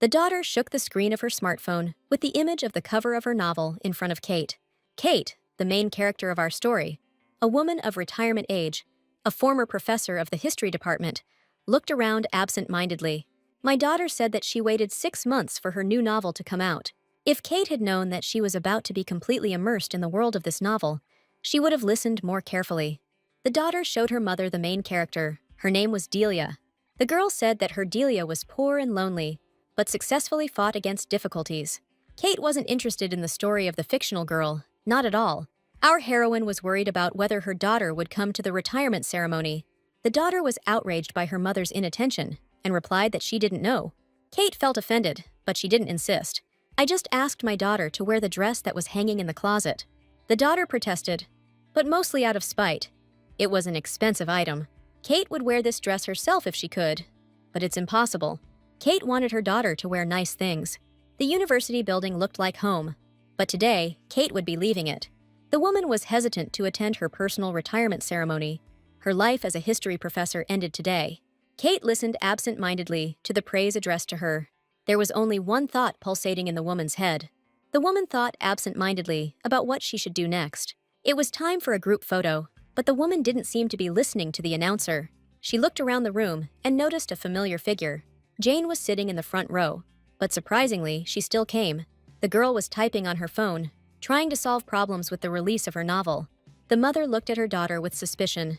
The daughter shook the screen of her smartphone with the image of the cover of her novel in front of Kate. Kate, the main character of our story, a woman of retirement age, a former professor of the history department, looked around absent-mindedly. My daughter said that she waited 6 months for her new novel to come out. If Kate had known that she was about to be completely immersed in the world of this novel, she would have listened more carefully. The daughter showed her mother the main character. Her name was Delia. The girl said that her Delia was poor and lonely, but successfully fought against difficulties. Kate wasn't interested in the story of the fictional girl, not at all. Our heroine was worried about whether her daughter would come to the retirement ceremony. The daughter was outraged by her mother's inattention and replied that she didn't know. Kate felt offended, but she didn't insist. I just asked my daughter to wear the dress that was hanging in the closet. The daughter protested, but mostly out of spite. It was an expensive item. Kate would wear this dress herself if she could, but it's impossible. Kate wanted her daughter to wear nice things. The university building looked like home, but today, Kate would be leaving it. The woman was hesitant to attend her personal retirement ceremony. Her life as a history professor ended today. Kate listened absent-mindedly to the praise addressed to her. There was only one thought pulsating in the woman's head. The woman thought absent-mindedly about what she should do next. It was time for a group photo, but the woman didn't seem to be listening to the announcer. She looked around the room and noticed a familiar figure. Jane was sitting in the front row, but surprisingly, she still came. The girl was typing on her phone, trying to solve problems with the release of her novel. The mother looked at her daughter with suspicion.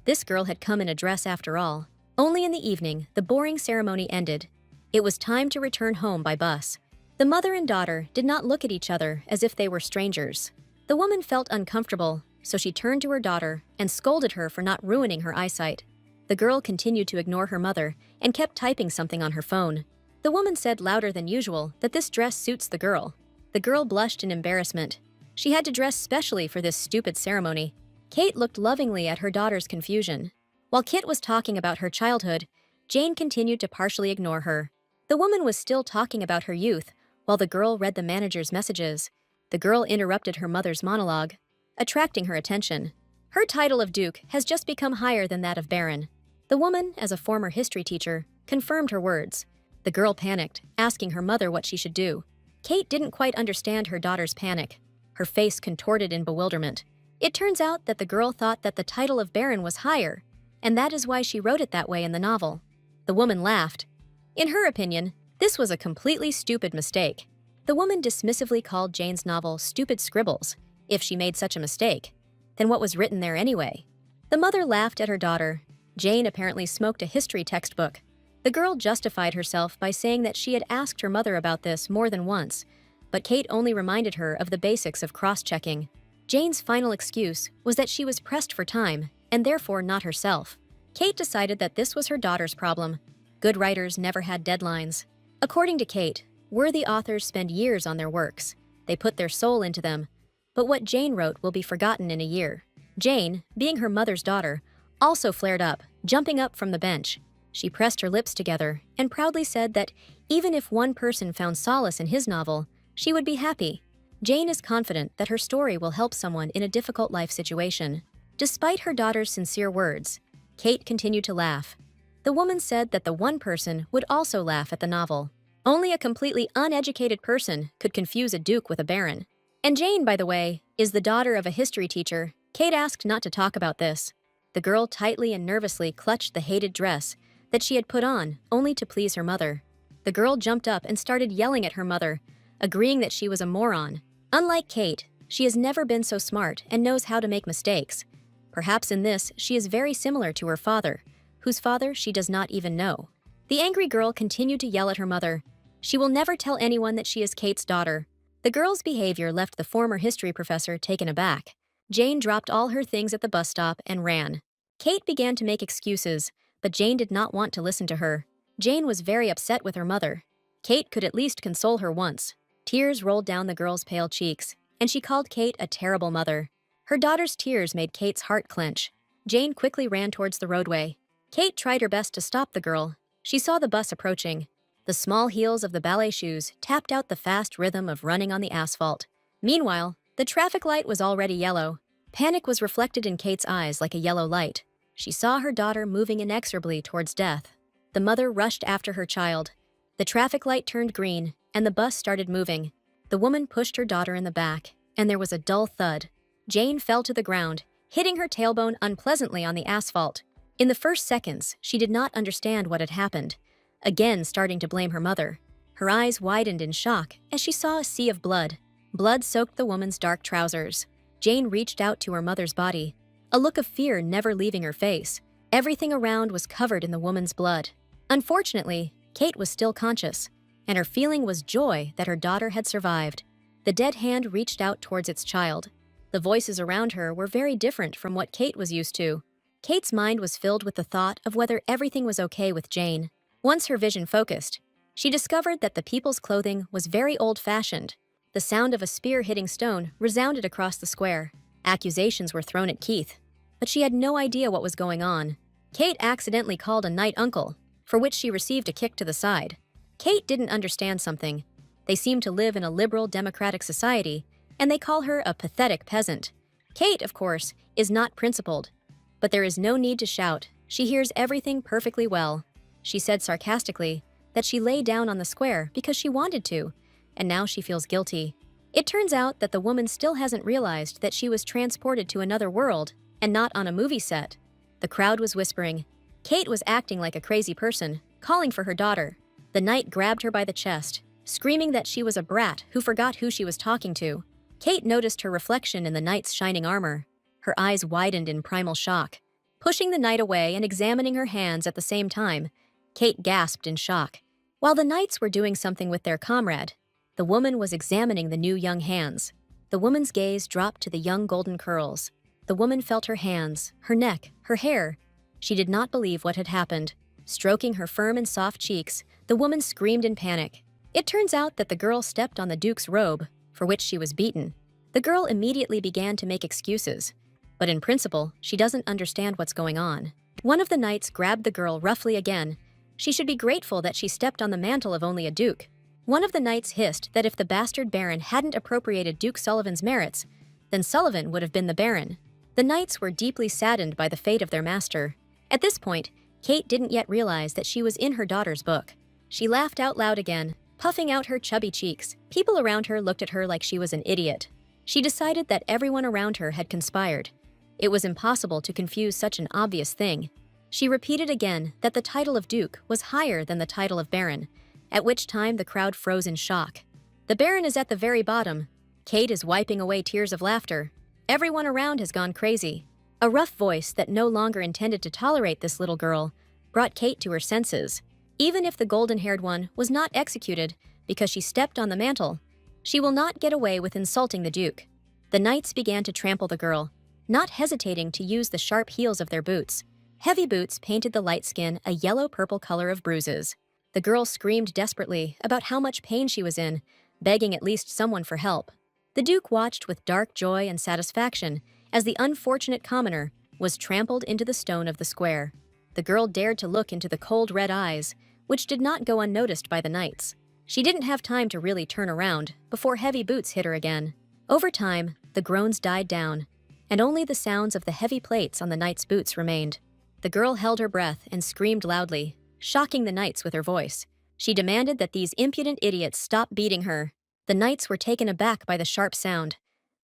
This girl had come in a dress after all. Only in the evening, the boring ceremony ended. It was time to return home by bus. The mother and daughter did not look at each other as if they were strangers. The woman felt uncomfortable, so she turned to her daughter and scolded her for not ruining her eyesight. The girl continued to ignore her mother and kept typing something on her phone. The woman said louder than usual that this dress suits the girl. The girl blushed in embarrassment. She had to dress specially for this stupid ceremony. Kate looked lovingly at her daughter's confusion. While Kit was talking about her childhood, Jane continued to partially ignore her. The woman was still talking about her youth, while the girl read the manager's messages. The girl interrupted her mother's monologue, attracting her attention. Her title of Duke has just become higher than that of Baron. The woman, as a former history teacher, confirmed her words. The girl panicked, asking her mother what she should do. Kate didn't quite understand her daughter's panic. Her face contorted in bewilderment. It turns out that the girl thought that the title of Baron was higher, and that is why she wrote it that way in the novel. The woman laughed. In her opinion, this was a completely stupid mistake. The woman dismissively called Jane's novel stupid scribbles. If she made such a mistake, then what was written there anyway? The mother laughed at her daughter. Jane apparently smoked a history textbook. The girl justified herself by saying that she had asked her mother about this more than once, but Kate only reminded her of the basics of cross-checking. Jane's final excuse was that she was pressed for time, and therefore not herself. Kate decided that this was her daughter's problem. Good writers never had deadlines. According to Kate, worthy authors spend years on their works. They put their soul into them. But what Jane wrote will be forgotten in a year. Jane, being her mother's daughter, also flared up, jumping up from the bench. She pressed her lips together and proudly said that even if one person found solace in his novel, she would be happy. Jane is confident that her story will help someone in a difficult life situation. Despite her daughter's sincere words, Kate continued to laugh. The woman said that the one person would also laugh at the novel. Only a completely uneducated person could confuse a duke with a baron. And Jane, by the way, is the daughter of a history teacher. Kate asked not to talk about this. The girl tightly and nervously clutched the hated dress that she had put on, only to please her mother. The girl jumped up and started yelling at her mother, agreeing that she was a moron. Unlike Kate, she has never been so smart and knows how to make mistakes. Perhaps in this, she is very similar to her father, whose father she does not even know. The angry girl continued to yell at her mother. She will never tell anyone that she is Kate's daughter. The girl's behavior left the former history professor taken aback. Jane dropped all her things at the bus stop and ran. Kate began to make excuses, but Jane did not want to listen to her. Jane was very upset with her mother. Kate could at least console her once. Tears rolled down the girl's pale cheeks, and she called Kate a terrible mother. Her daughter's tears made Kate's heart clench. Jane quickly ran towards the roadway. Kate tried her best to stop the girl. She saw the bus approaching. The small heels of the ballet shoes tapped out the fast rhythm of running on the asphalt. Meanwhile, the traffic light was already yellow. Panic was reflected in Kate's eyes like a yellow light. She saw her daughter moving inexorably towards death. The mother rushed after her child. The traffic light turned green, and the bus started moving. The woman pushed her daughter in the back, and there was a dull thud. Jane fell to the ground, hitting her tailbone unpleasantly on the asphalt. In the first seconds, she did not understand what had happened, again starting to blame her mother. Her eyes widened in shock as she saw a sea of blood. Blood soaked the woman's dark trousers. Jane reached out to her mother's body, a look of fear never leaving her face. Everything around was covered in the woman's blood. Unfortunately, Kate was still conscious, and her feeling was joy that her daughter had survived. The dead hand reached out towards its child. The voices around her were very different from what Kate was used to. Kate's mind was filled with the thought of whether everything was okay with Jane. Once her vision focused, she discovered that the people's clothing was very old-fashioned. The sound of a spear hitting stone resounded across the square. Accusations were thrown at Keith, but she had no idea what was going on. Kate accidentally called a knight uncle, for which she received a kick to the side. Kate didn't understand something. They seem to live in a liberal democratic society, and they call her a pathetic peasant. Kate, of course, is not principled, but there is no need to shout. She hears everything perfectly well. She said sarcastically that she lay down on the square because she wanted to, and now she feels guilty. It turns out that the woman still hasn't realized that she was transported to another world and not on a movie set. The crowd was whispering. Kate was acting like a crazy person, calling for her daughter. The knight grabbed her by the chest, screaming that she was a brat who forgot who she was talking to. Kate noticed her reflection in the knight's shining armor. Her eyes widened in primal shock. Pushing the knight away and examining her hands at the same time, Kate gasped in shock. While the knights were doing something with their comrade, the woman was examining the new young hands. The woman's gaze dropped to the young golden curls. The woman felt her hands, her neck, her hair. She did not believe what had happened. Stroking her firm and soft cheeks, the woman screamed in panic. It turns out that the girl stepped on the duke's robe, for which she was beaten. The girl immediately began to make excuses, but in principle, she doesn't understand what's going on. One of the knights grabbed the girl roughly again. She should be grateful that she stepped on the mantle of only a duke. One of the knights hissed that if the bastard baron hadn't appropriated Duke Sullivan's merits, then Sullivan would have been the baron. The knights were deeply saddened by the fate of their master. At this point, Kate didn't yet realize that she was in her daughter's book. She laughed out loud again, puffing out her chubby cheeks. People around her looked at her like she was an idiot. She decided that everyone around her had conspired. It was impossible to confuse such an obvious thing. She repeated again that the title of duke was higher than the title of baron, at which time the crowd froze in shock. The baron is at the very bottom. Kate is wiping away tears of laughter. Everyone around has gone crazy. A rough voice that no longer intended to tolerate this little girl brought Kate to her senses. Even if the golden-haired one was not executed because she stepped on the mantle, she will not get away with insulting the duke. The knights began to trample the girl, not hesitating to use the sharp heels of their boots. Heavy boots painted the light skin a yellow-purple color of bruises. The girl screamed desperately about how much pain she was in, begging at least someone for help. The duke watched with dark joy and satisfaction as the unfortunate commoner was trampled into the stone of the square. The girl dared to look into the cold red eyes, which did not go unnoticed by the knights. She didn't have time to really turn around before heavy boots hit her again. Over time, the groans died down, and only the sounds of the heavy plates on the knight's boots remained. The girl held her breath and screamed loudly, shocking the knights with her voice. She demanded that these impudent idiots stop beating her. The knights were taken aback by the sharp sound.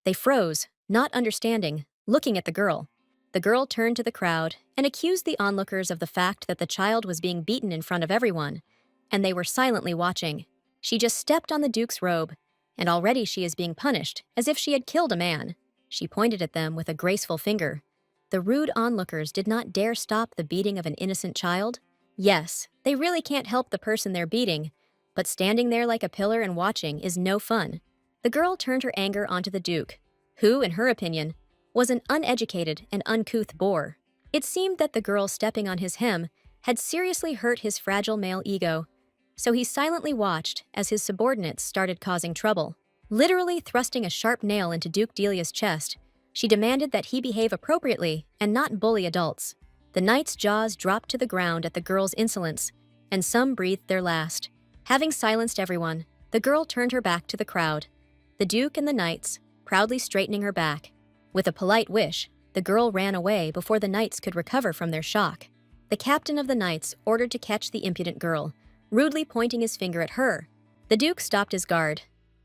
They froze, not understanding, looking at the girl. The girl turned to the crowd and accused the onlookers of the fact that the child was being beaten in front of everyone, and they were silently watching. She just stepped on the duke's robe, and already she is being punished as if she had killed a man. She pointed at them with a graceful finger. The rude onlookers did not dare stop the beating of an innocent child. Yes, they really can't help the person they're beating, but standing there like a pillar and watching is no fun. The girl turned her anger onto the duke, who, in her opinion, was an uneducated and uncouth boor. It seemed that the girl stepping on his hem had seriously hurt his fragile male ego, so he silently watched as his subordinates started causing trouble. Literally thrusting a sharp nail into Duke Delia's chest, she demanded that he behave appropriately and not bully adults. The knights' jaws dropped to the ground at the girl's insolence, and some breathed their last. Having silenced everyone, the girl turned her back to the crowd. The duke and the knights, proudly straightening her back. With a polite wish, the girl ran away before the knights could recover from their shock. The captain of the knights ordered to catch the impudent girl, rudely pointing his finger at her. The Duke stopped his guard.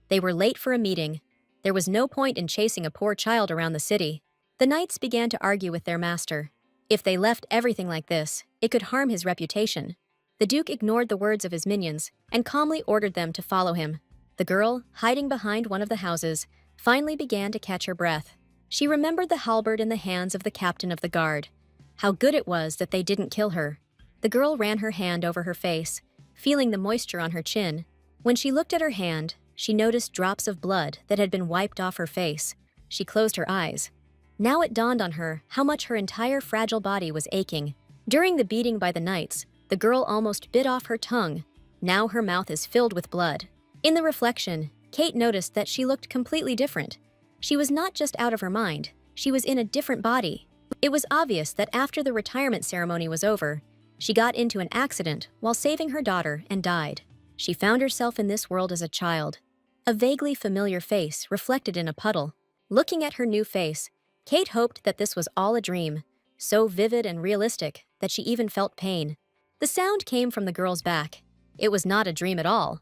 They were late for a meeting. There was no point in chasing a poor child around the city. The knights began to argue with their master. If they left everything like this, it could harm his reputation. The Duke ignored the words of his minions and calmly ordered them to follow him. The girl, hiding behind one of the houses, finally began to catch her breath. She remembered the halberd in the hands of the captain of the guard. How good it was that they didn't kill her. The girl ran her hand over her face, feeling the moisture on her chin. When she looked at her hand, she noticed drops of blood that had been wiped off her face. She closed her eyes. Now it dawned on her how much her entire fragile body was aching. During the beating by the knights, the girl almost bit off her tongue. Now her mouth is filled with blood. In the reflection, Kate noticed that she looked completely different. She was not just out of her mind, she was in a different body. It was obvious that after the retirement ceremony was over, she got into an accident while saving her daughter and died. She found herself in this world as a child. A vaguely familiar face reflected in a puddle. Looking at her new face, Kate hoped that this was all a dream, so vivid and realistic that she even felt pain. The sound came from the girl's back. It was not a dream at all.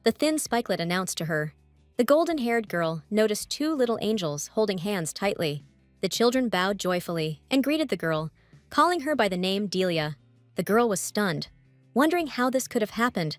The thin spikelet announced to her. The golden-haired girl noticed two little angels holding hands tightly. The children bowed joyfully and greeted the girl, calling her by the name Delia. The girl was stunned, wondering how this could have happened,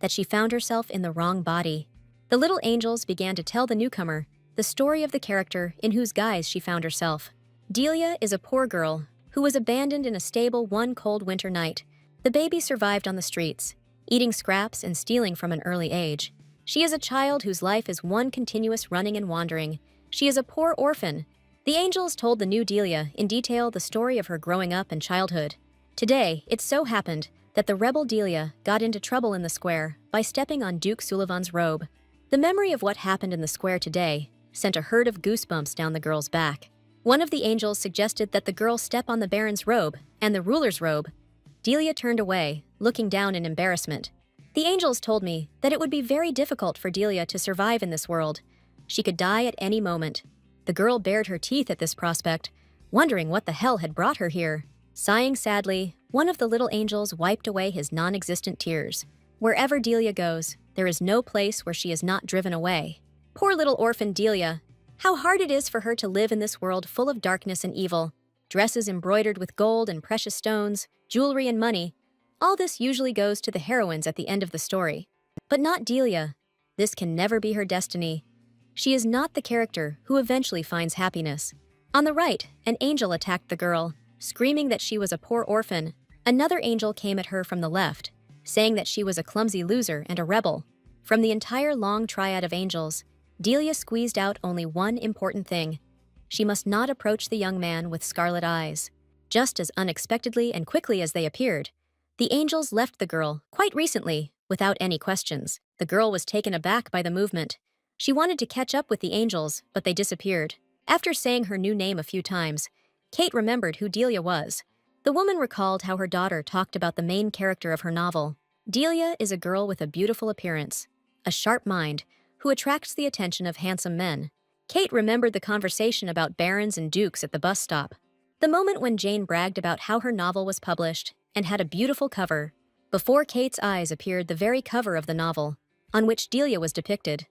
that she found herself in the wrong body. The little angels began to tell the newcomer the story of the character in whose guise she found herself. Delia is a poor girl who was abandoned in a stable one cold winter night. The baby survived on the streets, eating scraps and stealing from an early age. She is a child whose life is one continuous running and wandering. She is a poor orphan. The angels told the new Delia in detail the story of her growing up and childhood. Today, it so happened that the rebel Delia got into trouble in the square by stepping on Duke Sullivan's robe. The memory of what happened in the square today sent a herd of goosebumps down the girl's back. One of the angels suggested that the girl step on the baron's robe and the ruler's robe. Delia turned away, looking down in embarrassment. The angels told me that it would be very difficult for Delia to survive in this world. She could die at any moment. The girl bared her teeth at this prospect, wondering what the hell had brought her here. Sighing sadly, one of the little angels wiped away his non-existent tears. Wherever Delia goes, there is no place where she is not driven away. Poor little orphan Delia. How hard it is for her to live in this world full of darkness and evil. Dresses embroidered with gold and precious stones, jewelry and money. All this usually goes to the heroines at the end of the story. But not Delia. This can never be her destiny. She is not the character who eventually finds happiness. On the right, an angel attacked the girl, screaming that she was a poor orphan. Another angel came at her from the left, saying that she was a clumsy loser and a rebel. From the entire long triad of angels, Delia squeezed out only one important thing. She must not approach the young man with scarlet eyes. Just as unexpectedly and quickly as they appeared, the angels left the girl, quite recently, without any questions. The girl was taken aback by the movement. She wanted to catch up with the angels, but they disappeared. After saying her new name a few times, Kate remembered who Delia was. The woman recalled how her daughter talked about the main character of her novel. Delia is a girl with a beautiful appearance, a sharp mind, who attracts the attention of handsome men. Kate remembered the conversation about barons and dukes at the bus stop. The moment when Jane bragged about how her novel was published and had a beautiful cover. Before Kate's eyes appeared the very cover of the novel, on which Delia was depicted.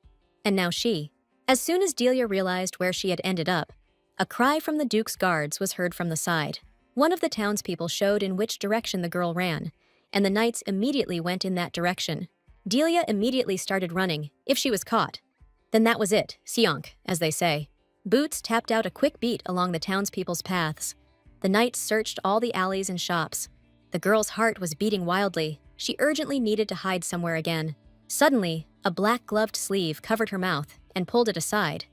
And now she. As soon as Delia realized where she had ended up, a cry from the Duke's guards was heard from the side. One of the townspeople showed in which direction the girl ran, and the knights immediately went in that direction. Delia immediately started running, if she was caught. Then that was it, sionk, as they say. Boots tapped out a quick beat along the townspeople's paths. The knights searched all the alleys and shops. The girl's heart was beating wildly. She urgently needed to hide somewhere again. Suddenly, a black-gloved sleeve covered her mouth and pulled it aside.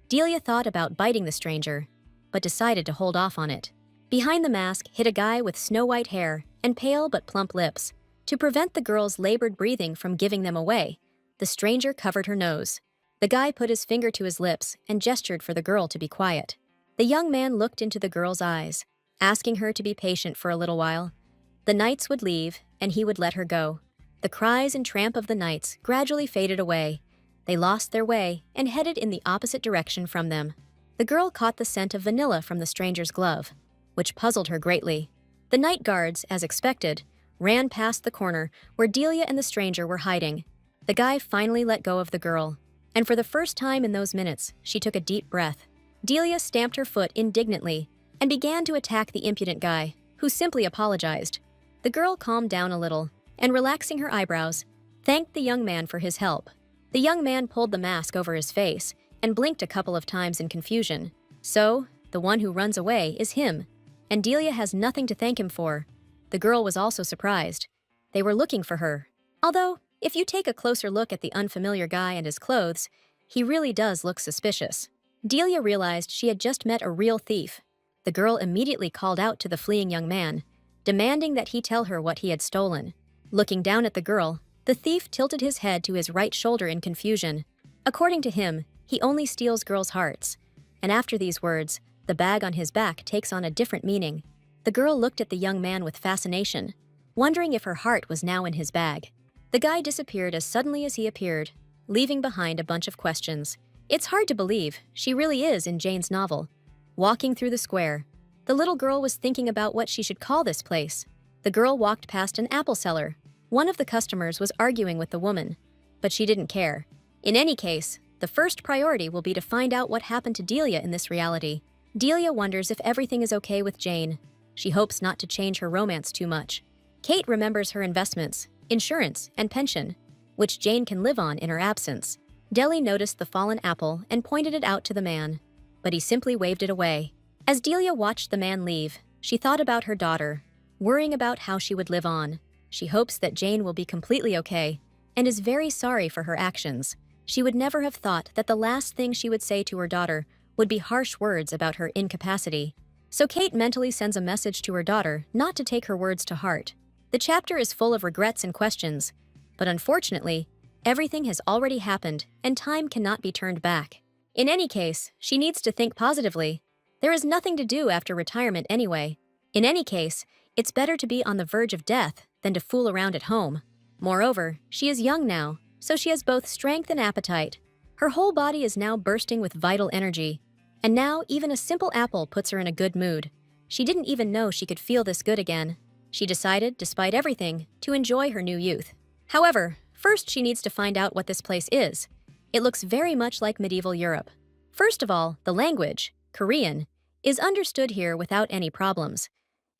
Delia thought about biting the stranger, but decided to hold off on it. Behind the mask hid a guy with snow-white hair and pale but plump lips. To prevent the girl's labored breathing from giving them away, the stranger covered her nose. The guy put his finger to his lips and gestured for the girl to be quiet. The young man looked into the girl's eyes, asking her to be patient for a little while. The knights would leave, and he would let her go. The cries and tramp of the knights gradually faded away. They lost their way and headed in the opposite direction from them. The girl caught the scent of vanilla from the stranger's glove, which puzzled her greatly. The night guards, as expected, ran past the corner where Delia and the stranger were hiding. The guy finally let go of the girl, and for the first time in those minutes, she took a deep breath. Delia stamped her foot indignantly and began to attack the impudent guy, who simply apologized. The girl calmed down a little and, relaxing her eyebrows, thanked the young man for his help. The young man pulled the mask over his face and blinked a couple of times in confusion. So, the one who runs away is him, and Delia has nothing to thank him for. The girl was also surprised. They were looking for her. Although, if you take a closer look at the unfamiliar guy and his clothes, he really does look suspicious. Delia realized she had just met a real thief. The girl immediately called out to the fleeing young man, demanding that he tell her what he had stolen. Looking down at the girl, the thief tilted his head to his right shoulder in confusion. According to him, he only steals girls' hearts. And after these words, the bag on his back takes on a different meaning. The girl looked at the young man with fascination, wondering if her heart was now in his bag. The guy disappeared as suddenly as he appeared, leaving behind a bunch of questions. It's hard to believe she really is in Jane's novel. Walking through the square, the little girl was thinking about what she should call this place. The girl walked past an apple seller. One of the customers was arguing with the woman, but she didn't care. In any case, the first priority will be to find out what happened to Delia in this reality. Delia wonders if everything is okay with Jane. She hopes not to change her romance too much. Kate remembers her investments, insurance, and pension, which Jane can live on in her absence. Deli noticed the fallen apple and pointed it out to the man, but he simply waved it away. As Delia watched the man leave, she thought about her daughter, worrying about how she would live on. She hopes that Jane will be completely okay and is very sorry for her actions. She would never have thought that the last thing she would say to her daughter would be harsh words about her incapacity. So Kate mentally sends a message to her daughter not to take her words to heart. The chapter is full of regrets and questions, but unfortunately, everything has already happened and time cannot be turned back. In any case, she needs to think positively. There is nothing to do after retirement anyway. In any case, it's better to be on the verge of death than to fool around at home. Moreover, she is young now, so she has both strength and appetite. Her whole body is now bursting with vital energy, and now even a simple apple puts her in a good mood. She didn't even know she could feel this good again. She decided, despite everything, to enjoy her new youth. However, first she needs to find out what this place is. It looks very much like medieval Europe. First of all, the language, Korean, is understood here without any problems,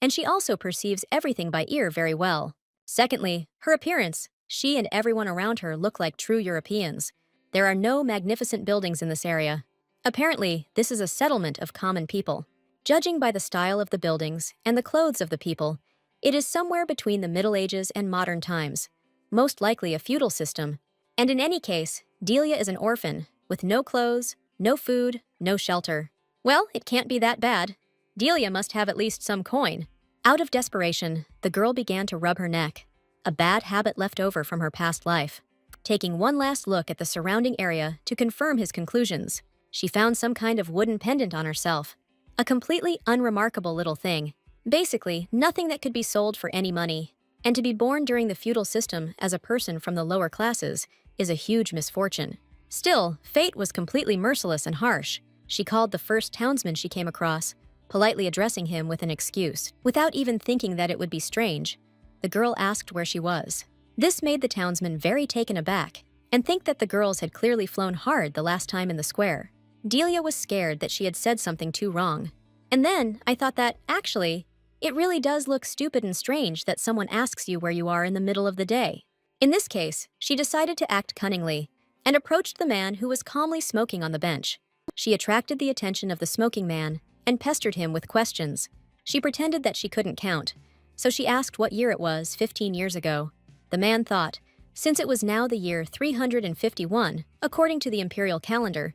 and she also perceives everything by ear very well. Secondly, her appearance. She and everyone around her look like true Europeans. There are no magnificent buildings in this area. Apparently, this is a settlement of common people. Judging by the style of the buildings and the clothes of the people, it is somewhere between the Middle Ages and modern times, most likely a feudal system. And in any case, Delia is an orphan, with no clothes, no food, no shelter. Well, it can't be that bad. Delia must have at least some coin. Out of desperation, the girl began to rub her neck, a bad habit left over from her past life. Taking one last look at the surrounding area to confirm his conclusions, she found some kind of wooden pendant on herself. A completely unremarkable little thing. Basically, nothing that could be sold for any money. And to be born during the feudal system as a person from the lower classes is a huge misfortune. Still, fate was completely merciless and harsh. She called the first townsman she came across, politely addressing him with an excuse. Without even thinking that it would be strange, the girl asked where she was. This made the townsman very taken aback and think that the girls had clearly flown hard the last time in the square. Delia was scared that she had said something too wrong. And then I thought that, actually, it really does look stupid and strange that someone asks you where you are in the middle of the day. In this case, she decided to act cunningly and approached the man who was calmly smoking on the bench. She attracted the attention of the smoking man and pestered him with questions. She pretended that she couldn't count, so she asked what year it was 15 years ago. The man thought, since it was now the year 351, according to the imperial calendar,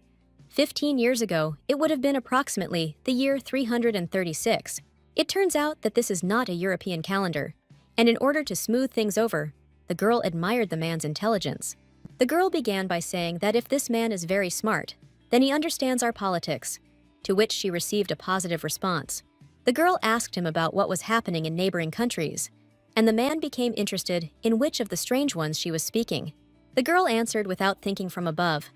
15 years ago, it would have been approximately the year 336. It turns out that this is not a European calendar, and in order to smooth things over, the girl admired the man's intelligence. The girl began by saying that if this man is very smart, then he understands our politics, to which she received a positive response. The girl asked him about what was happening in neighboring countries, and the man became interested in which of the strange ones she was speaking. The girl answered without thinking from above.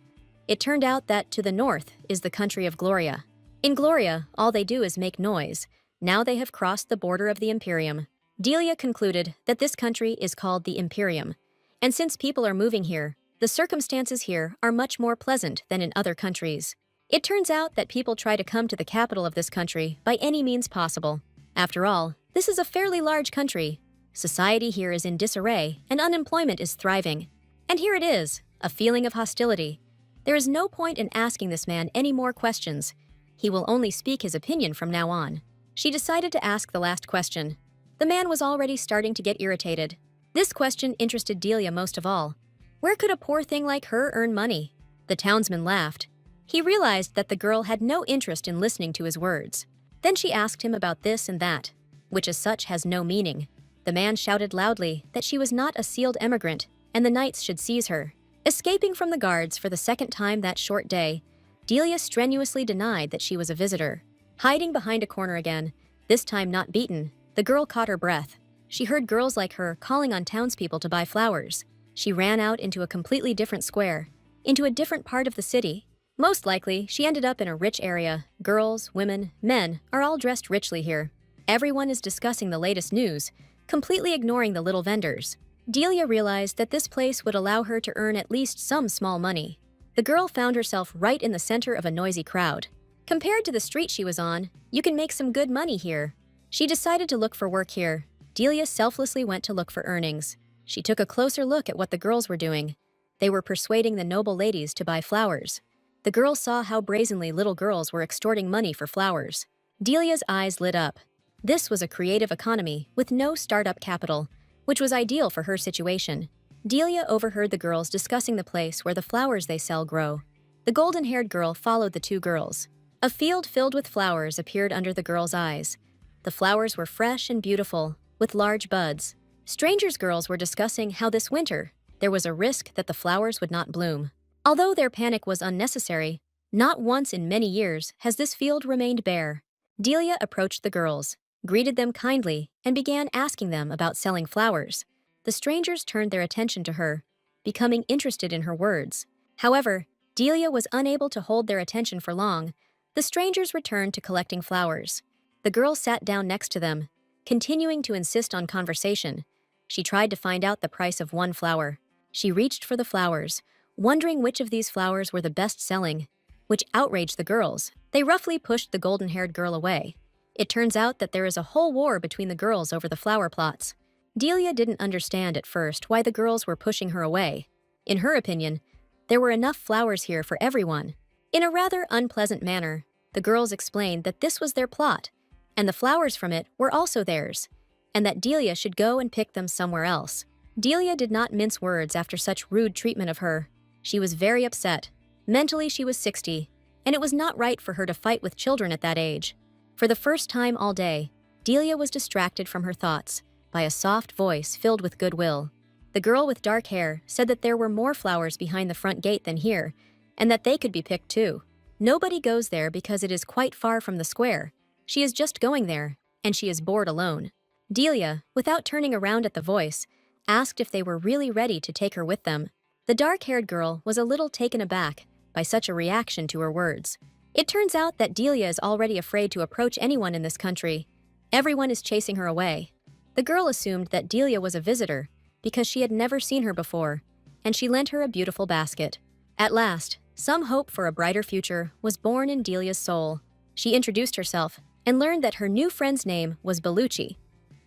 It turned out that to the north is the country of Gloria. In Gloria, all they do is make noise. Now they have crossed the border of the Imperium. Delia concluded that this country is called the Imperium, and since people are moving here, the circumstances here are much more pleasant than in other countries. It turns out that people try to come to the capital of this country by any means possible. After all, this is a fairly large country. Society here is in disarray and unemployment is thriving. And here it is, a feeling of hostility. There is no point in asking this man any more questions. He will only speak his opinion from now on. She decided to ask the last question. The man was already starting to get irritated. This question interested Delia most of all. Where could a poor thing like her earn money? The townsman laughed. He realized that the girl had no interest in listening to his words. Then she asked him about this and that, which as such has no meaning. The man shouted loudly that she was not a sealed emigrant and the knights should seize her. Escaping from the guards for the second time that short day, Delia strenuously denied that she was a visitor. Hiding behind a corner again, this time not beaten, the girl caught her breath. She heard girls like her calling on townspeople to buy flowers. She ran out into a completely different square, into a different part of the city. Most likely, she ended up in a rich area. Girls, women, men are all dressed richly here. Everyone is discussing the latest news, completely ignoring the little vendors. Delia realized that this place would allow her to earn at least some small money. The girl found herself right in the center of a noisy crowd. Compared to the street she was on, you can make some good money here. She decided to look for work here. Delia selflessly went to look for earnings. She took a closer look at what the girls were doing. They were persuading the noble ladies to buy flowers. The girl saw how brazenly little girls were extorting money for flowers. Delia's eyes lit up. This was a creative economy with no startup capital, which was ideal for her situation. Delia overheard the girls discussing the place where the flowers they sell grow. The golden-haired girl followed the two girls. A field filled with flowers appeared under the girl's eyes. The flowers were fresh and beautiful, with large buds. Strangers' girls were discussing how this winter, there was a risk that the flowers would not bloom. Although their panic was unnecessary, not once in many years has this field remained bare. Delia approached the girls, greeted them kindly, and began asking them about selling flowers. The strangers turned their attention to her, becoming interested in her words. However, Delia was unable to hold their attention for long. The strangers returned to collecting flowers. The girl sat down next to them, continuing to insist on conversation. She tried to find out the price of one flower. She reached for the flowers, wondering which of these flowers were the best-selling, which outraged the girls. They roughly pushed the golden-haired girl away. It turns out that there is a whole war between the girls over the flower plots. Delia didn't understand at first why the girls were pushing her away. In her opinion, there were enough flowers here for everyone. In a rather unpleasant manner, the girls explained that this was their plot, and the flowers from it were also theirs, and that Delia should go and pick them somewhere else. Delia did not mince words after such rude treatment of her. She was very upset. Mentally, she was 60, and it was not right for her to fight with children at that age. For the first time all day, Delia was distracted from her thoughts by a soft voice filled with goodwill. The girl with dark hair said that there were more flowers behind the front gate than here, and that they could be picked too. Nobody goes there because it is quite far from the square. She is just going there, and she is bored alone. Delia, without turning around at the voice, asked if they were really ready to take her with them. The dark-haired girl was a little taken aback by such a reaction to her words. It turns out that Delia is already afraid to approach anyone in this country. Everyone is chasing her away. The girl assumed that Delia was a visitor because she had never seen her before, and she lent her a beautiful basket. At last, some hope for a brighter future was born in Delia's soul. She introduced herself and learned that her new friend's name was Bellucci.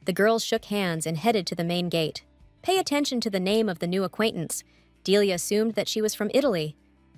The girls shook hands and headed to the main gate. Pay attention to the name of the new acquaintance. Delia assumed that she was from Italy,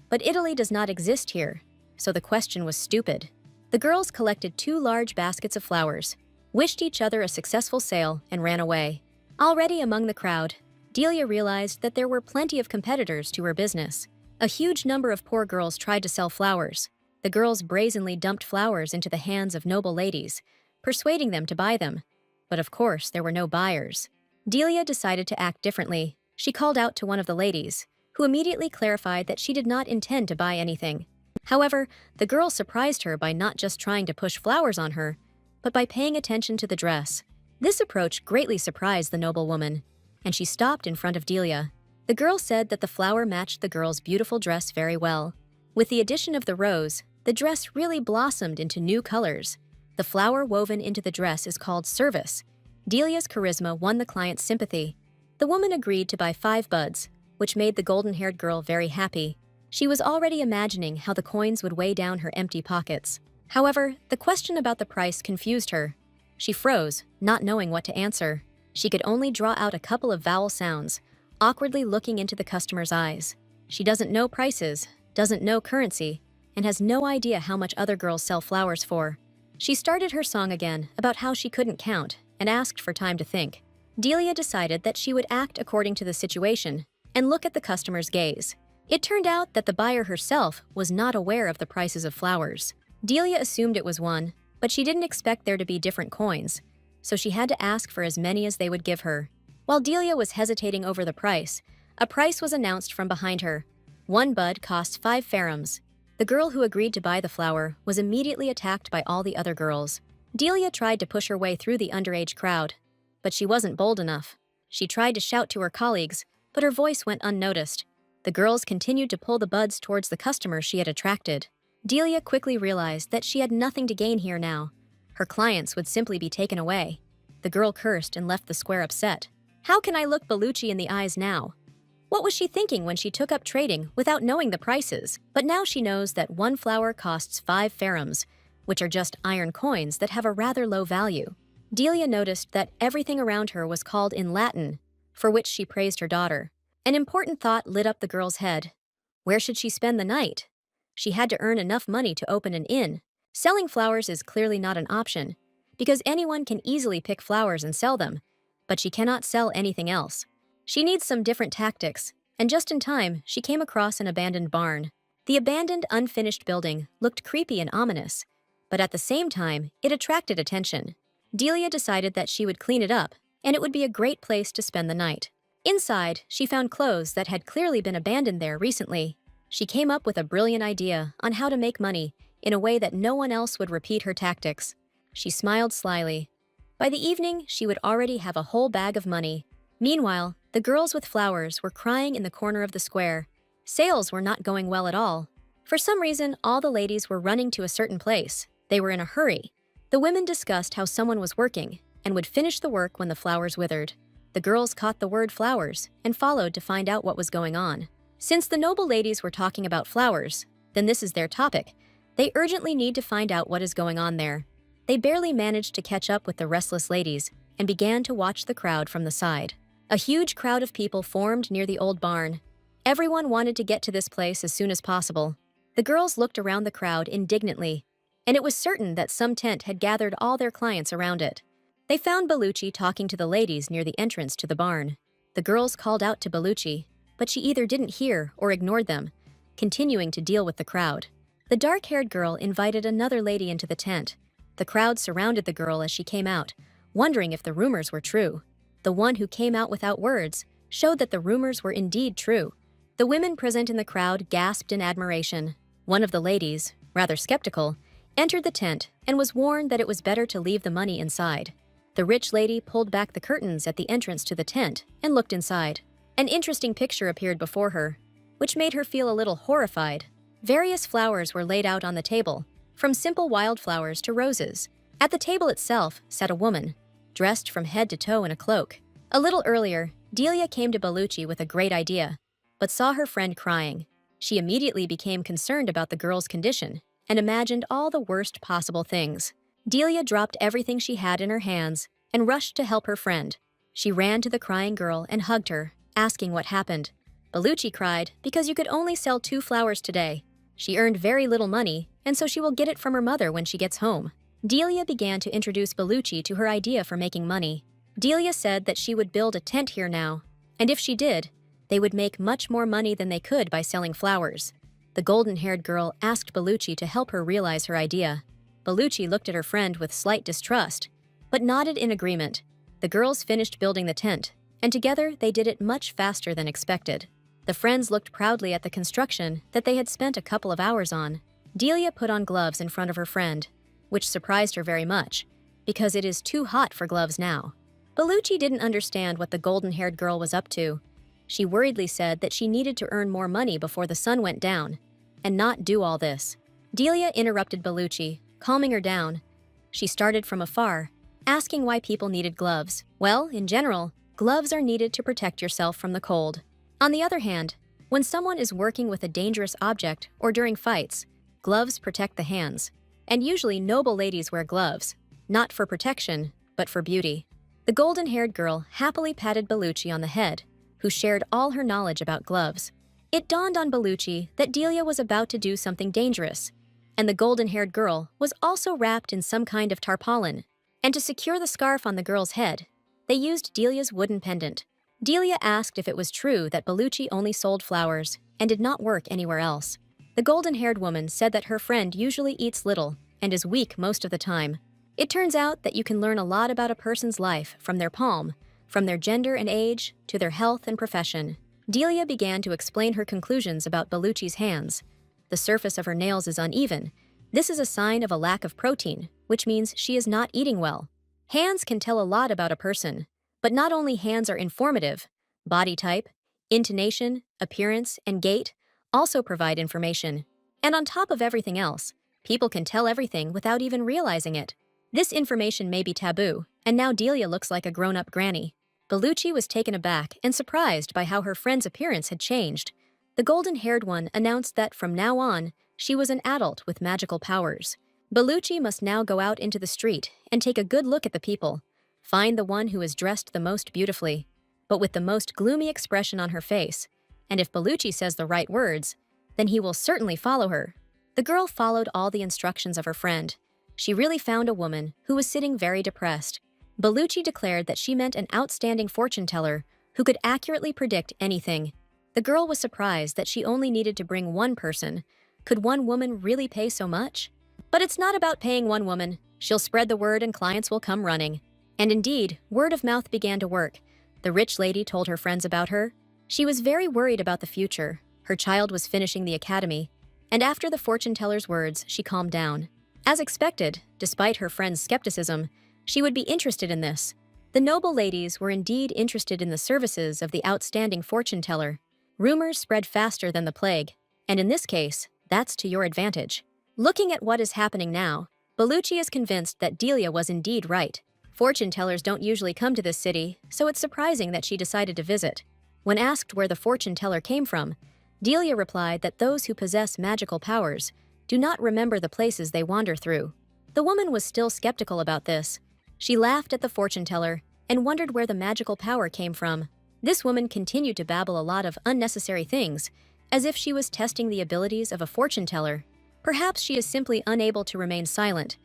but Italy does not exist here, so the question was stupid. The girls collected 2 large baskets of flowers, wished each other a successful sale, and ran away. Already among the crowd, Delia realized that there were plenty of competitors to her business. A huge number of poor girls tried to sell flowers. The girls brazenly dumped flowers into the hands of noble ladies, persuading them to buy them. But of course, there were no buyers. Delia decided to act differently. She called out to one of the ladies, who immediately clarified that she did not intend to buy anything. However, the girl surprised her by not just trying to push flowers on her, but by paying attention to the dress. This approach greatly surprised the noble woman, and she stopped in front of Delia. The girl said that the flower matched the girl's beautiful dress very well. With the addition of the rose, the dress really blossomed into new colors. The flower woven into the dress is called service. Delia's charisma won the client's sympathy. The woman agreed to buy 5 buds, which made the golden-haired girl very happy. She was already imagining how the coins would weigh down her empty pockets. However, the question about the price confused her. She froze, not knowing what to answer. She could only draw out a couple of vowel sounds, awkwardly looking into the customer's eyes. She doesn't know prices, doesn't know currency, and has no idea how much other girls sell flowers for. She started her song again about how she couldn't count and asked for time to think. Delia decided that she would act according to the situation and look at the customer's gaze. It turned out that the buyer herself was not aware of the prices of flowers. Delia assumed it was one, but she didn't expect there to be different coins, so she had to ask for as many as they would give her. While Delia was hesitating over the price, a price was announced from behind her. 1 bud costs 5 ferrums. The girl who agreed to buy the flower was immediately attacked by all the other girls. Delia tried to push her way through the underage crowd, but she wasn't bold enough. She tried to shout to her colleagues, but her voice went unnoticed. The girls continued to pull the buds towards the customers she had attracted. Delia quickly realized that she had nothing to gain here now. Her clients would simply be taken away. The girl cursed and left the square upset. How can I look Bellucci in the eyes now? What was she thinking when she took up trading without knowing the prices? But now she knows that 1 flower costs 5 ferrums, which are just iron coins that have a rather low value. Delia noticed that everything around her was called in Latin, for which she praised her daughter. An important thought lit up the girl's head. Where should she spend the night? She had to earn enough money to open an inn. Selling flowers is clearly not an option, because anyone can easily pick flowers and sell them, but she cannot sell anything else. She needs some different tactics, and just in time, she came across an abandoned barn. The abandoned, unfinished building looked creepy and ominous, but at the same time, it attracted attention. Delia decided that she would clean it up, and it would be a great place to spend the night. Inside, she found clothes that had clearly been abandoned there recently. She came up with a brilliant idea on how to make money in a way that no one else would repeat her tactics. She smiled slyly. By the evening, she would already have a whole bag of money. Meanwhile, the girls with flowers were crying in the corner of the square. Sales were not going well at all. For some reason, all the ladies were running to a certain place. They were in a hurry. The women discussed how someone was working and would finish the work when the flowers withered. The girls caught the word flowers and followed to find out what was going on. Since the noble ladies were talking about flowers, then this is their topic. They urgently need to find out what is going on there. They barely managed to catch up with the restless ladies and began to watch the crowd from the side. A huge crowd of people formed near the old barn. Everyone wanted to get to this place as soon as possible. The girls looked around the crowd indignantly, and it was certain that some tent had gathered all their clients around it. They found Bellucci talking to the ladies near the entrance to the barn. The girls called out to Bellucci, but she either didn't hear or ignored them, continuing to deal with the crowd. The dark-haired girl invited another lady into the tent. The crowd surrounded the girl as she came out, wondering if the rumors were true. The one who came out without words showed that the rumors were indeed true. The women present in the crowd gasped in admiration. One of the ladies, rather skeptical, entered the tent and was warned that it was better to leave the money inside. The rich lady pulled back the curtains at the entrance to the tent and looked inside. An interesting picture appeared before her, which made her feel a little horrified. Various flowers were laid out on the table, from simple wildflowers to roses. At the table itself sat a woman, dressed from head to toe in a cloak. A little earlier, Delia came to Bellucci with a great idea, but saw her friend crying. She immediately became concerned about the girl's condition and imagined all the worst possible things. Delia dropped everything she had in her hands and rushed to help her friend. She ran to the crying girl and hugged her, asking what happened. Bellucci cried, "Because you could only sell 2 flowers today. She earned very little money, and so she will get it from her mother when she gets home." Delia began to introduce Bellucci to her idea for making money. Delia said that she would build a tent here now, and if she did, they would make much more money than they could by selling flowers. The golden-haired girl asked Bellucci to help her realize her idea. Bellucci looked at her friend with slight distrust, but nodded in agreement. The girls finished building the tent, and together they did it much faster than expected. The friends looked proudly at the construction that they had spent a couple of hours on. Delia put on gloves in front of her friend, which surprised her very much, because it is too hot for gloves now. Bellucci didn't understand what the golden-haired girl was up to. She worriedly said that she needed to earn more money before the sun went down, and not do all this. Delia interrupted Bellucci, calming her down. She started from afar asking why people needed gloves. Well, in general, gloves are needed to protect yourself from the cold. On the other hand, when someone is working with a dangerous object or during fights, gloves protect the hands. And usually noble ladies wear gloves, not for protection, but for beauty. The golden-haired girl happily patted Bellucci on the head, who shared all her knowledge about gloves. It dawned on Bellucci that Delia was about to do something dangerous, and the golden-haired girl was also wrapped in some kind of tarpaulin. And to secure the scarf on the girl's head, they used Delia's wooden pendant. Delia asked if it was true that Bellucci only sold flowers and did not work anywhere else. The golden-haired woman said that her friend usually eats little and is weak most of the time. It turns out that you can learn a lot about a person's life from their palm, from their gender and age to their health and profession. Delia began to explain her conclusions about Bellucci's hands. The surface of her nails is uneven. This is a sign of a lack of protein, which means she is not eating well. Hands can tell a lot about a person, but not only hands are informative, body type, intonation, appearance, and gait also provide information. And on top of everything else, people can tell everything without even realizing it. This information may be taboo, and now Delia looks like a grown-up granny. Bellucci was taken aback and surprised by how her friend's appearance had changed. The golden-haired one announced that from now on, she was an adult with magical powers. Bellucci must now go out into the street and take a good look at the people, find the one who is dressed the most beautifully, but with the most gloomy expression on her face. And if Bellucci says the right words, then he will certainly follow her. The girl followed all the instructions of her friend. She really found a woman who was sitting very depressed. Bellucci declared that she meant an outstanding fortune teller who could accurately predict anything. The girl was surprised that she only needed to bring one person. Could one woman really pay so much? But it's not about paying one woman. She'll spread the word and clients will come running. And indeed, word of mouth began to work. The rich lady told her friends about her. She was very worried about the future. Her child was finishing the academy, and after the fortune teller's words, she calmed down. As expected, despite her friend's skepticism, she would be interested in this. The noble ladies were indeed interested in the services of the outstanding fortune teller. Rumors spread faster than the plague, and in this case, that's to your advantage. Looking at what is happening now, Bellucci is convinced that Delia was indeed right. Fortune tellers don't usually come to this city, so it's surprising that she decided to visit. When asked where the fortune teller came from, Delia replied that those who possess magical powers do not remember the places they wander through. The woman was still skeptical about this. She laughed at the fortune teller and wondered where the magical power came from. This woman continued to babble a lot of unnecessary things, as if she was testing the abilities of a fortune teller. Perhaps she is simply unable to remain silent.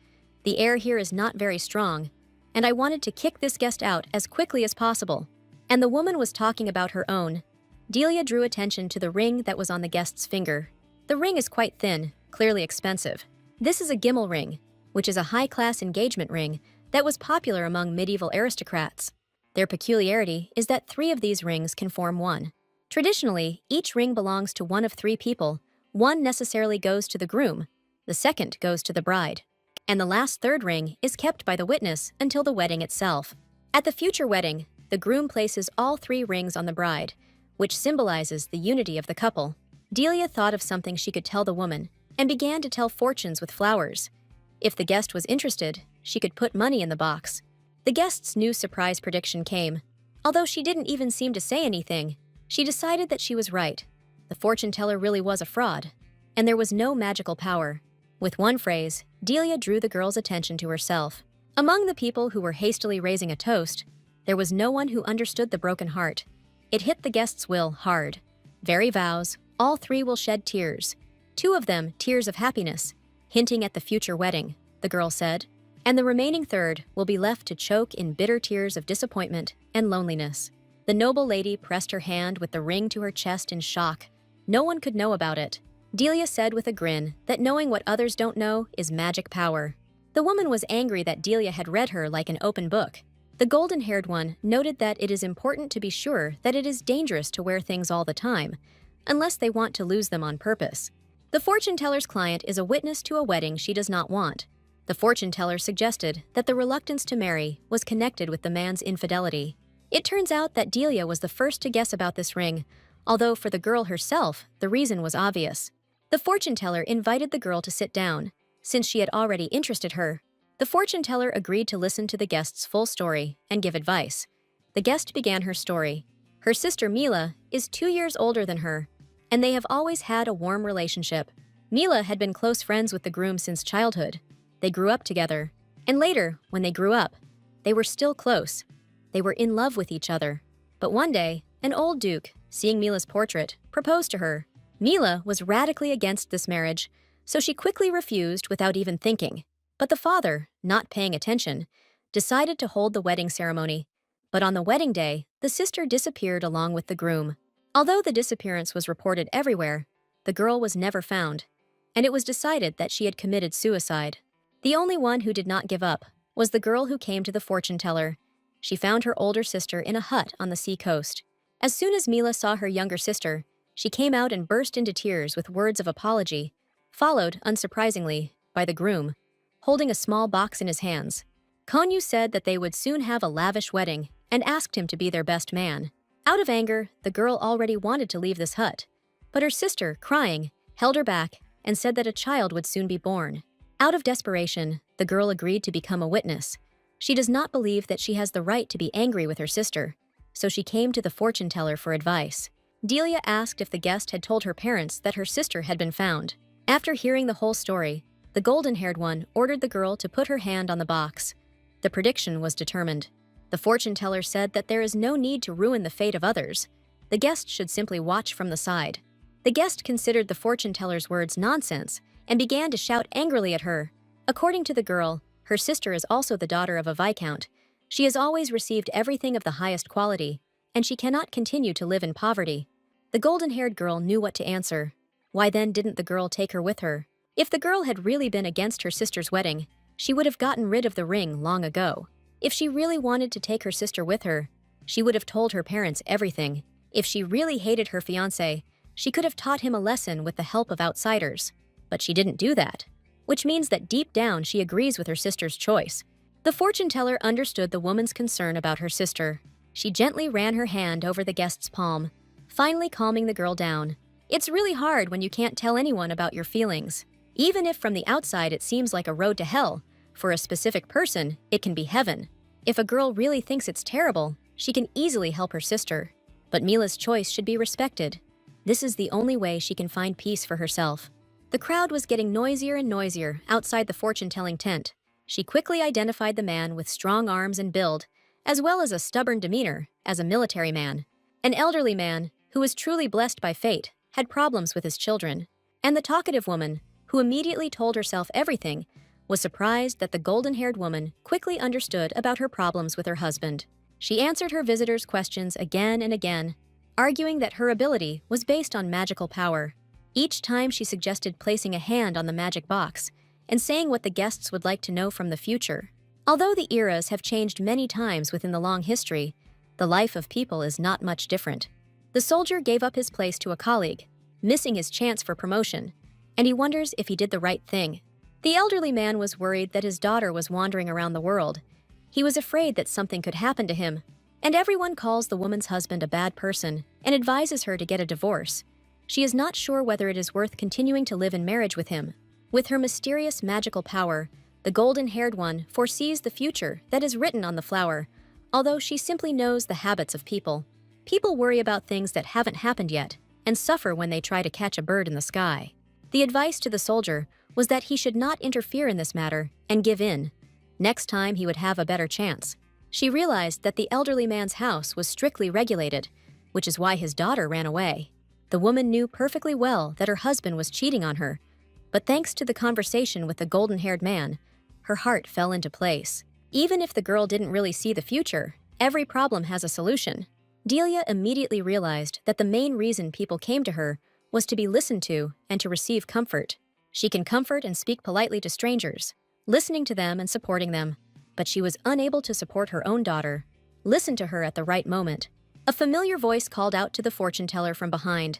The air here is not very strong, and I wanted to kick this guest out as quickly as possible. And the woman was talking about her own. Delia drew attention to the ring that was on the guest's finger. The ring is quite thin, clearly expensive. This is a Gimel ring, which is a high-class engagement ring that was popular among medieval aristocrats. Their peculiarity is that 3 of these rings can form one. Traditionally, each ring belongs to one of 3 people. One necessarily goes to the groom, the second goes to the bride, and the last third ring is kept by the witness until the wedding itself. At the future wedding, the groom places all 3 rings on the bride, which symbolizes the unity of the couple. Delia thought of something she could tell the woman and began to tell fortunes with flowers. If the guest was interested, she could put money in the box. The guest's new surprise prediction came. Although she didn't even seem to say anything, she decided that she was right. The fortune teller really was a fraud, and there was no magical power. With one phrase, Delia drew the girl's attention to herself. Among the people who were hastily raising a toast, there was no one who understood the broken heart. It hit the guest's will hard. Very vows, all 3 will shed tears. 2 of them tears of happiness, hinting at the future wedding, the girl said. And the remaining third will be left to choke in bitter tears of disappointment and loneliness. The noble lady pressed her hand with the ring to her chest in shock. No one could know about it. Delia said with a grin that knowing what others don't know is magic power. The woman was angry that Delia had read her like an open book. The golden-haired one noted that it is important to be sure that it is dangerous to wear things all the time, unless they want to lose them on purpose. The fortune teller's client is a witness to a wedding she does not want. The fortune teller suggested that the reluctance to marry was connected with the man's infidelity. It turns out that Delia was the first to guess about this ring, although for the girl herself, the reason was obvious. The fortune teller invited the girl to sit down, since she had already interested her. The fortune teller agreed to listen to the guest's full story and give advice. The guest began her story. Her sister Mila is 2 years older than her, and they have always had a warm relationship. Mila had been close friends with the groom since childhood. They grew up together, and later, when they grew up, they were still close. They were in love with each other. But one day, an old duke, seeing Mila's portrait, proposed to her. Mila was radically against this marriage, so she quickly refused without even thinking. But the father, not paying attention, decided to hold the wedding ceremony. But on the wedding day, the sister disappeared along with the groom. Although the disappearance was reported everywhere, the girl was never found, and it was decided that she had committed suicide. The only one who did not give up was the girl who came to the fortune teller. She found her older sister in a hut on the sea coast. As soon as Mila saw her younger sister, she came out and burst into tears with words of apology, followed, unsurprisingly, by the groom, holding a small box in his hands. Konyu said that they would soon have a lavish wedding and asked him to be their best man. Out of anger, the girl already wanted to leave this hut, but her sister, crying, held her back and said that a child would soon be born. Out of desperation, the girl agreed to become a witness. She does not believe that she has the right to be angry with her sister, so she came to the fortune teller for advice. Delia asked if the guest had told her parents that her sister had been found. After hearing the whole story, the golden-haired one ordered the girl to put her hand on the box. The prediction was determined. The fortune teller said that there is no need to ruin the fate of others. The guest should simply watch from the side. The guest considered the fortune teller's words nonsense and began to shout angrily at her. According to the girl, her sister is also the daughter of a viscount. She has always received everything of the highest quality, and she cannot continue to live in poverty. The golden-haired girl knew what to answer. Why then didn't the girl take her with her? If the girl had really been against her sister's wedding, she would have gotten rid of the ring long ago. If she really wanted to take her sister with her, she would have told her parents everything. If she really hated her fiancé, she could have taught him a lesson with the help of outsiders. But she didn't do that, which means that deep down she agrees with her sister's choice. The fortune teller understood the woman's concern about her sister. She gently ran her hand over the guest's palm, finally calming the girl down. It's really hard when you can't tell anyone about your feelings. Even if from the outside it seems like a road to hell, for a specific person, it can be heaven. If a girl really thinks it's terrible, she can easily help her sister. But Mila's choice should be respected. This is the only way she can find peace for herself. The crowd was getting noisier and noisier outside the fortune-telling tent. She quickly identified the man with strong arms and build, as well as a stubborn demeanor, as a military man. An elderly man, who was truly blessed by fate, had problems with his children. And the talkative woman, who immediately told herself everything, was surprised that the golden-haired woman quickly understood about her problems with her husband. She answered her visitors' questions again and again, arguing that her ability was based on magical power. Each time she suggested placing a hand on the magic box and saying what the guests would like to know from the future. Although the eras have changed many times within the long history, the life of people is not much different. The soldier gave up his place to a colleague, missing his chance for promotion, and he wonders if he did the right thing. The elderly man was worried that his daughter was wandering around the world. He was afraid that something could happen to him, and everyone calls the woman's husband a bad person and advises her to get a divorce. She is not sure whether it is worth continuing to live in marriage with him. With her mysterious magical power, the golden-haired one foresees the future that is written on the flower, although she simply knows the habits of people. People worry about things that haven't happened yet and suffer when they try to catch a bird in the sky. The advice to the soldier was that he should not interfere in this matter and give in. Next time he would have a better chance. She realized that the elderly man's house was strictly regulated, which is why his daughter ran away. The woman knew perfectly well that her husband was cheating on her, but thanks to the conversation with the golden-haired man, her heart fell into place. Even if the girl didn't really see the future, every problem has a solution. Delia immediately realized that the main reason people came to her was to be listened to and to receive comfort. She can comfort and speak politely to strangers, listening to them and supporting them, but she was unable to support her own daughter. Listen to her at the right moment. A familiar voice called out to the fortune teller from behind.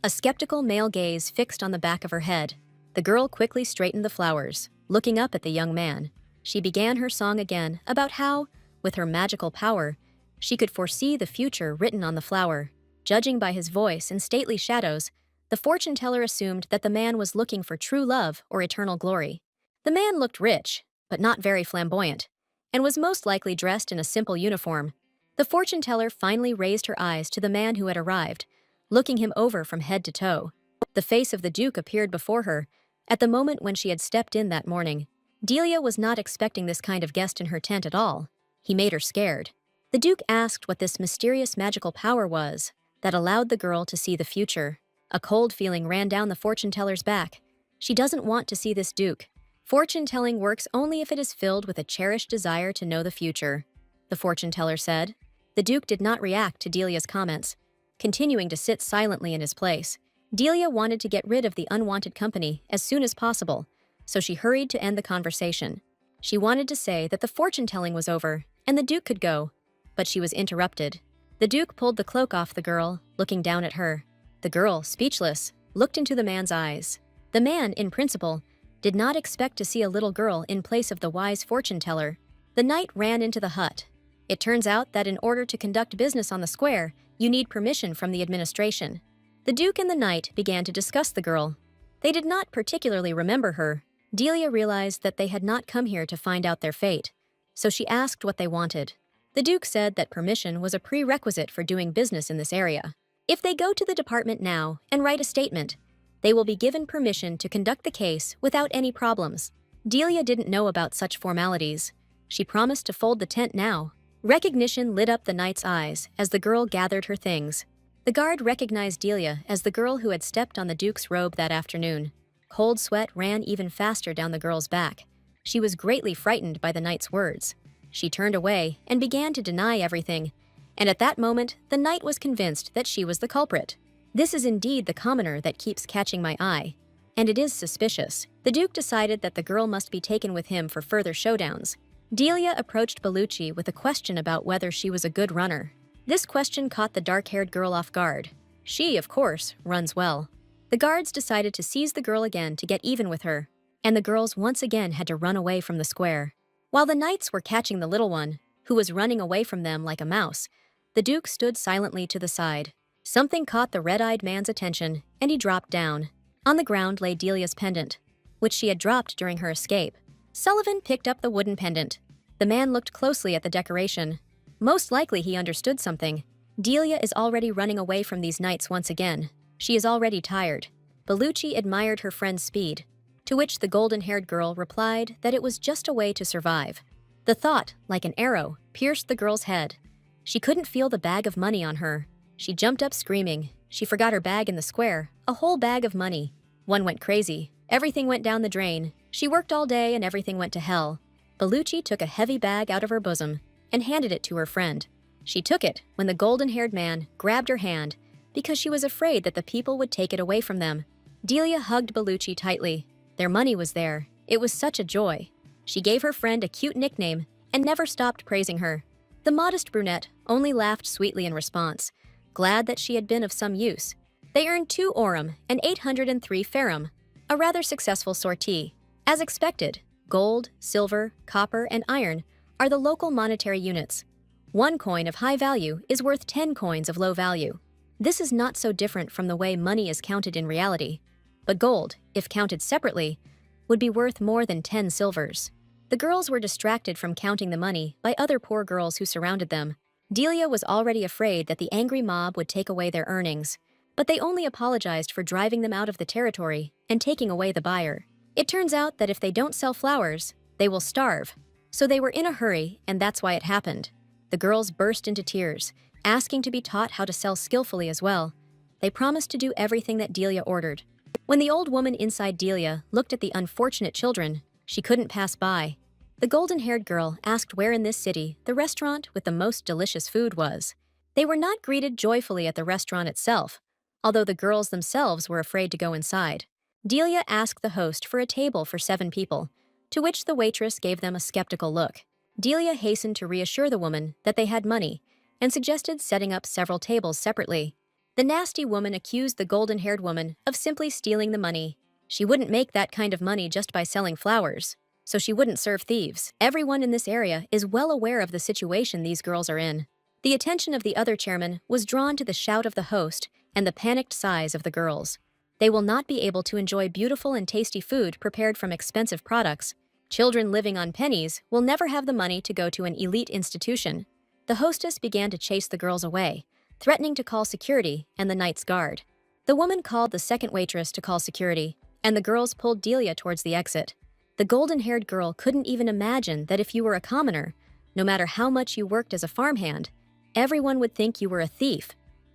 A skeptical male gaze fixed on the back of her head. The girl quickly straightened the flowers, looking up at the young man. She began her song again about how, with her magical power, she could foresee the future written on the flower. Judging by his voice and stately shadows, the fortune teller assumed that the man was looking for true love or eternal glory. The man looked rich, but not very flamboyant, and was most likely dressed in a simple uniform. The fortune teller finally raised her eyes to the man who had arrived, looking him over from head to toe. The face of the Duke appeared before her at the moment when she had stepped in that morning. Delia was not expecting this kind of guest in her tent at all. He made her scared. The Duke asked what this mysterious magical power was that allowed the girl to see the future. A cold feeling ran down the fortune teller's back. She doesn't want to see this Duke. Fortune telling works only if it is filled with a cherished desire to know the future, the fortune teller said. The Duke did not react to Delia's comments, continuing to sit silently in his place. Delia wanted to get rid of the unwanted company as soon as possible, so she hurried to end the conversation. She wanted to say that the fortune-telling was over and the Duke could go, but she was interrupted. The Duke pulled the cloak off the girl, looking down at her. The girl, speechless, looked into the man's eyes. The man, in principle, did not expect to see a little girl in place of the wise fortune-teller. The knight ran into the hut. It turns out that in order to conduct business on the square, you need permission from the administration. The Duke and the knight began to discuss the girl. They did not particularly remember her. Delia realized that they had not come here to find out their fate, so she asked what they wanted. The Duke said that permission was a prerequisite for doing business in this area. If they go to the department now and write a statement, they will be given permission to conduct the case without any problems. Delia didn't know about such formalities. She promised to fold the tent now. Recognition lit up the knight's eyes as the girl gathered her things. The guard recognized Delia as the girl who had stepped on the Duke's robe that afternoon. Cold sweat ran even faster down the girl's back. She was greatly frightened by the knight's words. She turned away and began to deny everything, and at that moment, the knight was convinced that she was the culprit. This is indeed the commoner that keeps catching my eye, and it is suspicious. The Duke decided that the girl must be taken with him for further showdowns. Delia approached Bellucci with a question about whether she was a good runner. This question caught the dark-haired girl off guard. She, of course, runs well. The guards decided to seize the girl again to get even with her, and the girls once again had to run away from the square. While the knights were catching the little one, who was running away from them like a mouse, the Duke stood silently to the side. Something caught the red-eyed man's attention, and he dropped down. On the ground lay Delia's pendant, which she had dropped during her escape. Sullivan picked up the wooden pendant. The man looked closely at the decoration. Most likely he understood something. Delia is already running away from these knights once again. She is already tired. Bellucci admired her friend's speed, to which the golden-haired girl replied that it was just a way to survive. The thought, like an arrow, pierced the girl's head. She couldn't feel the bag of money on her. She jumped up screaming. She forgot her bag in the square, a whole bag of money. One went crazy. Everything went down the drain. She worked all day and everything went to hell. Bellucci took a heavy bag out of her bosom and handed it to her friend. She took it when the golden-haired man grabbed her hand because she was afraid that the people would take it away from them. Delia hugged Bellucci tightly. Their money was there. It was such a joy. She gave her friend a cute nickname and never stopped praising her. The modest brunette only laughed sweetly in response, glad that she had been of some use. They earned 2 aurum and 803 ferrum, a rather successful sortie. As expected, gold, silver, copper, and iron are the local monetary units. 1 coin of high value is worth 10 coins of low value. This is not so different from the way money is counted in reality, but gold, if counted separately, would be worth more than 10 silvers. The girls were distracted from counting the money by other poor girls who surrounded them. Delia was already afraid that the angry mob would take away their earnings, but they only apologized for driving them out of the territory and taking away the buyer. It turns out that if they don't sell flowers, they will starve. So they were in a hurry, and that's why it happened. The girls burst into tears, asking to be taught how to sell skillfully as well. They promised to do everything that Delia ordered. When the old woman inside Delia looked at the unfortunate children, she couldn't pass by. The golden-haired girl asked where in this city the restaurant with the most delicious food was. They were not greeted joyfully at the restaurant itself, although the girls themselves were afraid to go inside. Delia asked the host for a table for 7 people, to which the waitress gave them a skeptical look. Delia hastened to reassure the woman that they had money and suggested setting up several tables separately. The nasty woman accused the golden-haired woman of simply stealing the money. She wouldn't make that kind of money just by selling flowers, so she wouldn't serve thieves. Everyone in this area is well aware of the situation these girls are in. The attention of the other chairman was drawn to the shout of the host and the panicked sighs of the girls. They will not be able to enjoy beautiful and tasty food prepared from expensive products Children living on pennies will never have the money to go to an elite institution. The hostess began to chase the girls away, threatening to call security and the Knight's Guard. The woman called the second waitress to call security, and the girls pulled Delia towards the exit. The golden-haired girl couldn't even imagine that if you were a commoner, no matter how much you worked as a farmhand, everyone would think you were a thief.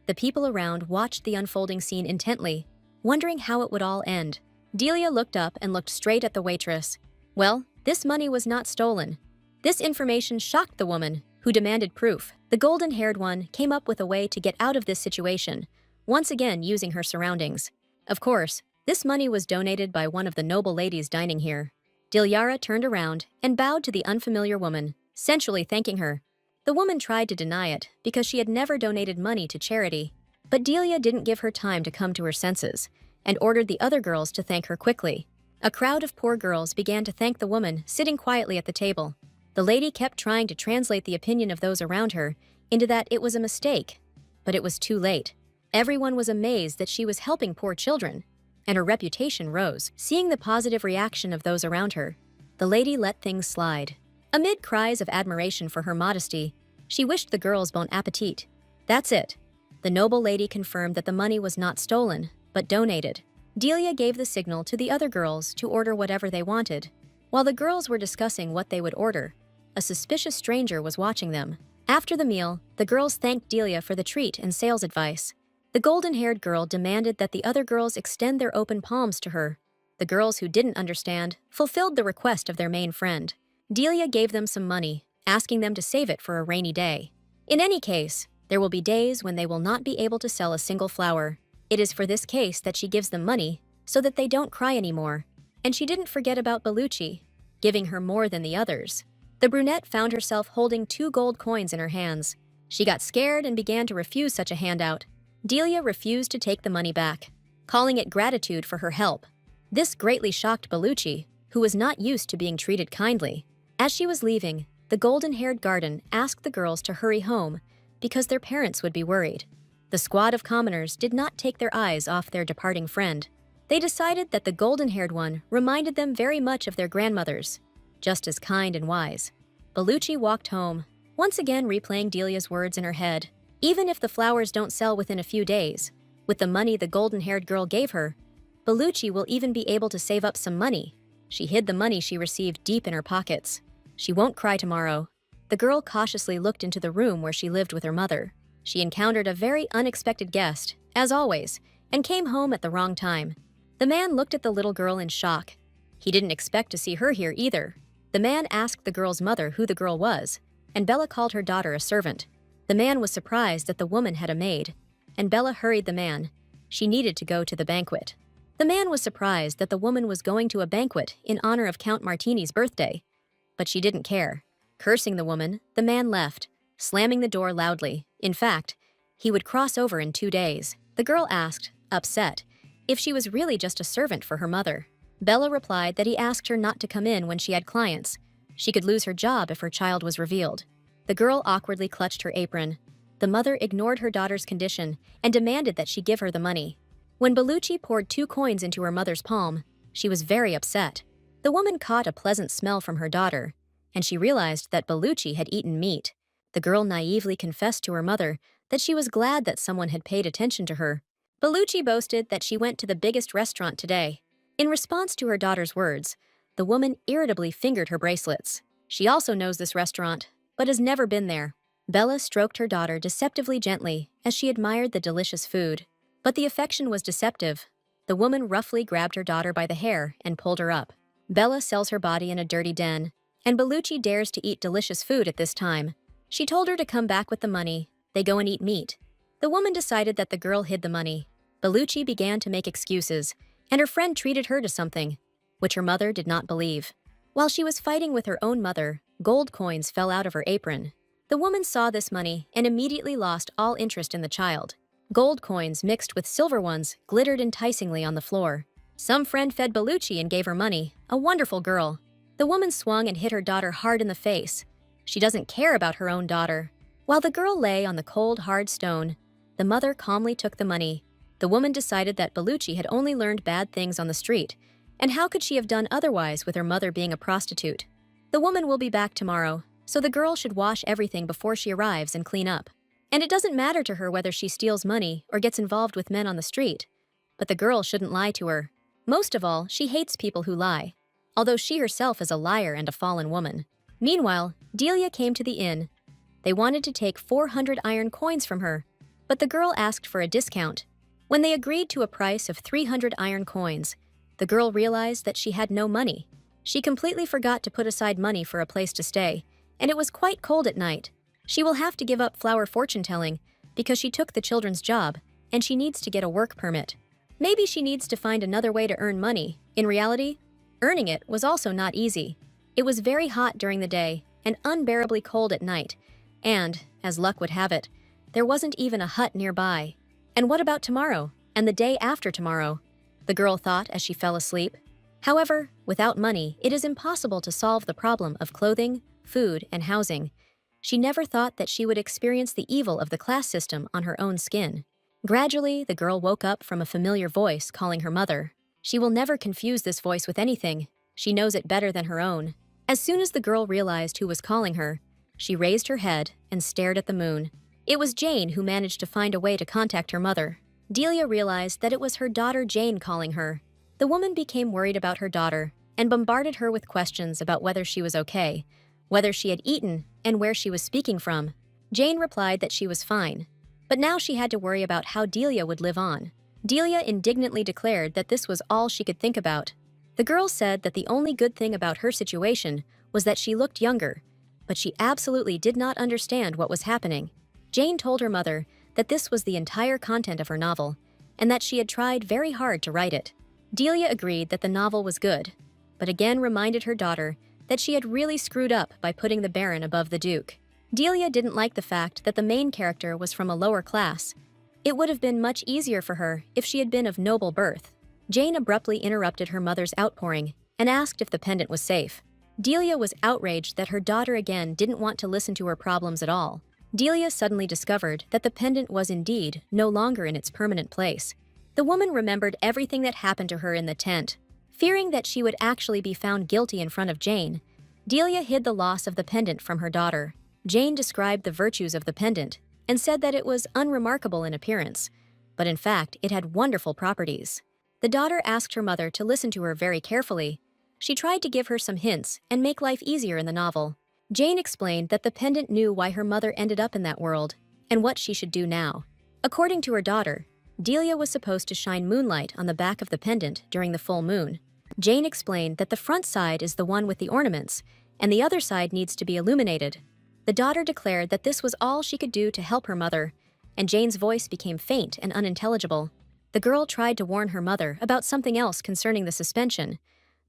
The people around watched the unfolding scene intently, wondering how it would all end. Delia looked up and looked straight at the waitress. Well, this money was not stolen. This information shocked the woman, who demanded proof. The golden-haired one came up with a way to get out of this situation, once again using her surroundings. Of course, this money was donated by one of the noble ladies dining here. Dilyara turned around and bowed to the unfamiliar woman, sensually thanking her. The woman tried to deny it because she had never donated money to charity, but Delia didn't give her time to come to her senses and ordered the other girls to thank her quickly. A crowd of poor girls began to thank the woman sitting quietly at the table. The lady kept trying to translate the opinion of those around her into that it was a mistake, but it was too late. Everyone was amazed that she was helping poor children, and her reputation rose. Seeing the positive reaction of those around her, the lady let things slide. Amid cries of admiration for her modesty, she wished the girls bon appetit. That's it. The noble lady confirmed that the money was not stolen, but donated. Delia gave the signal to the other girls to order whatever they wanted. While the girls were discussing what they would order, a suspicious stranger was watching them. After the meal, the girls thanked Delia for the treat and sales advice. The golden-haired girl demanded that the other girls extend their open palms to her. The girls who didn't understand fulfilled the request of their main friend. Delia gave them some money, asking them to save it for a rainy day. In any case, there will be days when they will not be able to sell a single flower. It is for this case that she gives them money, so that they don't cry anymore. And she didn't forget about Bellucci, giving her more than the others. The brunette found herself holding 2 gold coins in her hands. She got scared and began to refuse such a handout. Delia refused to take the money back, calling it gratitude for her help. This greatly shocked Bellucci, who was not used to being treated kindly. As she was leaving, the golden-haired garden asked the girls to hurry home because their parents would be worried. The squad of commoners did not take their eyes off their departing friend. They decided that the golden-haired one reminded them very much of their grandmothers, just as kind and wise. Bellucci walked home, once again replaying Delia's words in her head. Even if the flowers don't sell within a few days, with the money the golden-haired girl gave her, Bellucci will even be able to save up some money. She hid the money she received deep in her pockets. She won't cry tomorrow. The girl cautiously looked into the room where she lived with her mother. She encountered a very unexpected guest, as always, and came home at the wrong time. The man looked at the little girl in shock. He didn't expect to see her here either. The man asked the girl's mother who the girl was, and Bella called her daughter a servant. The man was surprised that the woman had a maid, and Bella hurried the man. She needed to go to the banquet. The man was surprised that the woman was going to a banquet in honor of Count Martini's birthday, but she didn't care. Cursing the woman, the man left, slamming the door loudly. In fact, he would cross over in 2 days. The girl asked, upset, if she was really just a servant for her mother. Bella replied that he asked her not to come in when she had clients. She could lose her job if her child was revealed. The girl awkwardly clutched her apron. The mother ignored her daughter's condition and demanded that she give her the money. When Bellucci poured 2 coins into her mother's palm, she was very upset. The woman caught a pleasant smell from her daughter, and she realized that Bellucci had eaten meat. The girl naively confessed to her mother that she was glad that someone had paid attention to her. Bellucci boasted that she went to the biggest restaurant today. In response to her daughter's words, the woman irritably fingered her bracelets. She also knows this restaurant, but has never been there. Bella stroked her daughter deceptively gently as she admired the delicious food. But the affection was deceptive. The woman roughly grabbed her daughter by the hair and pulled her up. Bella sells her body in a dirty den, and Bellucci dares to eat delicious food at this time. She told her to come back with the money. They go and eat meat. The woman decided that the girl hid the money. Bellucci began to make excuses, and her friend treated her to something, which her mother did not believe. While she was fighting with her own mother, gold coins fell out of her apron. The woman saw this money and immediately lost all interest in the child. Gold coins mixed with silver ones glittered enticingly on the floor. Some friend fed Bellucci and gave her money. A wonderful girl. The woman swung and hit her daughter hard in the face. She doesn't care about her own daughter. While the girl lay on the cold, hard stone, the mother calmly took the money. The woman decided that Bellucci had only learned bad things on the street, And how could she have done otherwise with her mother being a prostitute? The woman will be back tomorrow, so the girl should wash everything before she arrives and clean up. And it doesn't matter to her whether she steals money or gets involved with men on the street. But the girl shouldn't lie to her. Most of all, she hates people who lie, although she herself is a liar and a fallen woman. Meanwhile, Delia came to the inn. They wanted to take 400 iron coins from her, but the girl asked for a discount. When they agreed to a price of 300 iron coins, the girl realized that she had no money. She completely forgot to put aside money for a place to stay, and it was quite cold at night. She will have to give up flower fortune-telling because she took the children's job, and she needs to get a work permit. Maybe she needs to find another way to earn money. In reality, earning it was also not easy. It was very hot during the day and unbearably cold at night, and, as luck would have it, there wasn't even a hut nearby. And what about tomorrow, and the day after tomorrow? The girl thought as she fell asleep. However, without money, it is impossible to solve the problem of clothing, food, and housing. She never thought that she would experience the evil of the class system on her own skin. Gradually, the girl woke up from a familiar voice calling her mother. She will never confuse this voice with anything. She knows it better than her own. As soon as the girl realized who was calling her, she raised her head and stared at the moon. It was Jane who managed to find a way to contact her mother. Delia realized that it was her daughter Jane calling her. The woman became worried about her daughter and bombarded her with questions about whether she was okay, whether she had eaten, and where she was speaking from. Jane replied that she was fine, but now she had to worry about how Delia would live on. Delia indignantly declared that this was all she could think about. The girl said that the only good thing about her situation was that she looked younger, but she absolutely did not understand what was happening. Jane told her mother that this was the entire content of her novel, and that she had tried very hard to write it. Delia agreed that the novel was good, but again reminded her daughter that she had really screwed up by putting the Baron above the Duke. Delia didn't like the fact that the main character was from a lower class. It would have been much easier for her if she had been of noble birth. Jane abruptly interrupted her mother's outpouring and asked if the pendant was safe. Delia was outraged that her daughter again didn't want to listen to her problems at all. Delia suddenly discovered that the pendant was indeed no longer in its permanent place. The woman remembered everything that happened to her in the tent. Fearing that she would actually be found guilty in front of Jane, Delia hid the loss of the pendant from her daughter. Jane described the virtues of the pendant and said that it was unremarkable in appearance, but in fact it had wonderful properties. The daughter asked her mother to listen to her very carefully. She tried to give her some hints and make life easier in the novel. Jane explained that the pendant knew why her mother ended up in that world and what she should do now. According to her daughter, Delia was supposed to shine moonlight on the back of the pendant during the full moon. Jane explained that the front side is the one with the ornaments, and the other side needs to be illuminated. The daughter declared that this was all she could do to help her mother, and Jane's voice became faint and unintelligible. The girl tried to warn her mother about something else concerning the suspension,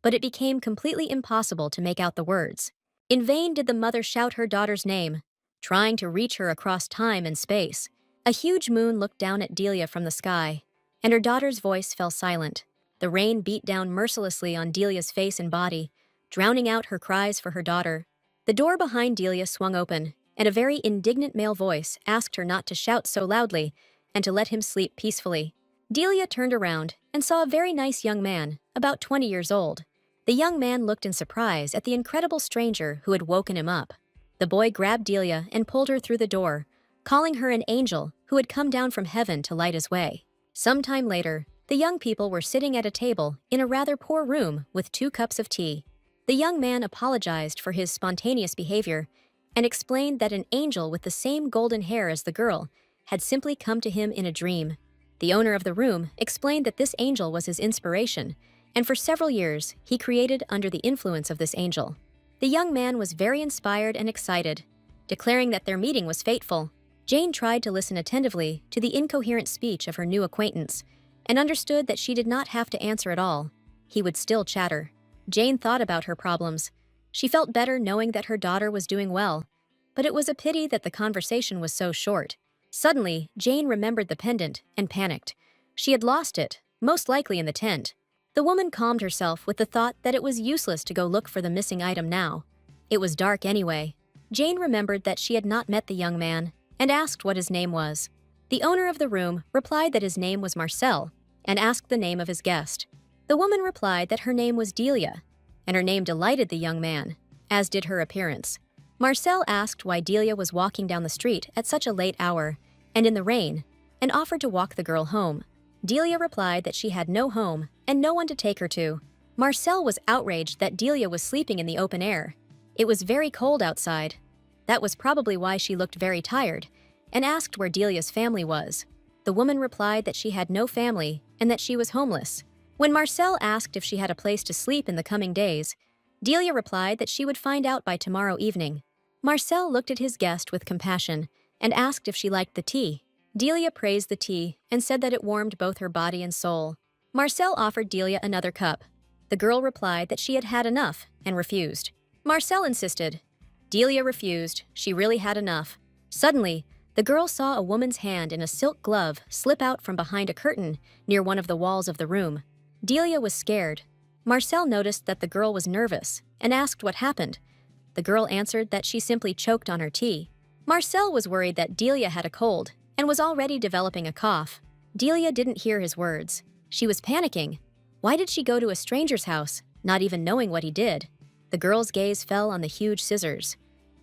but it became completely impossible to make out the words. In vain did the mother shout her daughter's name, trying to reach her across time and space. A huge moon looked down at Delia from the sky, and her daughter's voice fell silent. The rain beat down mercilessly on Delia's face and body, drowning out her cries for her daughter. The door behind Delia swung open, and a very indignant male voice asked her not to shout so loudly and to let him sleep peacefully. Delia turned around and saw a very nice young man, about 20 years old. The young man looked in surprise at the incredible stranger who had woken him up. The boy grabbed Delia and pulled her through the door, calling her an angel who had come down from heaven to light his way. Some time later, the young people were sitting at a table in a rather poor room with 2 cups of tea. The young man apologized for his spontaneous behavior and explained that an angel with the same golden hair as the girl had simply come to him in a dream. The owner of the room explained that this angel was his inspiration, and for several years he created under the influence of this angel. The young man was very inspired and excited, declaring that their meeting was fateful. Jane tried to listen attentively to the incoherent speech of her new acquaintance, and understood that she did not have to answer at all. He would still chatter. Jane thought about her problems. She felt better knowing that her daughter was doing well, but it was a pity that the conversation was so short. Suddenly, Jane remembered the pendant and panicked. She had lost it, most likely in the tent. The woman calmed herself with the thought that it was useless to go look for the missing item now. It was dark anyway. Jane remembered that she had not met the young man and asked what his name was. The owner of the room replied that his name was Marcel and asked the name of his guest. The woman replied that her name was Delia, and her name delighted the young man, as did her appearance. Marcel asked why Delia was walking down the street at such a late hour and in the rain, and offered to walk the girl home. Delia replied that she had no home and no one to take her to. Marcel was outraged that Delia was sleeping in the open air. It was very cold outside. That was probably why she looked very tired, and asked where Delia's family was. The woman replied that she had no family and that she was homeless. When Marcel asked if she had a place to sleep in the coming days, Delia replied that she would find out by tomorrow evening. Marcel looked at his guest with compassion and asked if she liked the tea. Delia praised the tea and said that it warmed both her body and soul. Marcel offered Delia another cup. The girl replied that she had had enough and refused. Marcel insisted. Delia refused. She really had enough. Suddenly, the girl saw a woman's hand in a silk glove slip out from behind a curtain near one of the walls of the room. Delia was scared. Marcel noticed that the girl was nervous and asked what happened. The girl answered that she simply choked on her tea. Marcel was worried that Delia had a cold and was already developing a cough. Delia didn't hear his words. She was panicking. Why did she go to a stranger's house, not even knowing what he did? The girl's gaze fell on the huge scissors.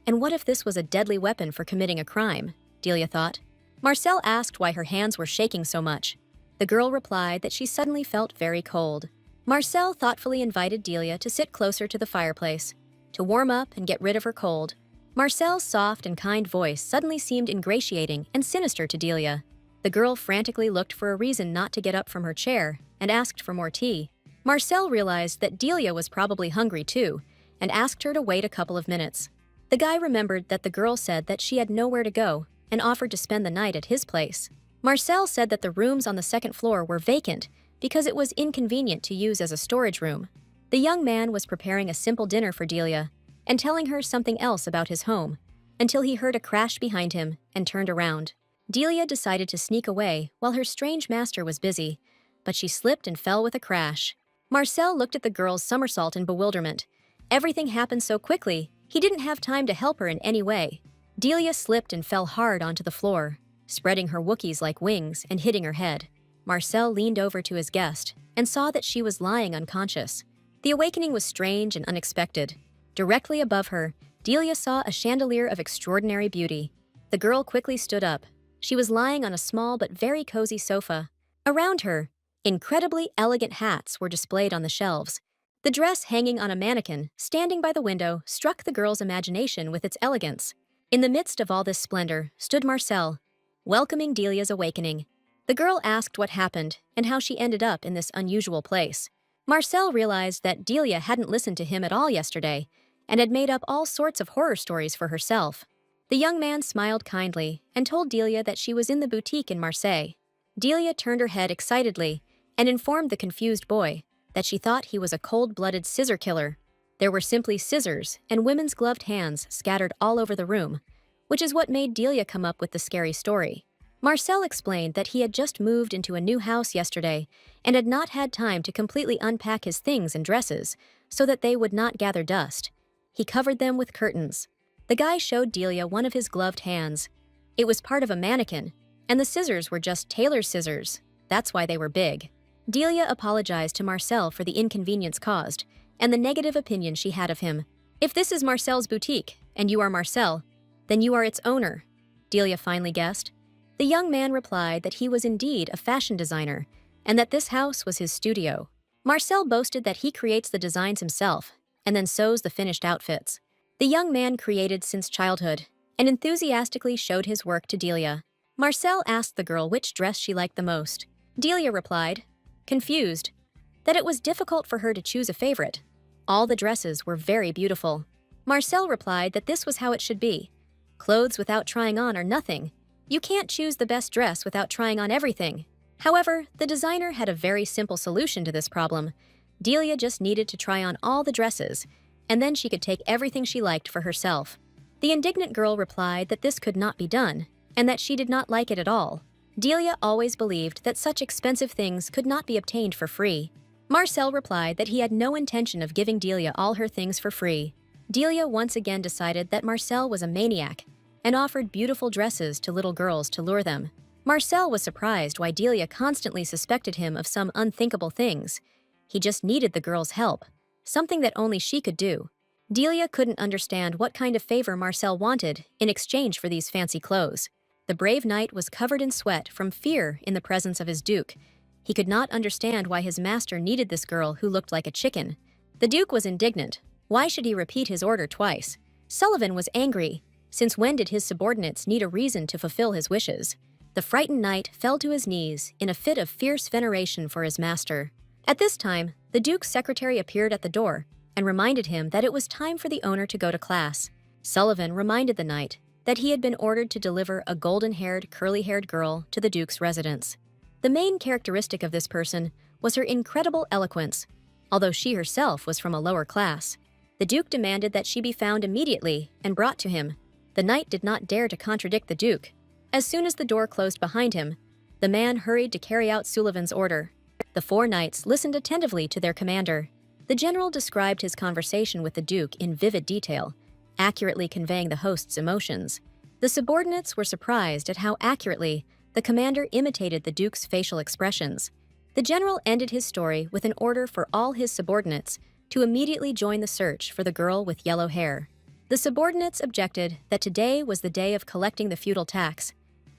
And what if this was a deadly weapon for committing a crime? Delia thought. Marcel asked why her hands were shaking so much. The girl replied that she suddenly felt very cold. Marcel thoughtfully invited Delia to sit closer to the fireplace, to warm up and get rid of her cold. Marcel's soft and kind voice suddenly seemed ingratiating and sinister to Delia. The girl frantically looked for a reason not to get up from her chair and asked for more tea. Marcel realized that Delia was probably hungry too and asked her to wait a couple of minutes. The guy remembered that the girl said that she had nowhere to go and offered to spend the night at his place. Marcel said that the rooms on the second floor were vacant because it was inconvenient to use as a storage room. The young man was preparing a simple dinner for Delia and telling her something else about his home, until he heard a crash behind him and turned around. Delia decided to sneak away while her strange master was busy, but she slipped and fell with a crash. Marcel looked at the girl's somersault in bewilderment. Everything happened so quickly, he didn't have time to help her in any way. Delia slipped and fell hard onto the floor, spreading her Wookiees like wings and hitting her head. Marcel leaned over to his guest and saw that she was lying unconscious. The awakening was strange and unexpected. Directly above her, Delia saw a chandelier of extraordinary beauty. The girl quickly stood up. She was lying on a small but very cozy sofa. Around her, incredibly elegant hats were displayed on the shelves. The dress hanging on a mannequin, standing by the window, struck the girl's imagination with its elegance. In the midst of all this splendor stood Marcel, welcoming Delia's awakening. The girl asked what happened and how she ended up in this unusual place. Marcel realized that Delia hadn't listened to him at all yesterday and had made up all sorts of horror stories for herself. The young man smiled kindly and told Delia that she was in the boutique in Marseille. Delia turned her head excitedly and informed the confused boy that she thought he was a cold-blooded scissor killer. There were simply scissors and women's gloved hands scattered all over the room, which is what made Delia come up with the scary story. Marcel explained that he had just moved into a new house yesterday and had not had time to completely unpack his things and dresses so that they would not gather dust. He covered them with curtains. The guy showed Delia one of his gloved hands. It was part of a mannequin, and the scissors were just tailor's scissors. That's why they were big. Delia apologized to Marcel for the inconvenience caused and the negative opinion she had of him. If this is Marcel's boutique, and you are Marcel, then you are its owner, Delia finally guessed. The young man replied that he was indeed a fashion designer and that this house was his studio. Marcel boasted that he creates the designs himself and then sews the finished outfits. The young man created since childhood and enthusiastically showed his work to Delia. Marcel asked the girl which dress she liked the most. Delia replied, confused, that it was difficult for her to choose a favorite. All the dresses were very beautiful. Marcel replied that this was how it should be. Clothes without trying on are nothing. You can't choose the best dress without trying on everything. However, the designer had a very simple solution to this problem. Delia just needed to try on all the dresses, and then she could take everything she liked for herself. The indignant girl replied that this could not be done, and that she did not like it at all. Delia always believed that such expensive things could not be obtained for free. Marcel replied that he had no intention of giving Delia all her things for free. Delia once again decided that Marcel was a maniac and offered beautiful dresses to little girls to lure them. Marcel was surprised why Delia constantly suspected him of some unthinkable things. He just needed the girl's help, something that only she could do. Delia couldn't understand what kind of favor Marcel wanted in exchange for these fancy clothes. The brave knight was covered in sweat from fear in the presence of his duke. He could not understand why his master needed this girl who looked like a chicken. The duke was indignant. Why should he repeat his order twice? Sullivan was angry. Since when did his subordinates need a reason to fulfill his wishes? The frightened knight fell to his knees in a fit of fierce veneration for his master. At this time, the duke's secretary appeared at the door and reminded him that it was time for the owner to go to class. Sullivan reminded the knight that he had been ordered to deliver a golden-haired, curly-haired girl to the duke's residence. The main characteristic of this person was her incredible eloquence, although she herself was from a lower class. The duke demanded that she be found immediately and brought to him. The knight did not dare to contradict the duke. As soon as the door closed behind him, the man hurried to carry out Sullivan's order. The four knights listened attentively to their commander. The general described his conversation with the duke in vivid detail, accurately conveying the host's emotions. The subordinates were surprised at how accurately the commander imitated the duke's facial expressions. The general ended his story with an order for all his subordinates to immediately join the search for the girl with yellow hair. The subordinates objected that today was the day of collecting the feudal tax,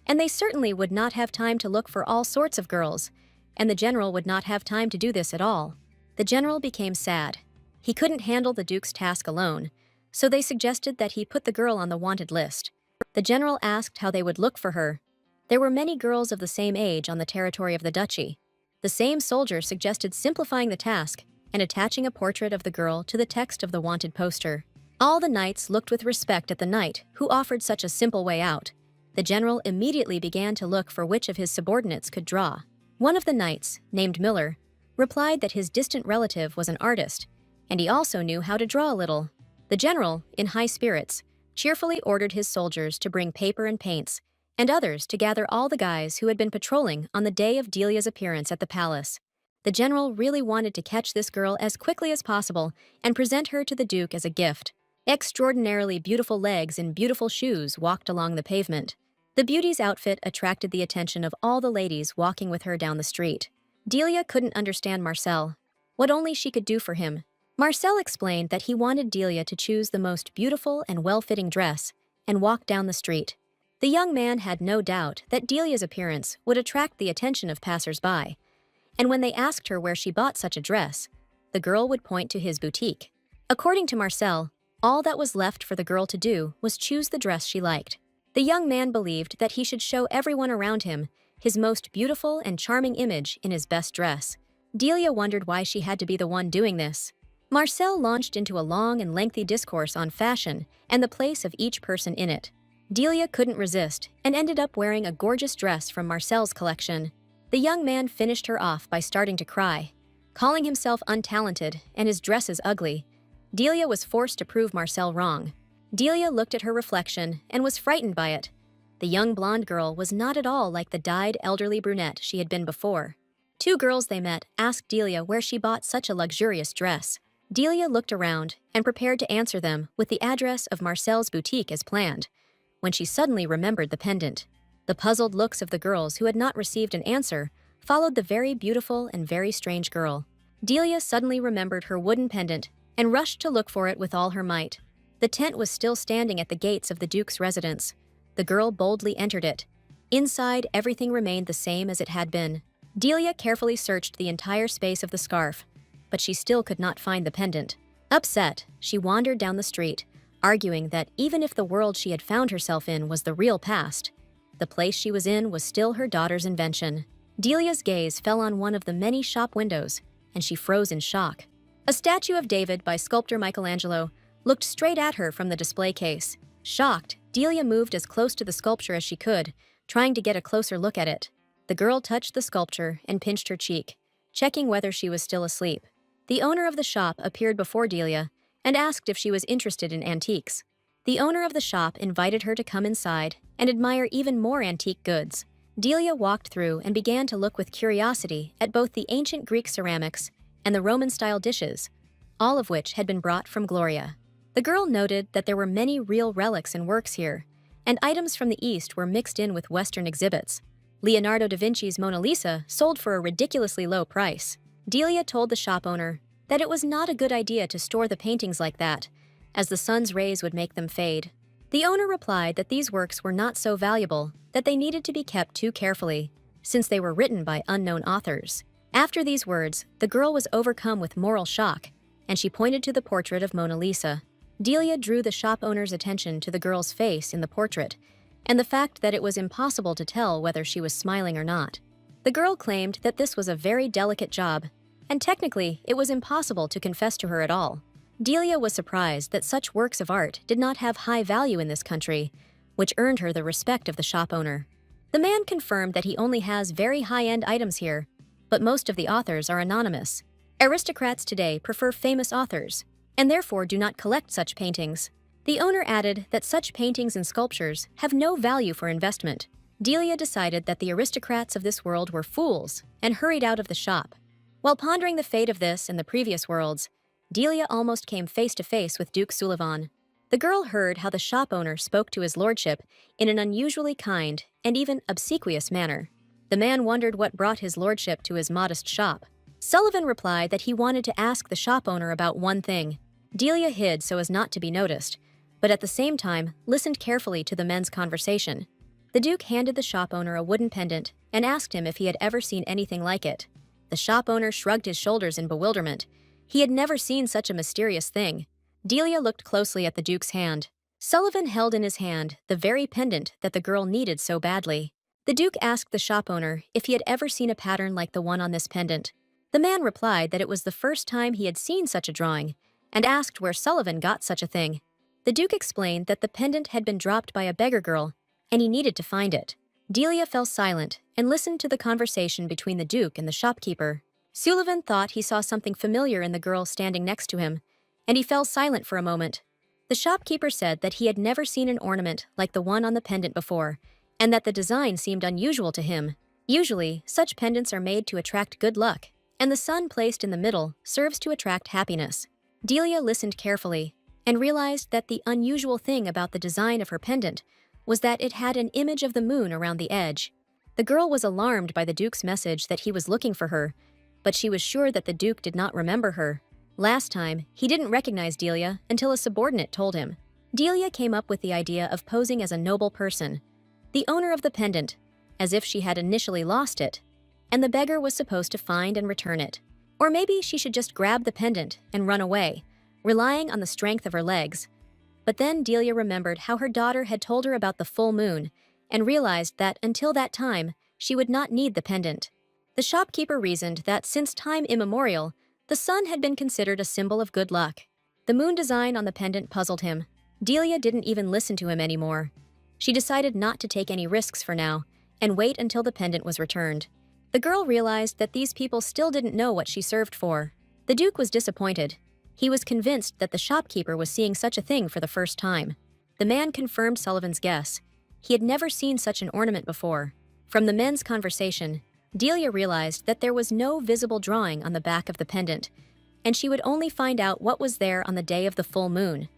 and they certainly would not have time to look for all sorts of girls, and the general would not have time to do this at all. The general became sad. He couldn't handle the duke's task alone, so they suggested that he put the girl on the wanted list. The general asked how they would look for her. There were many girls of the same age on the territory of the duchy. The same soldier suggested simplifying the task and attaching a portrait of the girl to the text of the wanted poster. All the knights looked with respect at the knight who offered such a simple way out. The general immediately began to look for which of his subordinates could draw. One of the knights, named Miller, replied that his distant relative was an artist, and he also knew how to draw a little. The general, in high spirits, cheerfully ordered his soldiers to bring paper and paints, and others to gather all the guys who had been patrolling on the day of Delia's appearance at the palace. The general really wanted to catch this girl as quickly as possible and present her to the duke as a gift. Extraordinarily beautiful legs in beautiful shoes walked along the pavement. The beauty's outfit attracted the attention of all the ladies walking with her down the street. Delia couldn't understand Marcel, what only she could do for him. Marcel explained that he wanted Delia to choose the most beautiful and well-fitting dress and walk down the street. The young man had no doubt that Delia's appearance would attract the attention of passers-by, and when they asked her where she bought such a dress, the girl would point to his boutique. According to Marcel, all that was left for the girl to do was choose the dress she liked. The young man believed that he should show everyone around him his most beautiful and charming image in his best dress. Delia wondered why she had to be the one doing this. Marcel launched into a long and lengthy discourse on fashion and the place of each person in it. Delia couldn't resist and ended up wearing a gorgeous dress from Marcel's collection. The young man finished her off by starting to cry, calling himself untalented and his dresses ugly. Delia was forced to prove Marcel wrong. Delia looked at her reflection and was frightened by it. The young blonde girl was not at all like the dyed elderly brunette she had been before. Two girls they met asked Delia where she bought such a luxurious dress. Delia looked around and prepared to answer them with the address of Marcel's boutique as planned, when she suddenly remembered the pendant. The puzzled looks of the girls who had not received an answer followed the very beautiful and very strange girl. Delia suddenly remembered her wooden pendant and rushed to look for it with all her might. The tent was still standing at the gates of the duke's residence. The girl boldly entered it. Inside, everything remained the same as it had been. Delia carefully searched the entire space of the scarf, but she still could not find the pendant. Upset, she wandered down the street, arguing that even if the world she had found herself in was the real past, the place she was in was still her daughter's invention. Delia's gaze fell on one of the many shop windows, and she froze in shock. A statue of David by sculptor Michelangelo looked straight at her from the display case. Shocked, Delia moved as close to the sculpture as she could, trying to get a closer look at it. The girl touched the sculpture and pinched her cheek, checking whether she was still asleep. The owner of the shop appeared before Delia and asked if she was interested in antiques. The owner of the shop invited her to come inside and admire even more antique goods. Delia walked through and began to look with curiosity at both the ancient Greek ceramics and the Roman-style dishes, all of which had been brought from Gloria. The girl noted that there were many real relics and works here, and items from the East were mixed in with Western exhibits. Leonardo da Vinci's Mona Lisa sold for a ridiculously low price. Delia told the shop owner that it was not a good idea to store the paintings like that, as the sun's rays would make them fade. The owner replied that these works were not so valuable that they needed to be kept too carefully, since they were written by unknown authors. After these words, the girl was overcome with moral shock, and she pointed to the portrait of Mona Lisa. Delia drew the shop owner's attention to the girl's face in the portrait, and the fact that it was impossible to tell whether she was smiling or not. The girl claimed that this was a very delicate job, and technically it was impossible to confess to her at all. Delia was surprised that such works of art did not have high value in this country, which earned her the respect of the shop owner. The man confirmed that he only has very high-end items here, but most of the authors are anonymous. Aristocrats today prefer famous authors, and therefore do not collect such paintings. The owner added that such paintings and sculptures have no value for investment. Delia decided that the aristocrats of this world were fools and hurried out of the shop. While pondering the fate of this and the previous worlds, Delia almost came face to face with Duke Sullivan. The girl heard how the shop owner spoke to his lordship in an unusually kind and even obsequious manner. The man wondered what brought his lordship to his modest shop. Sullivan replied that he wanted to ask the shop owner about one thing. Delia hid so as not to be noticed, but at the same time listened carefully to the men's conversation. The Duke handed the shop owner a wooden pendant and asked him if he had ever seen anything like it. The shop owner shrugged his shoulders in bewilderment. He had never seen such a mysterious thing. Delia looked closely at the Duke's hand. Sullivan held in his hand the very pendant that the girl needed so badly. The Duke asked the shop owner if he had ever seen a pattern like the one on this pendant. The man replied that it was the first time he had seen such a drawing, and asked where Sullivan got such a thing. The Duke explained that the pendant had been dropped by a beggar girl, and he needed to find it. Delia fell silent and listened to the conversation between the Duke and the shopkeeper. Sullivan thought he saw something familiar in the girl standing next to him, and he fell silent for a moment. The shopkeeper said that he had never seen an ornament like the one on the pendant before, and that the design seemed unusual to him. Usually, such pendants are made to attract good luck, and the sun placed in the middle serves to attract happiness. Delia listened carefully and realized that the unusual thing about the design of her pendant was that it had an image of the moon around the edge. The girl was alarmed by the Duke's message that he was looking for her, but she was sure that the Duke did not remember her. Last time, he didn't recognize Delia until a subordinate told him. Delia came up with the idea of posing as a noble person, the owner of the pendant, as if she had initially lost it, and the beggar was supposed to find and return it. Or maybe she should just grab the pendant and run away, relying on the strength of her legs. But then Delia remembered how her daughter had told her about the full moon, and realized that until that time, she would not need the pendant. The shopkeeper reasoned that since time immemorial, the sun had been considered a symbol of good luck. The moon design on the pendant puzzled him. Delia didn't even listen to him anymore. She decided not to take any risks for now, and wait until the pendant was returned. The girl realized that these people still didn't know what she served for. The Duke was disappointed. He was convinced that the shopkeeper was seeing such a thing for the first time. The man confirmed Sullivan's guess. He had never seen such an ornament before. From the men's conversation, Delia realized that there was no visible drawing on the back of the pendant, and she would only find out what was there on the day of the full moon.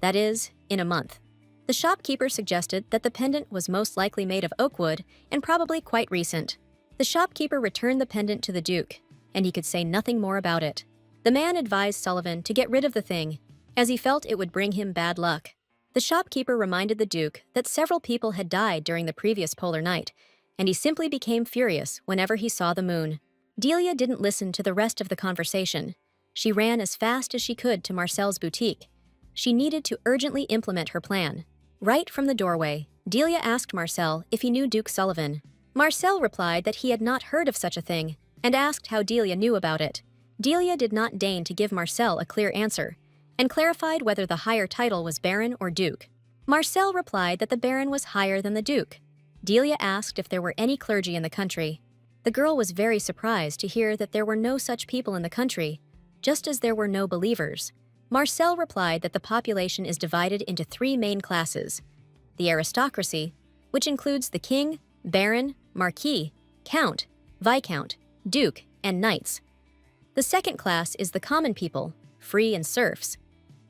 That is, in a month. The shopkeeper suggested that the pendant was most likely made of oak wood and probably quite recent. The shopkeeper returned the pendant to the Duke, and he could say nothing more about it. The man advised Sullivan to get rid of the thing, as he felt it would bring him bad luck. The shopkeeper reminded the Duke that several people had died during the previous polar night, and he simply became furious whenever he saw the moon. Delia didn't listen to the rest of the conversation. She ran as fast as she could to Marcel's boutique. She needed to urgently implement her plan. Right from the doorway, Delia asked Marcel if he knew Duke Sullivan. Marcel replied that he had not heard of such a thing, and asked how Delia knew about it. Delia did not deign to give Marcel a clear answer, and clarified whether the higher title was Baron or Duke. Marcel replied that the Baron was higher than the Duke. Delia asked if there were any clergy in the country. The girl was very surprised to hear that there were no such people in the country, just as there were no believers. Marcel replied that the population is divided into three main classes: the aristocracy, which includes the king, baron, marquis, count, viscount, duke, and knights. The second class is the common people, free and serfs.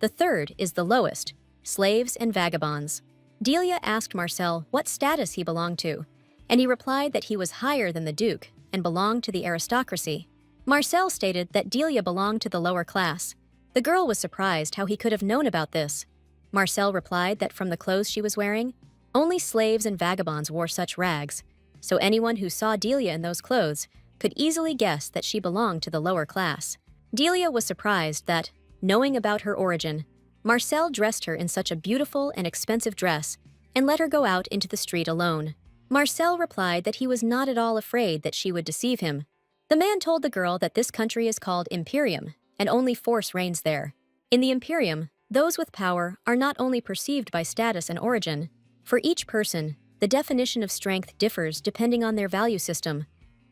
The third is the lowest, slaves and vagabonds. Delia asked Marcel what status he belonged to, and he replied that he was higher than the Duke and belonged to the aristocracy. Marcel stated that Delia belonged to the lower class. The girl was surprised how he could have known about this. Marcel replied that from the clothes she was wearing, only slaves and vagabonds wore such rags, so anyone who saw Delia in those clothes could easily guess that she belonged to the lower class. Delia was surprised that, knowing about her origin, Marcel dressed her in such a beautiful and expensive dress and let her go out into the street alone. Marcel replied that he was not at all afraid that she would deceive him. The man told the girl that this country is called Imperium, and only force reigns there. In the Imperium, those with power are not only perceived by status and origin. For each person, the definition of strength differs depending on their value system.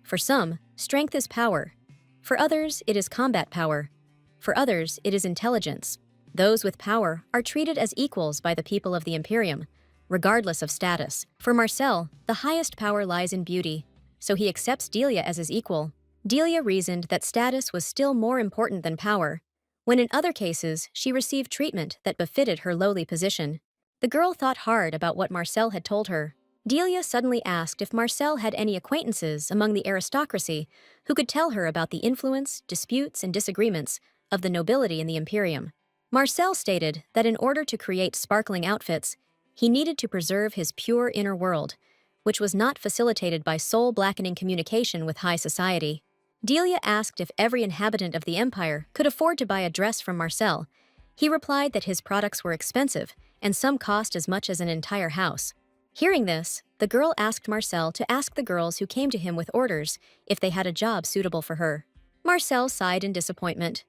For some, strength is power. For others, it is combat power. For others, it is intelligence. Those with power are treated as equals by the people of the Imperium, regardless of status. For Marcel, the highest power lies in beauty, so he accepts Delia as his equal. Delia reasoned that status was still more important than power, when in other cases she received treatment that befitted her lowly position. The girl thought hard about what Marcel had told her. Delia suddenly asked if Marcel had any acquaintances among the aristocracy who could tell her about the influence, disputes, and disagreements of the nobility in the Imperium. Marcel stated that in order to create sparkling outfits, he needed to preserve his pure inner world, which was not facilitated by soul-blackening communication with high society. Delia asked if every inhabitant of the empire could afford to buy a dress from Marcel. He replied that his products were expensive, and some cost as much as an entire house. Hearing this, the girl asked Marcel to ask the girls who came to him with orders if they had a job suitable for her. Marcel sighed in disappointment.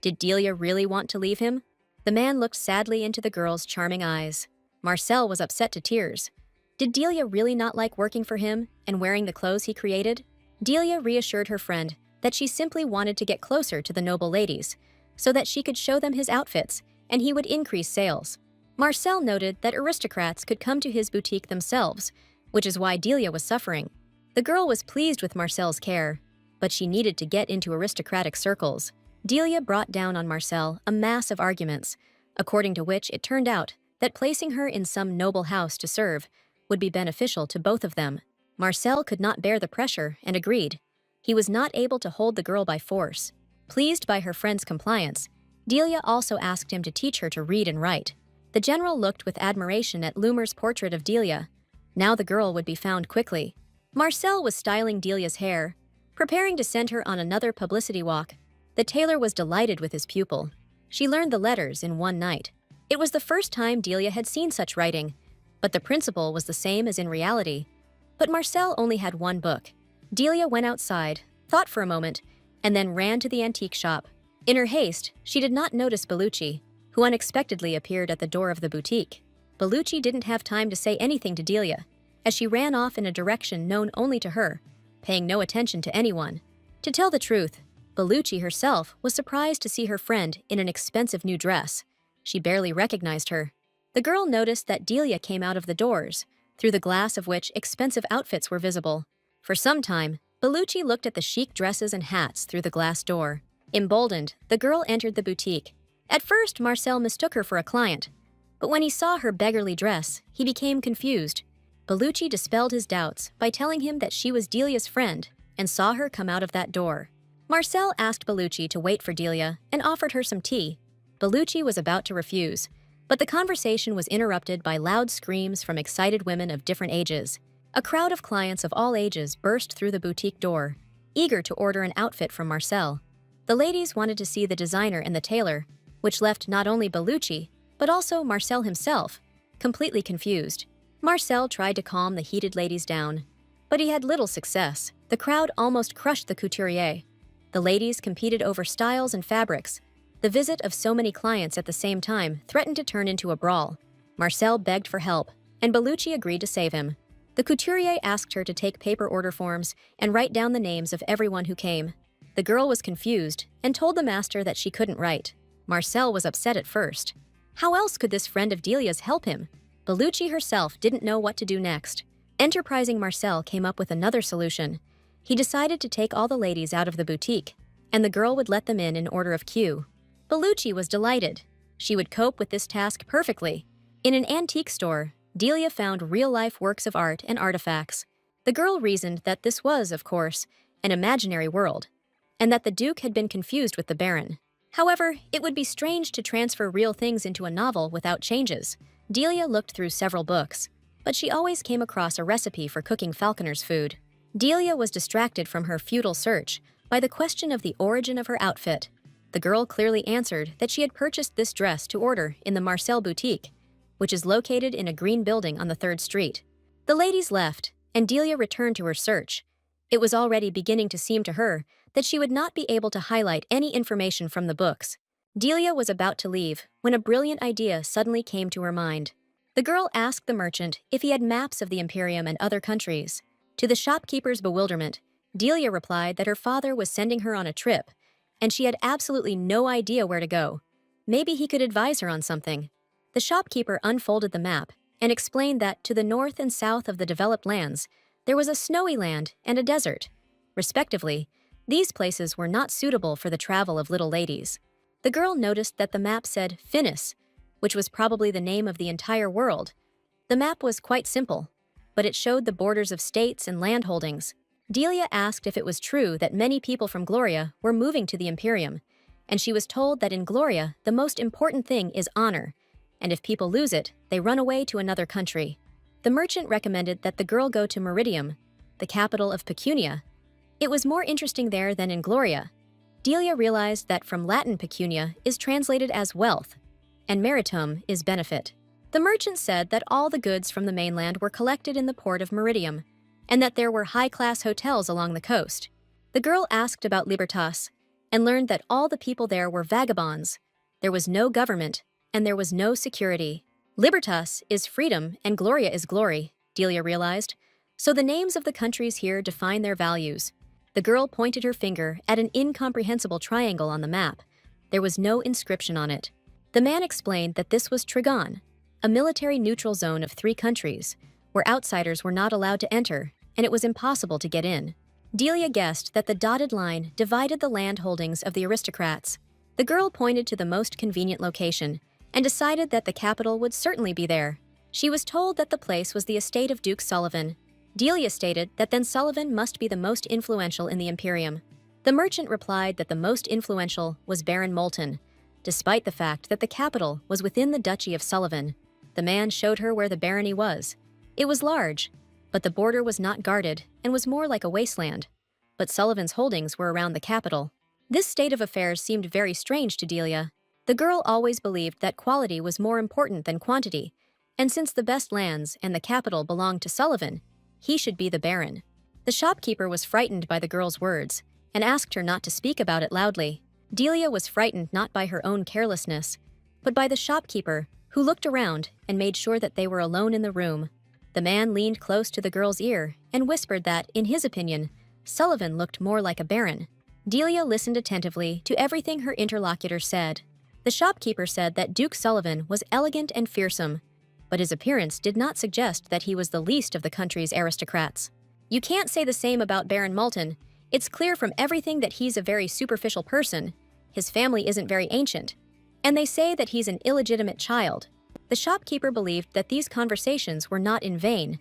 Did Delia really want to leave him? The man looked sadly into the girl's charming eyes. Marcel was upset to tears. Did Delia really not like working for him and wearing the clothes he created? Delia reassured her friend that she simply wanted to get closer to the noble ladies, so that she could show them his outfits and he would increase sales. Marcel noted that aristocrats could come to his boutique themselves, which is why Delia was suffering. The girl was pleased with Marcel's care, but she needed to get into aristocratic circles. Delia brought down on Marcel a mass of arguments, according to which it turned out that placing her in some noble house to serve would be beneficial to both of them. Marcel could not bear the pressure and agreed. He was not able to hold the girl by force. Pleased by her friend's compliance, Delia also asked him to teach her to read and write. The general looked with admiration at Loomer's portrait of Delia. Now the girl would be found quickly. Marcel was styling Delia's hair, preparing to send her on another publicity walk. The tailor was delighted with his pupil. She learned the letters in one night. It was the first time Delia had seen such writing, but the principle was the same as in reality. But Marcel only had one book. Delia went outside, thought for a moment, and then ran to the antique shop. In her haste, she did not notice Bellucci, who unexpectedly appeared at the door of the boutique. Bellucci didn't have time to say anything to Delia, as she ran off in a direction known only to her, paying no attention to anyone. To tell the truth, Bellucci herself was surprised to see her friend in an expensive new dress. She barely recognized her. The girl noticed that Delia came out of the doors, through the glass of which expensive outfits were visible. For some time, Bellucci looked at the chic dresses and hats through the glass door. Emboldened, the girl entered the boutique. At first, Marcel mistook her for a client, but when he saw her beggarly dress, he became confused. Bellucci dispelled his doubts by telling him that she was Delia's friend and saw her come out of that door. Marcel asked Bellucci to wait for Delia and offered her some tea. Bellucci was about to refuse, but the conversation was interrupted by loud screams from excited women of different ages. A crowd of clients of all ages burst through the boutique door, eager to order an outfit from Marcel. The ladies wanted to see the designer and the tailor, which left not only Bellucci, but also Marcel himself, completely confused. Marcel tried to calm the heated ladies down, but he had little success. The crowd almost crushed the couturier. The ladies competed over styles and fabrics. The visit of so many clients at the same time threatened to turn into a brawl. Marcel begged for help, and Bellucci agreed to save him. The couturier asked her to take paper order forms and write down the names of everyone who came. The girl was confused and told the master that she couldn't write. Marcel was upset at first. How else could this friend of Delia's help him? Bellucci herself didn't know what to do next. Enterprising Marcel came up with another solution. He decided to take all the ladies out of the boutique, and the girl would let them in order of queue. Bellucci was delighted. She would cope with this task perfectly. In an antique store, Delia found real-life works of art and artifacts. The girl reasoned that this was, of course, an imaginary world. and that the Duke had been confused with the Baron. However, it would be strange to transfer real things into a novel without changes. Delia looked through several books, but she always came across a recipe for cooking falconer's food. Delia was distracted from her futile search by the question of the origin of her outfit. The girl clearly answered that she had purchased this dress to order in the Marcel boutique, which is located in a green building on the 3rd Street. The ladies left, and Delia returned to her search. It was already beginning to seem to her that she would not be able to highlight any information from the books. Delia was about to leave when a brilliant idea suddenly came to her mind. The girl asked the merchant if he had maps of the Imperium and other countries. To the shopkeeper's bewilderment, Delia replied that her father was sending her on a trip, and she had absolutely no idea where to go. Maybe he could advise her on something. The shopkeeper unfolded the map and explained that to the north and south of the developed lands, there was a snowy land and a desert. Respectively, these places were not suitable for the travel of little ladies. The girl noticed that the map said Finis, which was probably the name of the entire world. The map was quite simple, but it showed the borders of states and land holdings. Delia asked if it was true that many people from Gloria were moving to the Imperium, and she was told that in Gloria the most important thing is honor, and if people lose it, they run away to another country. The merchant recommended that the girl go to Meridium, the capital of Pecunia. It was more interesting there than in Gloria. Delia realized that from Latin pecunia is translated as wealth, and meritum is benefit. The merchant said that all the goods from the mainland were collected in the port of Meridium, and that there were high-class hotels along the coast. The girl asked about Libertas, and learned that all the people there were vagabonds. There was no government, and there was no security. Libertas is freedom and Gloria is glory, Delia realized, so the names of the countries here define their values. The girl pointed her finger at an incomprehensible triangle on the map. There was no inscription on it. The man explained that this was Trigon, a military neutral zone of 3 countries, where outsiders were not allowed to enter, and it was impossible to get in. Delia guessed that the dotted line divided the land holdings of the aristocrats. The girl pointed to the most convenient location, and decided that the capital would certainly be there. She was told that the place was the estate of Duke Sullivan. Delia stated that then Sullivan must be the most influential in the Imperium. The merchant replied that the most influential was Baron Moulton, despite the fact that the capital was within the Duchy of Sullivan. The man showed her where the barony was. It was large, but the border was not guarded and was more like a wasteland. But Sullivan's holdings were around the capital. This state of affairs seemed very strange to Delia. The girl always believed that quality was more important than quantity, and since the best lands and the capital belonged to Sullivan, he should be the Baron. The shopkeeper was frightened by the girl's words and asked her not to speak about it loudly. Delia was frightened not by her own carelessness, but by the shopkeeper, who looked around and made sure that they were alone in the room. The man leaned close to the girl's ear and whispered that, in his opinion, Sullivan looked more like a baron. Delia listened attentively to everything her interlocutor said. The shopkeeper said that Duke Sullivan was elegant and fearsome, but his appearance did not suggest that he was the least of the country's aristocrats. You can't say the same about Baron Moulton. It's clear from everything that he's a very superficial person. His family isn't very ancient, and they say that he's an illegitimate child. The shopkeeper believed that these conversations were not in vain.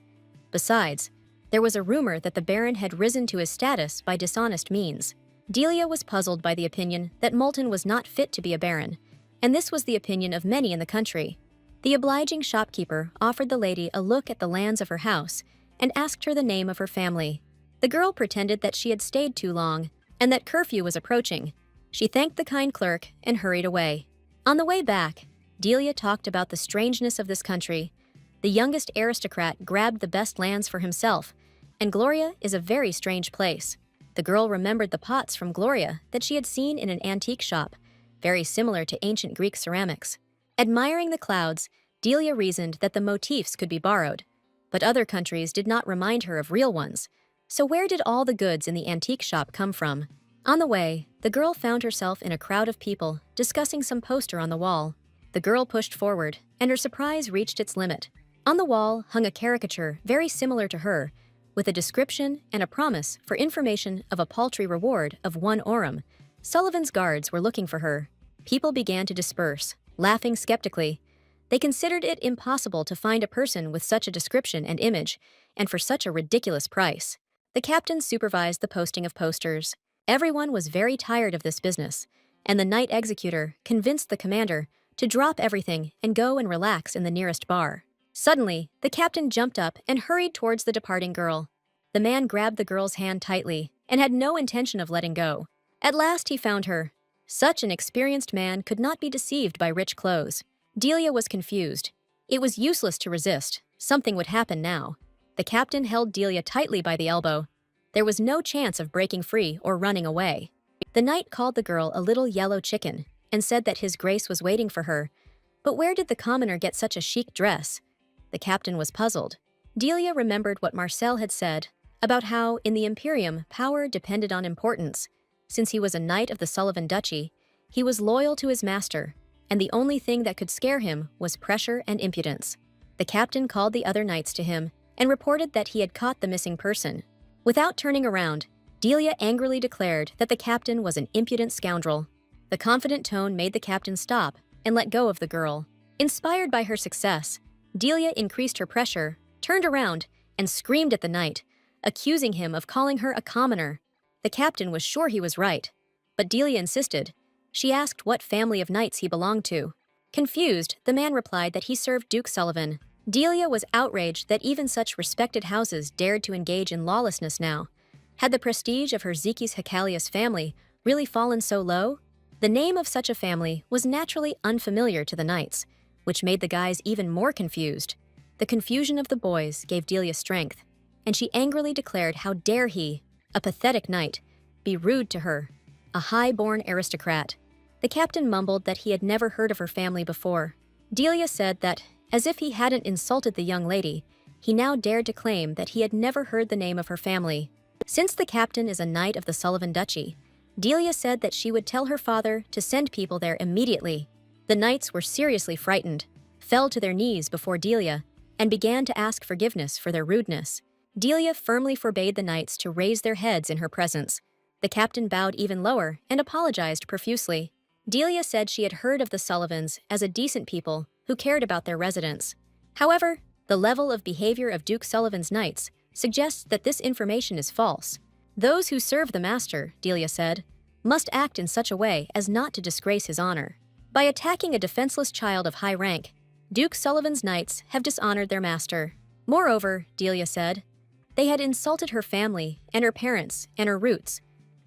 Besides, there was a rumor that the Baron had risen to his status by dishonest means. Delia was puzzled by the opinion that Moulton was not fit to be a baron, and this was the opinion of many in the country. The obliging shopkeeper offered the lady a look at the lands of her house and asked her the name of her family. The girl pretended that she had stayed too long and that curfew was approaching. She thanked the kind clerk and hurried away. On the way back, Delia talked about the strangeness of this country. The youngest aristocrat grabbed the best lands for himself, and Gloria is a very strange place. The girl remembered the pots from Gloria that she had seen in an antique shop, very similar to ancient Greek ceramics. Admiring the clouds, Delia reasoned that the motifs could be borrowed, but other countries did not remind her of real ones. So where did all the goods in the antique shop come from? On the way, the girl found herself in a crowd of people discussing some poster on the wall. The girl pushed forward, and her surprise reached its limit. On the wall hung a caricature very similar to her, with a description and a promise for information of a paltry reward of 1 aurum. Sullivan's guards were looking for her. People began to disperse, laughing skeptically. They considered it impossible to find a person with such a description and image, and for such a ridiculous price. The captain supervised the posting of posters. Everyone was very tired of this business, and the night executor convinced the commander to drop everything and go and relax in the nearest bar. Suddenly, the captain jumped up and hurried towards the departing girl. The man grabbed the girl's hand tightly and had no intention of letting go. At last he found her. Such an experienced man could not be deceived by rich clothes. Delia was confused. It was useless to resist. Something would happen now. The captain held Delia tightly by the elbow. There was no chance of breaking free or running away. The knight called the girl a little yellow chicken and said that his grace was waiting for her. But where did the commoner get such a chic dress? The captain was puzzled. Delia remembered what Marcel had said about how, in the Imperium, power depended on importance. Since he was a knight of the Sullivan Duchy, he was loyal to his master, and the only thing that could scare him was pressure and impudence. The captain called the other knights to him and reported that he had caught the missing person. Without turning around, Delia angrily declared that the captain was an impudent scoundrel. The confident tone made the captain stop and let go of the girl. Inspired by her success, Delia increased her pressure, turned around, and screamed at the knight, accusing him of calling her a commoner. The captain was sure he was right, but Delia insisted. She asked what family of knights he belonged to. Confused, the man replied that he served Duke Sullivan. Delia was outraged that even such respected houses dared to engage in lawlessness now. Had the prestige of her Zekis Hecalius family really fallen so low? The name of such a family was naturally unfamiliar to the knights, which made the guys even more confused. The confusion of the boys gave Delia strength, and she angrily declared how dare he, a pathetic knight, be rude to her, a high-born aristocrat. The captain mumbled that he had never heard of her family before. Delia said that, as if he hadn't insulted the young lady, he now dared to claim that he had never heard the name of her family. Since the captain is a knight of the Sullivan Duchy, Delia said that she would tell her father to send people there immediately. The knights were seriously frightened, fell to their knees before Delia, and began to ask forgiveness for their rudeness. Delia firmly forbade the knights to raise their heads in her presence. The captain bowed even lower and apologized profusely. Delia said she had heard of the Sullivans as a decent people who cared about their residents. However, the level of behavior of Duke Sullivan's knights suggests that this information is false. Those who serve the master, Delia said, must act in such a way as not to disgrace his honor. By attacking a defenseless child of high rank, Duke Sullivan's knights have dishonored their master. Moreover, Delia said, they had insulted her family and her parents and her roots,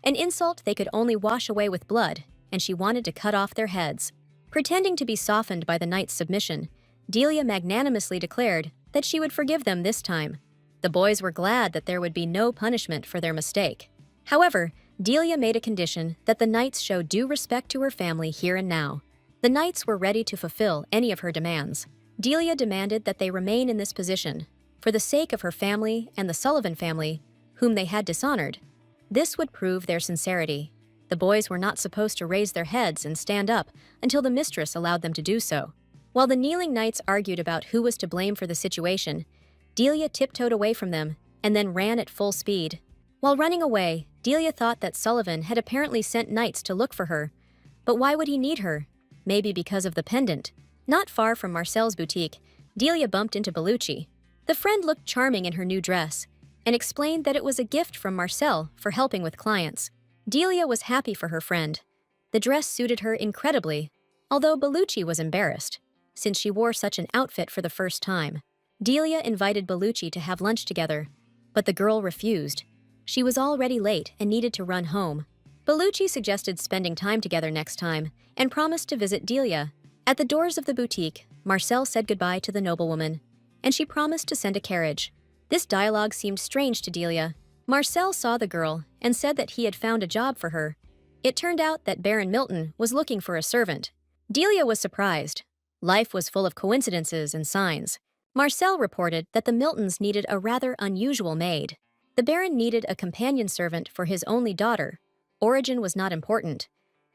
an insult they could only wash away with blood, and she wanted to cut off their heads. Pretending to be softened by the knight's submission, Delia magnanimously declared that she would forgive them this time. The boys were glad that there would be no punishment for their mistake. However, Delia made a condition that the knights show due respect to her family here and now. The knights were ready to fulfill any of her demands. Delia demanded that they remain in this position, for the sake of her family and the Sullivan family, whom they had dishonored. This would prove their sincerity. The boys were not supposed to raise their heads and stand up until the mistress allowed them to do so. While the kneeling knights argued about who was to blame for the situation, Delia tiptoed away from them and then ran at full speed. While running away, Delia thought that Sullivan had apparently sent knights to look for her. But why would he need her? Maybe because of the pendant. Not far from Marcel's boutique, Delia bumped into Bellucci. The friend looked charming in her new dress and explained that it was a gift from Marcel for helping with clients. Delia was happy for her friend. The dress suited her incredibly, although Bellucci was embarrassed, since she wore such an outfit for the first time. Delia invited Bellucci to have lunch together, but the girl refused. She was already late and needed to run home. Bellucci suggested spending time together next time and promised to visit Delia. At the doors of the boutique, Marcel said goodbye to the noblewoman, and she promised to send a carriage. This dialogue seemed strange to Delia. Marcel saw the girl and said that he had found a job for her. It turned out that Baron Milton was looking for a servant. Delia was surprised. Life was full of coincidences and signs. Marcel reported that the Miltons needed a rather unusual maid. The Baron needed a companion servant for his only daughter. Origin was not important.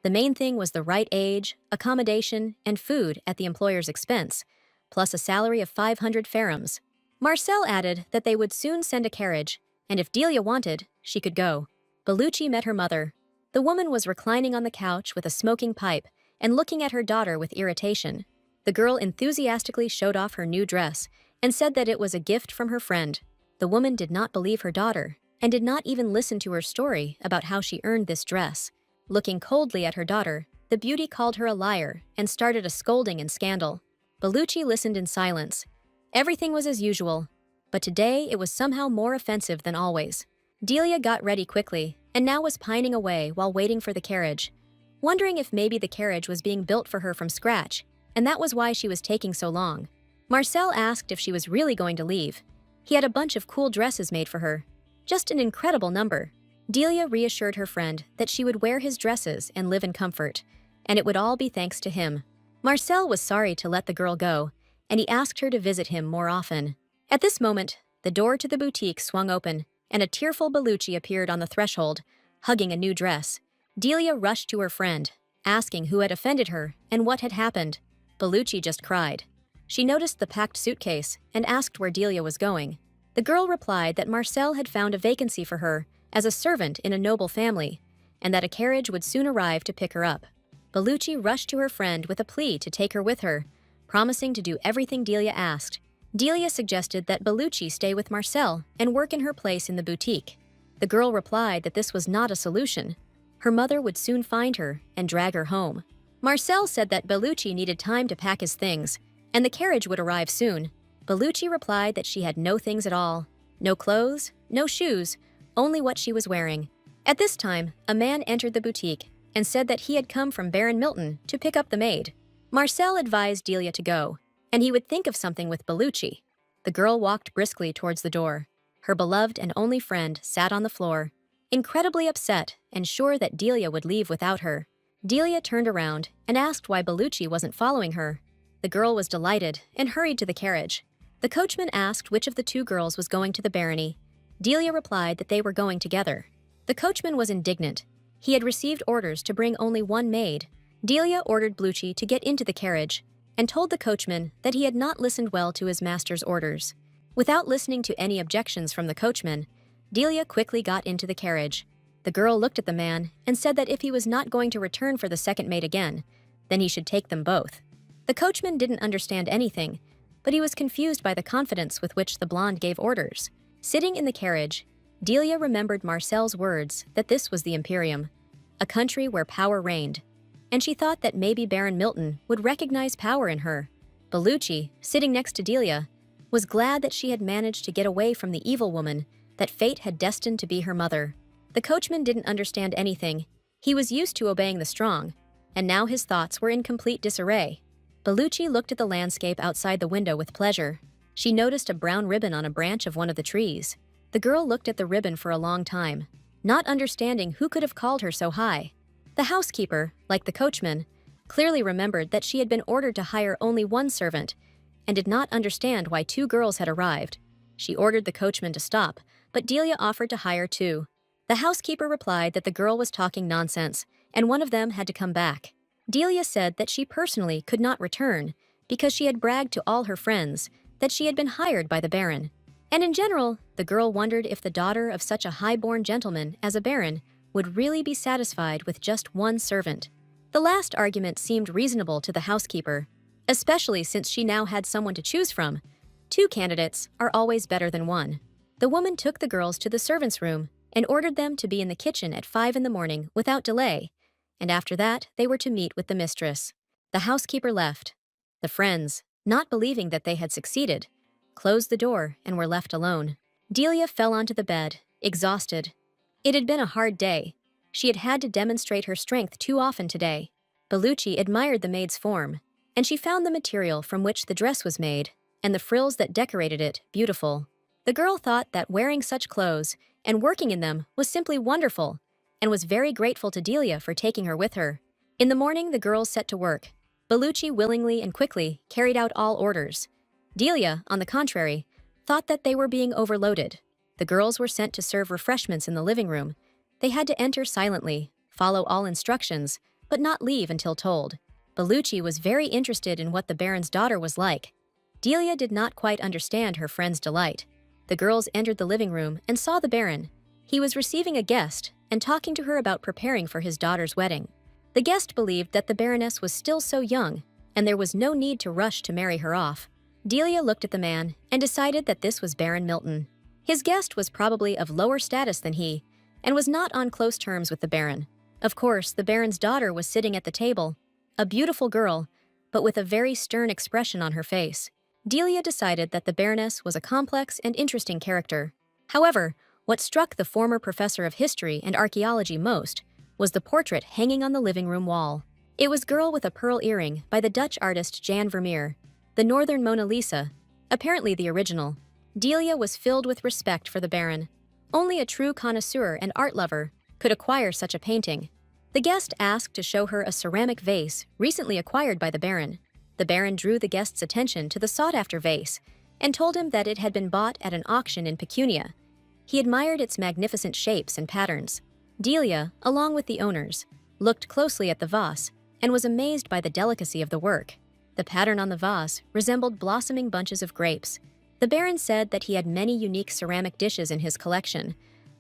The main thing was the right age, accommodation, and food at the employer's expense, plus a salary of 500 ferrums. Marcel added that they would soon send a carriage, and if Delia wanted, she could go. Bellucci met her mother. The woman was reclining on the couch with a smoking pipe and looking at her daughter with irritation. The girl enthusiastically showed off her new dress and said that it was a gift from her friend. The woman did not believe her daughter, and did not even listen to her story about how she earned this dress. Looking coldly at her daughter, the beauty called her a liar and started a scolding and scandal. Bellucci listened in silence. Everything was as usual, but today it was somehow more offensive than always. Delia got ready quickly and now was pining away while waiting for the carriage, wondering if maybe the carriage was being built for her from scratch, and that was why she was taking so long. Marcel asked if she was really going to leave. He had a bunch of cool dresses made for her. Just an incredible number. Delia reassured her friend that she would wear his dresses and live in comfort, and it would all be thanks to him. Marcel was sorry to let the girl go, and he asked her to visit him more often. At this moment, the door to the boutique swung open, and a tearful Bellucci appeared on the threshold, hugging a new dress. Delia rushed to her friend, asking who had offended her and what had happened. Bellucci just cried. She noticed the packed suitcase and asked where Delia was going. The girl replied that Marcel had found a vacancy for her as a servant in a noble family, and that a carriage would soon arrive to pick her up. Bellucci rushed to her friend with a plea to take her with her, promising to do everything Delia asked. Delia suggested that Bellucci stay with Marcel and work in her place in the boutique. The girl replied that this was not a solution. Her mother would soon find her and drag her home. Marcel said that Bellucci needed time to pack his things, and the carriage would arrive soon. Bellucci replied that she had no things at all. No clothes, no shoes, only what she was wearing. At this time, a man entered the boutique and said that he had come from Baron Milton to pick up the maid. Marcel advised Delia to go, and he would think of something with Bellucci. The girl walked briskly towards the door. Her beloved and only friend sat on the floor, incredibly upset and sure that Delia would leave without her. Delia turned around and asked why Bellucci wasn't following her. The girl was delighted and hurried to the carriage. The coachman asked which of the two girls was going to the barony. Delia replied that they were going together. The coachman was indignant. He had received orders to bring only one maid. Delia ordered Bellucci to get into the carriage and told the coachman that he had not listened well to his master's orders. Without listening to any objections from the coachman, Delia quickly got into the carriage. The girl looked at the man and said that if he was not going to return for the second maid again, then he should take them both. The coachman didn't understand anything, but he was confused by the confidence with which the blonde gave orders. Sitting in the carriage, Delia remembered Marcel's words that this was the Imperium, a country where power reigned, and she thought that maybe Baron Milton would recognize power in her. Bellucci, sitting next to Delia, was glad that she had managed to get away from the evil woman that fate had destined to be her mother. The coachman didn't understand anything. He was used to obeying the strong, and now his thoughts were in complete disarray. Bellucci looked at the landscape outside the window with pleasure. She noticed a brown ribbon on a branch of one of the trees. The girl looked at the ribbon for a long time, not understanding who could have called her so high. The housekeeper, like the coachman, clearly remembered that she had been ordered to hire only one servant and did not understand why two girls had arrived. She ordered the coachman to stop, but Delia offered to hire two. The housekeeper replied that the girl was talking nonsense and one of them had to come back. Delia said that she personally could not return because she had bragged to all her friends that she had been hired by the baron. And in general, the girl wondered if the daughter of such a high-born gentleman as a baron would really be satisfied with just one servant. The last argument seemed reasonable to the housekeeper, especially since she now had someone to choose from. Two candidates are always better than one. The woman took the girls to the servants' room and ordered them to be in the kitchen at 5 in the morning without delay, and after that they were to meet with the mistress. The housekeeper left. The friends, not believing that they had succeeded, closed the door and were left alone. Delia fell onto the bed, exhausted. It had been a hard day. She had had to demonstrate her strength too often today. Bellucci admired the maid's form, and she found the material from which the dress was made and the frills that decorated it beautiful. The girl thought that wearing such clothes and working in them was simply wonderful and was very grateful to Delia for taking her with her. In the morning, the girls set to work. Bellucci willingly and quickly carried out all orders. Delia, on the contrary, thought that they were being overloaded. The girls were sent to serve refreshments in the living room. They had to enter silently, follow all instructions, but not leave until told. Bellucci was very interested in what the baron's daughter was like. Delia did not quite understand her friend's delight. The girls entered the living room and saw the baron. He was receiving a guest and talking to her about preparing for his daughter's wedding. The guest believed that the baroness was still so young, and there was no need to rush to marry her off. Delia looked at the man and decided that this was Baron Milton. His guest was probably of lower status than he, and was not on close terms with the Baron. Of course, the Baron's daughter was sitting at the table, a beautiful girl, but with a very stern expression on her face. Delia decided that the Baroness was a complex and interesting character. However, what struck the former professor of history and archaeology most was the portrait hanging on the living room wall. It was Girl with a Pearl Earring by the Dutch artist Jan Vermeer, the Northern Mona Lisa, apparently the original. Delia was filled with respect for the Baron. Only a true connoisseur and art lover could acquire such a painting. The guest asked to show her a ceramic vase recently acquired by the Baron. The Baron drew the guest's attention to the sought-after vase and told him that it had been bought at an auction in Pecunia. He admired its magnificent shapes and patterns. Delia, along with the owners, looked closely at the vase and was amazed by the delicacy of the work. The pattern on the vase resembled blossoming bunches of grapes. The Baron said that he had many unique ceramic dishes in his collection,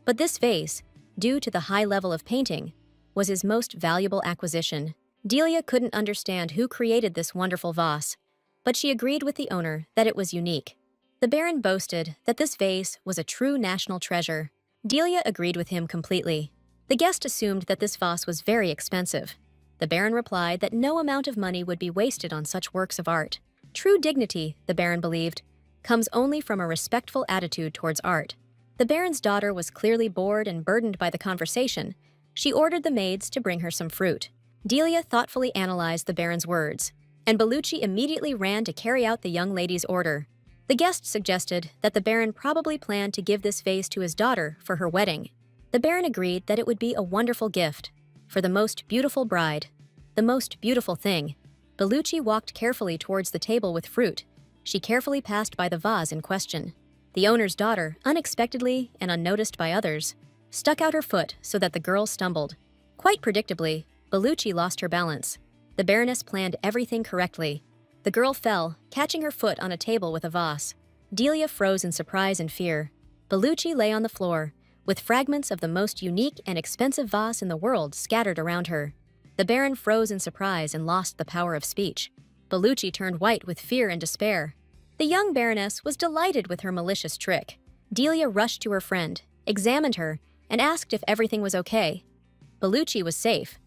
but this vase, due to the high level of painting, was his most valuable acquisition. Delia couldn't understand who created this wonderful vase, but she agreed with the owner that it was unique. The Baron boasted that this vase was a true national treasure. Delia agreed with him completely. The guest assumed that this vase was very expensive. The Baron replied that no amount of money would be wasted on such works of art. True dignity, the Baron believed, comes only from a respectful attitude towards art. The Baron's daughter was clearly bored and burdened by the conversation. She ordered the maids to bring her some fruit. Delia thoughtfully analyzed the Baron's words, and Bellucci immediately ran to carry out the young lady's order. The guest suggested that the Baron probably planned to give this vase to his daughter for her wedding. The Baron agreed that it would be a wonderful gift for the most beautiful bride, the most beautiful thing. Bellucci walked carefully towards the table with fruit. She carefully passed by the vase in question. The owner's daughter, unexpectedly and unnoticed by others, stuck out her foot so that the girl stumbled. Quite predictably, Bellucci lost her balance. The Baroness planned everything correctly. The girl fell, catching her foot on a table with a vase. Delia froze in surprise and fear. Bellucci lay on the floor, with fragments of the most unique and expensive vase in the world scattered around her. The Baron froze in surprise and lost the power of speech. Bellucci turned white with fear and despair. The young Baroness was delighted with her malicious trick. Delia rushed to her friend, examined her, and asked if everything was okay. Bellucci was safe,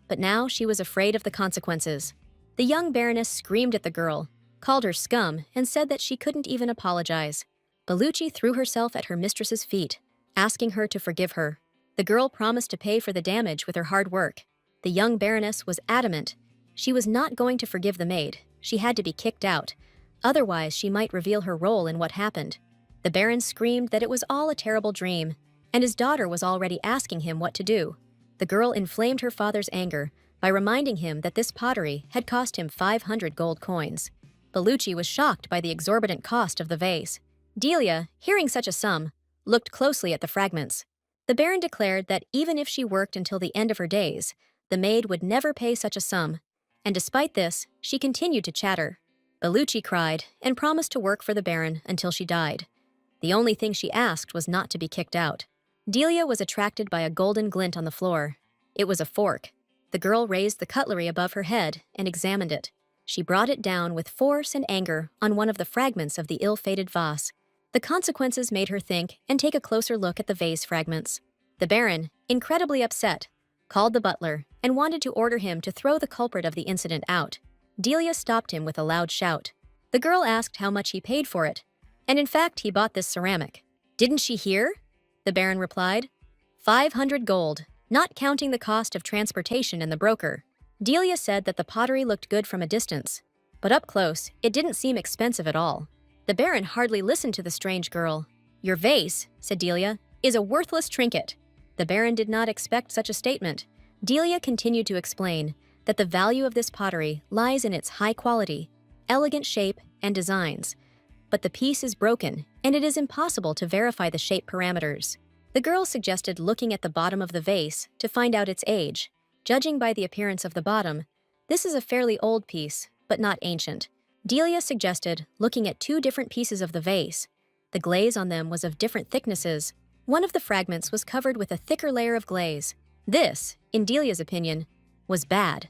but now she was afraid of the consequences. The young Baroness screamed at the girl, called her scum, and said that she couldn't even apologize. Bellucci threw herself at her mistress's feet, asking her to forgive her. The girl promised to pay for the damage with her hard work. The young Baroness was adamant. She was not going to forgive the maid. She had to be kicked out. Otherwise, she might reveal her role in what happened. The Baron screamed that it was all a terrible dream, and his daughter was already asking him what to do. The girl inflamed her father's anger by reminding him that this pottery had cost him 500 gold coins. Bellucci was shocked by the exorbitant cost of the vase. Delia, hearing such a sum, looked closely at the fragments. The Baron declared that even if she worked until the end of her days, the maid would never pay such a sum, and despite this, she continued to chatter. Bellucci cried and promised to work for the Baron until she died. The only thing she asked was not to be kicked out. Delia was attracted by a golden glint on the floor. It was a fork. The girl raised the cutlery above her head and examined it. She brought it down with force and anger on one of the fragments of the ill-fated vase. The consequences made her think and take a closer look at the vase fragments. The Baron, incredibly upset, called the butler and wanted to order him to throw the culprit of the incident out. Delia stopped him with a loud shout. The girl asked how much he paid for it, and in fact he bought this ceramic. "Didn't she hear?" the Baron replied. 500 gold, not counting the cost of transportation and the broker. Delia said that the pottery looked good from a distance, but up close, it didn't seem expensive at all. The Baron hardly listened to the strange girl. "Your vase," said Delia, "is a worthless trinket." The Baron did not expect such a statement. Delia continued to explain that the value of this pottery lies in its high quality, elegant shape, and designs. But the piece is broken, and it is impossible to verify the shape parameters. The girl suggested looking at the bottom of the vase to find out its age. Judging by the appearance of the bottom, this is a fairly old piece, but not ancient. Delia suggested looking at two different pieces of the vase. The glaze on them was of different thicknesses. One of the fragments was covered with a thicker layer of glaze. This, in Delia's opinion, was bad,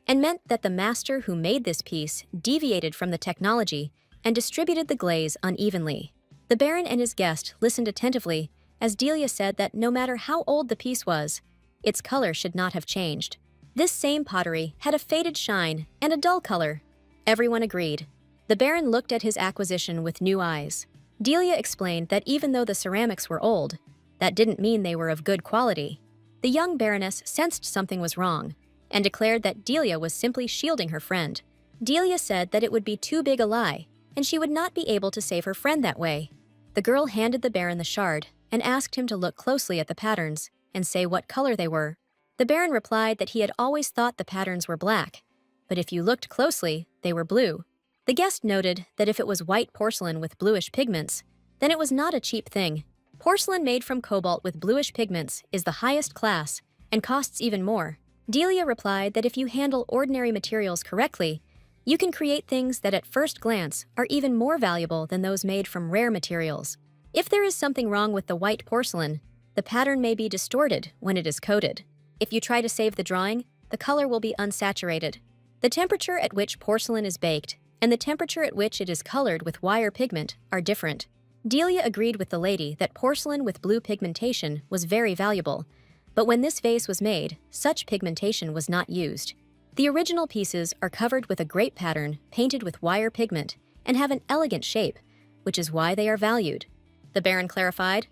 and meant that the master who made this piece deviated from the technology and distributed the glaze unevenly. The Baron and his guest listened attentively as Delia said that no matter how old the piece was, its color should not have changed. This same pottery had a faded shine and a dull color. Everyone agreed. The Baron looked at his acquisition with new eyes. Delia explained that even though the ceramics were old, that didn't mean they were of good quality. The young Baroness sensed something was wrong and declared that Delia was simply shielding her friend. Delia said that it would be too big a lie, and she would not be able to save her friend that way. The girl handed the Baron the shard and asked him to look closely at the patterns and say what color they were. The Baron replied that he had always thought the patterns were black, but if you looked closely, they were blue. The guest noted that if it was white porcelain with bluish pigments, then it was not a cheap thing. Porcelain made from cobalt with bluish pigments is the highest class and costs even more. Delia replied that if you handle ordinary materials correctly, you can create things that at first glance are even more valuable than those made from rare materials. If there is something wrong with the white porcelain, the pattern may be distorted when it is coated. If you try to save the drawing, the color will be unsaturated. The temperature at which porcelain is baked and the temperature at which it is colored with wire pigment are different. Delia agreed with the lady that porcelain with blue pigmentation was very valuable, but when this vase was made, such pigmentation was not used. The original pieces are covered with a grape pattern painted with wire pigment and have an elegant shape, which is why they are valued. The Baron clarified.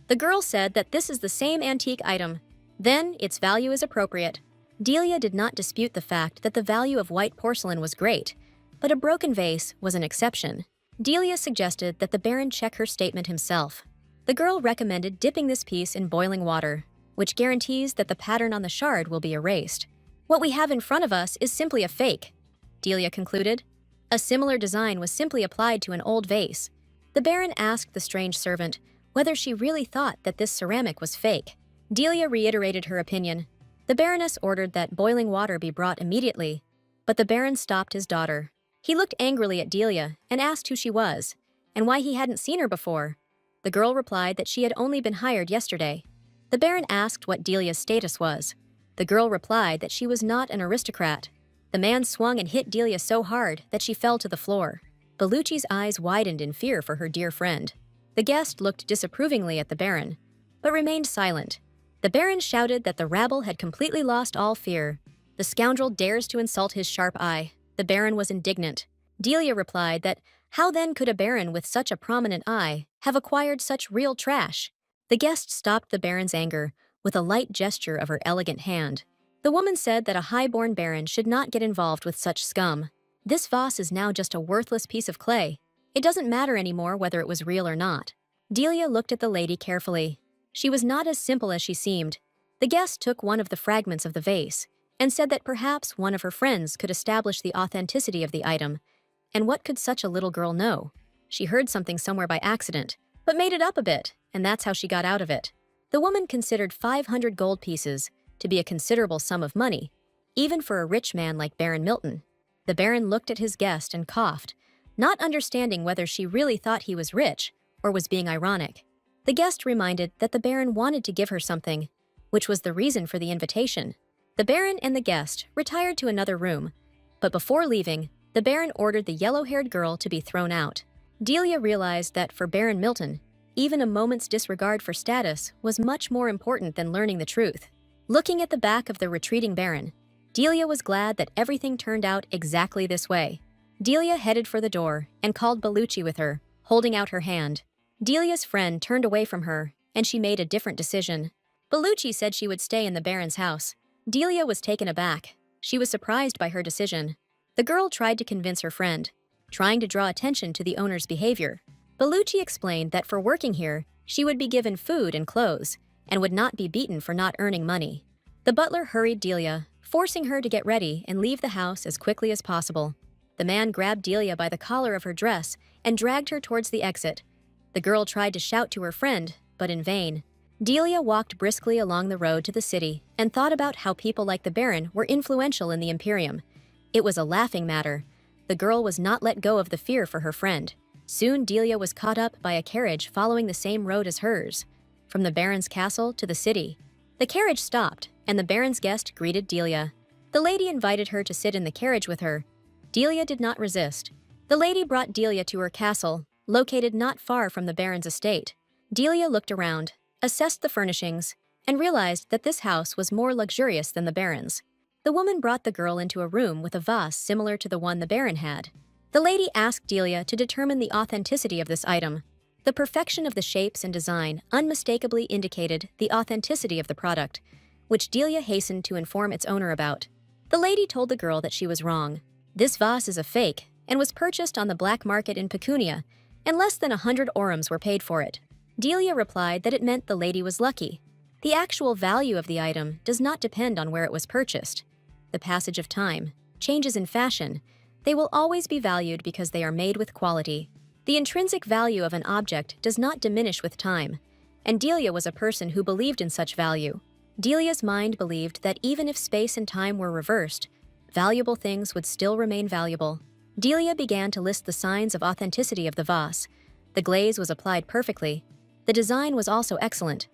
The girl said that this is the same antique item. Then its value is appropriate. Delia did not dispute the fact that the value of white porcelain was great, but a broken vase was an exception. Delia suggested that the Baron check her statement himself. The girl recommended dipping this piece in boiling water, which guarantees that the pattern on the shard will be erased. What we have in front of us is simply a fake, Delia concluded. A similar design was simply applied to an old vase. The Baron asked the strange servant whether she really thought that this ceramic was fake. Delia reiterated her opinion. The Baroness ordered that boiling water be brought immediately, but the Baron stopped his daughter. He looked angrily at Delia and asked who she was and why he hadn't seen her before. The girl replied that she had only been hired yesterday. The Baron asked what Delia's status was. The girl replied that she was not an aristocrat. The man swung and hit Delia so hard that she fell to the floor. Bellucci's eyes widened in fear for her dear friend. The guest looked disapprovingly at the Baron, but remained silent. The Baron shouted that the rabble had completely lost all fear. The scoundrel dares to insult his sharp eye. The Baron was indignant. Delia replied that how then could a baron with such a prominent eye have acquired such real trash? The guest stopped the Baron's anger with a light gesture of her elegant hand. The woman said that a high-born baron should not get involved with such scum. This vase is now just a worthless piece of clay. It doesn't matter anymore whether it was real or not. Delia looked at the lady carefully. She was not as simple as she seemed. The guest took one of the fragments of the vase and said that perhaps one of her friends could establish the authenticity of the item. And what could such a little girl know? She heard something somewhere by accident, but made it up a bit, and that's how she got out of it. The woman considered 500 gold pieces to be a considerable sum of money, even for a rich man like Baron Milton. The Baron looked at his guest and coughed, not understanding whether she really thought he was rich or was being ironic. The guest reminded that the Baron wanted to give her something, which was the reason for the invitation. The Baron and the guest retired to another room, but before leaving, the Baron ordered the yellow-haired girl to be thrown out. Delia realized that for Baron Milton, even a moment's disregard for status was much more important than learning the truth. Looking at the back of the retreating Baron, Delia was glad that everything turned out exactly this way. Delia headed for the door and called Bellucci with her, holding out her hand. Delia's friend turned away from her, and she made a different decision. Bellucci said she would stay in the Baron's house. Delia was taken aback. She was surprised by her decision. The girl tried to convince her friend, trying to draw attention to the owner's behavior. Bellucci explained that for working here, she would be given food and clothes, and would not be beaten for not earning money. The butler hurried Delia, forcing her to get ready and leave the house as quickly as possible. The man grabbed Delia by the collar of her dress and dragged her towards the exit. The girl tried to shout to her friend, but in vain. Delia walked briskly along the road to the city and thought about how people like the Baron were influential in the Imperium. It was a laughing matter. The girl was not let go of the fear for her friend. Soon Delia was caught up by a carriage following the same road as hers, from the Baron's castle to the city. The carriage stopped, and the Baron's guest greeted Delia. The lady invited her to sit in the carriage with her. Delia did not resist. The lady brought Delia to her castle, located not far from the Baron's estate. Delia looked around, assessed the furnishings, and realized that this house was more luxurious than the Baron's. The woman brought the girl into a room with a vase similar to the one the Baron had. The lady asked Delia to determine the authenticity of this item. The perfection of the shapes and design unmistakably indicated the authenticity of the product, which Delia hastened to inform its owner about. The lady told the girl that she was wrong. This vase is a fake and was purchased on the black market in Pecunia, and less than 100 orums were paid for it. Delia replied that it meant the lady was lucky. The actual value of the item does not depend on where it was purchased. The passage of time, changes in fashion, they will always be valued because they are made with quality. The intrinsic value of an object does not diminish with time, and Delia was a person who believed in such value. Delia's mind believed that even if space and time were reversed, valuable things would still remain valuable. Delia began to list the signs of authenticity of the vase. The glaze was applied perfectly. The design was also excellent.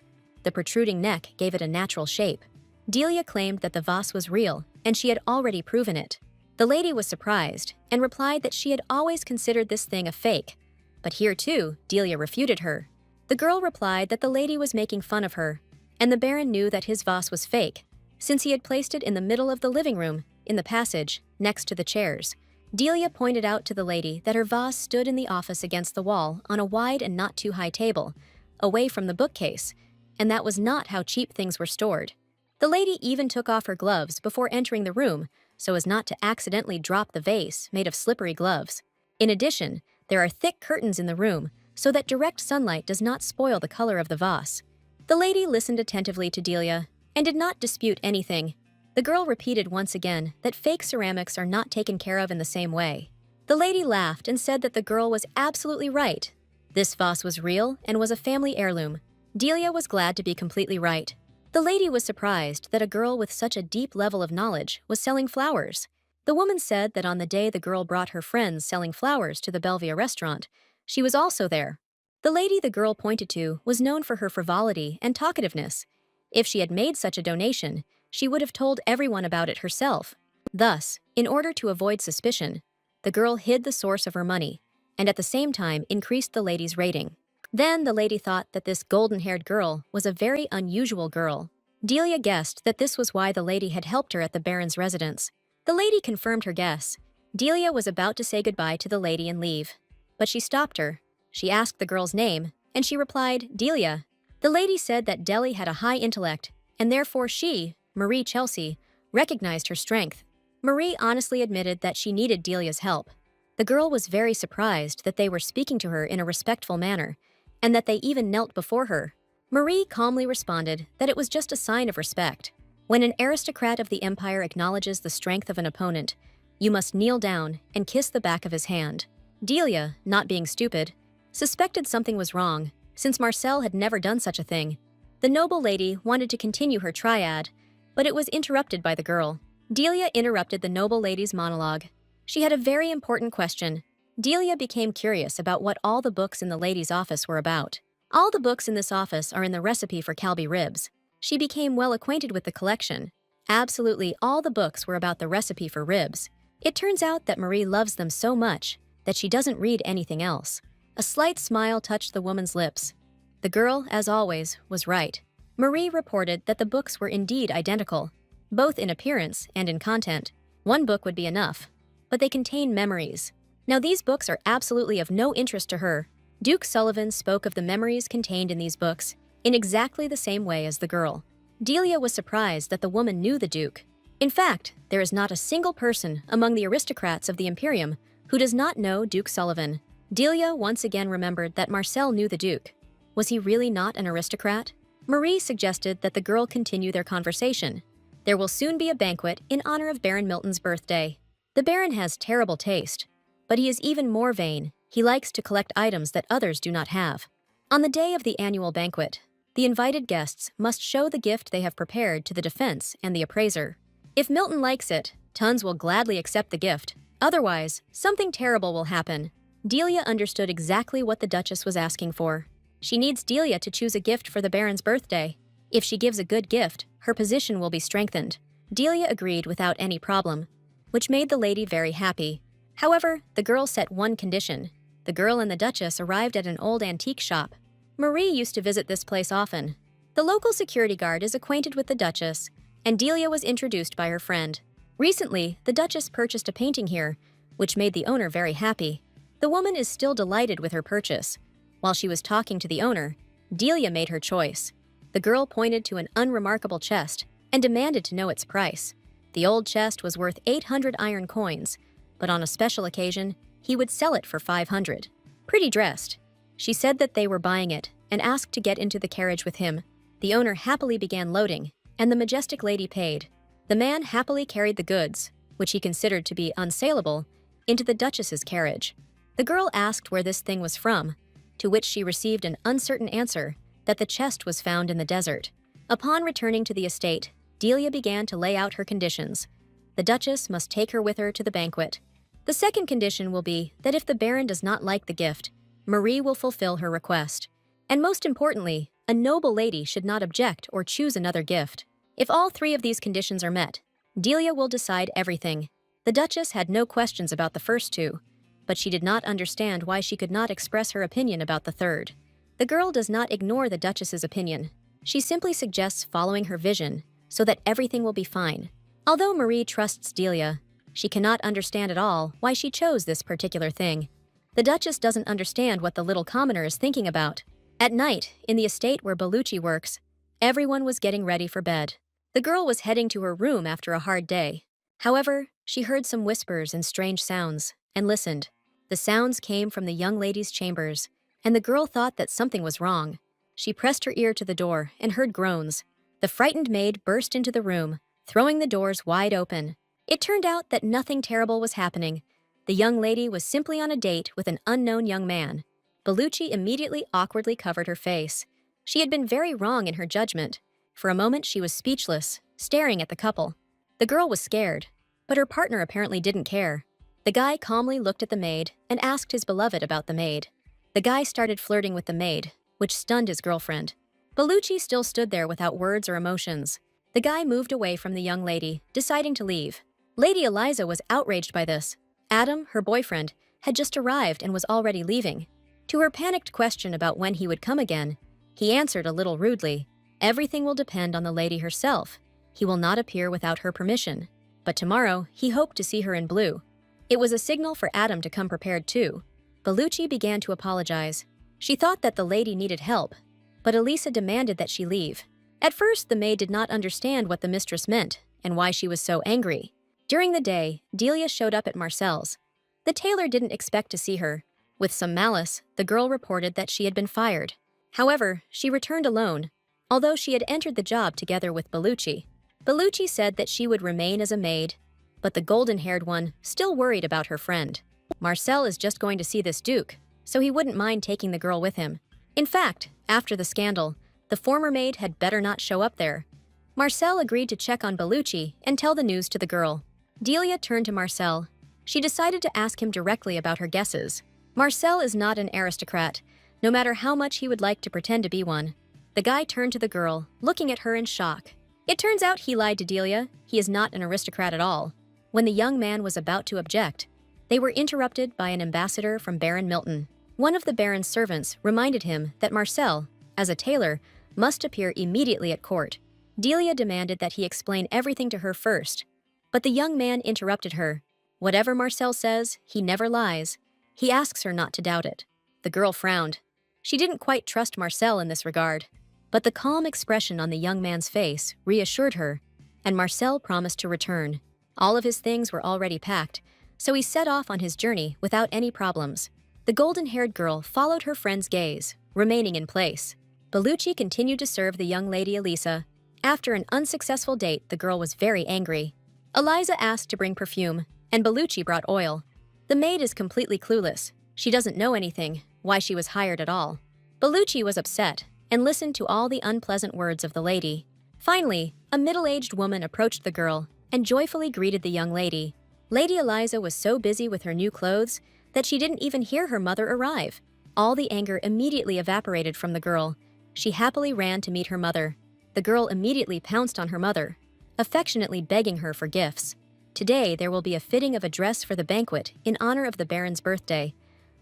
The protruding neck gave it a natural shape. Delia claimed that the vase was real, and she had already proven it. The lady was surprised and replied that she had always considered this thing a fake. But here too, Delia refuted her. The girl replied that the lady was making fun of her, and the Baron knew that his vase was fake, since he had placed it in the middle of the living room, in the passage, next to the chairs. Delia pointed out to the lady that her vase stood in the office against the wall on a wide and not too high table, away from the bookcase, and that was not how cheap things were stored. The lady even took off her gloves before entering the room so as not to accidentally drop the vase made of slippery gloves. In addition, there are thick curtains in the room so that direct sunlight does not spoil the color of the vase. The lady listened attentively to Delia and did not dispute anything. The girl repeated once again that fake ceramics are not taken care of in the same way. The lady laughed and said that the girl was absolutely right. This vase was real and was a family heirloom. Delia was glad to be completely right. The lady was surprised that a girl with such a deep level of knowledge was selling flowers. The woman said that on the day the girl brought her friends selling flowers to the Belvia restaurant, she was also there. The lady the girl pointed to was known for her frivolity and talkativeness. If she had made such a donation, she would have told everyone about it herself. Thus, in order to avoid suspicion, the girl hid the source of her money, and at the same time increased the lady's rating. Then the lady thought that this golden-haired girl was a very unusual girl. Delia guessed that this was why the lady had helped her at the Baron's residence. The lady confirmed her guess. Delia was about to say goodbye to the lady and leave, but she stopped her. She asked the girl's name, and she replied, Delia. The lady said that Deli had a high intellect, and therefore she, Marie Chelsea, recognized her strength. Marie honestly admitted that she needed Delia's help. The girl was very surprised that they were speaking to her in a respectful manner, and that they even knelt before her. Marie calmly responded that it was just a sign of respect. When an aristocrat of the empire acknowledges the strength of an opponent, you must kneel down and kiss the back of his hand. Delia, not being stupid, suspected something was wrong, since Marcel had never done such a thing. The noble lady wanted to continue her triad, but it was interrupted by the girl. Delia interrupted the noble lady's monologue. She had a very important question. Delia became curious about what all the books in the lady's office were about. All the books in this office are in the recipe for Calbi ribs. She became well acquainted with the collection. Absolutely all the books were about the recipe for ribs. It turns out that Marie loves them so much that she doesn't read anything else. A slight smile touched the woman's lips. The girl, as always, was right. Marie reported that the books were indeed identical, both in appearance and in content. One book would be enough, but they contain memories. Now these books are absolutely of no interest to her. Duke Sullivan spoke of the memories contained in these books in exactly the same way as the girl. Delia was surprised that the woman knew the Duke. In fact, there is not a single person among the aristocrats of the Imperium who does not know Duke Sullivan. Delia once again remembered that Marcel knew the Duke. Was he really not an aristocrat? Marie suggested that the girl continue their conversation. There will soon be a banquet in honor of Baron Milton's birthday. The Baron has terrible taste, but he is even more vain. He likes to collect items that others do not have. On the day of the annual banquet, the invited guests must show the gift they have prepared to the defense and the appraiser. If Milton likes it, Tons will gladly accept the gift. Otherwise, something terrible will happen. Delia understood exactly what the Duchess was asking for. She needs Delia to choose a gift for the Baron's birthday. If she gives a good gift, her position will be strengthened. Delia agreed without any problem, which made the lady very happy. However, the girl set one condition. The girl and the Duchess arrived at an old antique shop. Marie used to visit this place often. The local security guard is acquainted with the Duchess, and Delia was introduced by her friend. Recently, the Duchess purchased a painting here, which made the owner very happy. The woman is still delighted with her purchase. While she was talking to the owner, Delia made her choice. The girl pointed to an unremarkable chest and demanded to know its price. The old chest was worth 800 iron coins, but on a special occasion, he would sell it for 500. Pretty dressed. She said that they were buying it and asked to get into the carriage with him. The owner happily began loading, and the majestic lady paid. The man happily carried the goods, which he considered to be unsaleable, into the Duchess's carriage. The girl asked where this thing was from, to which she received an uncertain answer that the chest was found in the desert. Upon returning to the estate, Delia began to lay out her conditions. The Duchess must take her with her to the banquet. The second condition will be that if the Baron does not like the gift, Marie will fulfill her request. And most importantly, a noble lady should not object or choose another gift. If all three of these conditions are met, Delia will decide everything. The Duchess had no questions about the first two, but she did not understand why she could not express her opinion about the third. The girl does not ignore the Duchess's opinion. She simply suggests following her vision so that everything will be fine. Although Marie trusts Delia, she cannot understand at all why she chose this particular thing. The Duchess doesn't understand what the little commoner is thinking about. At night, in the estate where Bellucci works, everyone was getting ready for bed. The girl was heading to her room after a hard day. However, she heard some whispers and strange sounds, and listened. The sounds came from the young lady's chambers, and the girl thought that something was wrong. She pressed her ear to the door and heard groans. The frightened maid burst into the room, throwing the doors wide open. It turned out that nothing terrible was happening. The young lady was simply on a date with an unknown young man. Bellucci immediately awkwardly covered her face. She had been very wrong in her judgment. For a moment she was speechless, staring at the couple. The girl was scared, but her partner apparently didn't care. The guy calmly looked at the maid and asked his beloved about the maid. The guy started flirting with the maid, which stunned his girlfriend. Bellucci still stood there without words or emotions. The guy moved away from the young lady, deciding to leave. Lady Eliza was outraged by this. Adam, her boyfriend, had just arrived and was already leaving. To her panicked question about when he would come again, he answered a little rudely, "Everything will depend on the lady herself. He will not appear without her permission." But tomorrow, he hoped to see her in blue. It was a signal for Adam to come prepared too. Bellucci began to apologize. She thought that the lady needed help, but Elisa demanded that she leave. At first, the maid did not understand what the mistress meant and why she was so angry. During the day, Delia showed up at Marcel's. The tailor didn't expect to see her. With some malice, the girl reported that she had been fired. However, she returned alone, although she had entered the job together with Bellucci. Bellucci said that she would remain as a maid, but the golden-haired one still worried about her friend. Marcel is just going to see this duke, so he wouldn't mind taking the girl with him. In fact, after the scandal, the former maid had better not show up there. Marcel agreed to check on Bellucci and tell the news to the girl. Delia turned to Marcel. She decided to ask him directly about her guesses. Marcel is not an aristocrat, no matter how much he would like to pretend to be one. The guy turned to the girl, looking at her in shock. It turns out he lied to Delia. He is not an aristocrat at all. When the young man was about to object, they were interrupted by an ambassador from Baron Milton. One of the Baron's servants reminded him that Marcel, as a tailor, must appear immediately at court. Delia demanded that he explain everything to her first, but the young man interrupted her. Whatever Marcel says, he never lies. He asks her not to doubt it. The girl frowned. She didn't quite trust Marcel in this regard, but the calm expression on the young man's face reassured her, and Marcel promised to return. All of his things were already packed, so he set off on his journey without any problems. The golden-haired girl followed her friend's gaze, remaining in place. Bellucci continued to serve the young lady Elisa. After an unsuccessful date, the girl was very angry. Eliza asked to bring perfume, and Bellucci brought oil. The maid is completely clueless. She doesn't know anything, why she was hired at all. Bellucci was upset and listened to all the unpleasant words of the lady. Finally, a middle-aged woman approached the girl and joyfully greeted the young lady. Lady Eliza was so busy with her new clothes that she didn't even hear her mother arrive. All the anger immediately evaporated from the girl. She happily ran to meet her mother. The girl immediately pounced on her mother, affectionately begging her for gifts. Today, there will be a fitting of a dress for the banquet in honor of the Baron's birthday.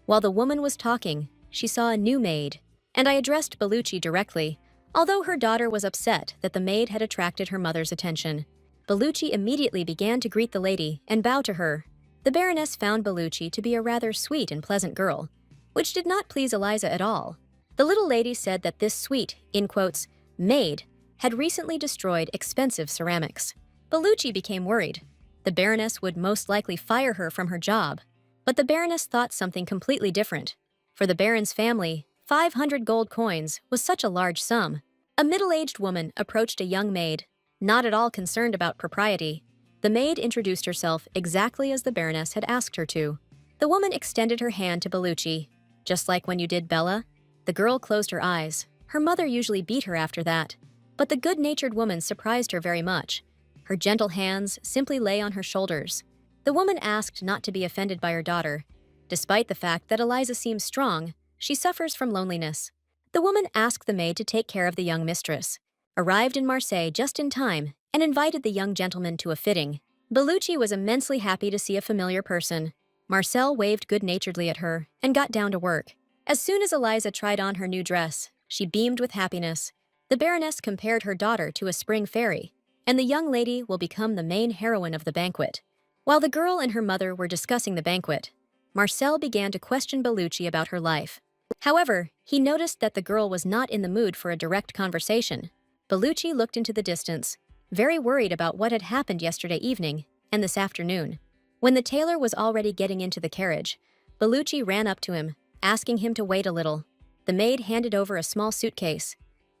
While the woman was talking, she saw a new maid, and I addressed Bellucci directly, although her daughter was upset that the maid had attracted her mother's attention. Bellucci immediately began to greet the lady and bow to her. The Baroness found Bellucci to be a rather sweet and pleasant girl, which did not please Eliza at all. The little lady said that this sweet, in quotes, maid, had recently destroyed expensive ceramics. Bellucci became worried. The Baroness would most likely fire her from her job. But the Baroness thought something completely different. For the Baron's family, 500 gold coins was such a large sum. A middle-aged woman approached a young maid, not at all concerned about propriety. The maid introduced herself exactly as the Baroness had asked her to. The woman extended her hand to Bellucci. Just like when you did, Bella? The girl closed her eyes. Her mother usually beat her after that. But the good-natured woman surprised her very much. Her gentle hands simply lay on her shoulders. The woman asked not to be offended by her daughter. Despite the fact that Eliza seems strong, she suffers from loneliness. The woman asked the maid to take care of the young mistress, arrived in Marseille just in time, and invited the young gentleman to a fitting. Bellucci was immensely happy to see a familiar person. Marcel waved good-naturedly at her and got down to work. As soon as Eliza tried on her new dress, she beamed with happiness. The Baroness compared her daughter to a spring fairy, and the young lady will become the main heroine of the banquet. While the girl and her mother were discussing the banquet, Marcel began to question Bellucci about her life. However, he noticed that the girl was not in the mood for a direct conversation. Bellucci looked into the distance, very worried about what had happened yesterday evening and this afternoon. When the tailor was already getting into the carriage, Bellucci ran up to him, asking him to wait a little. The maid handed over a small suitcase.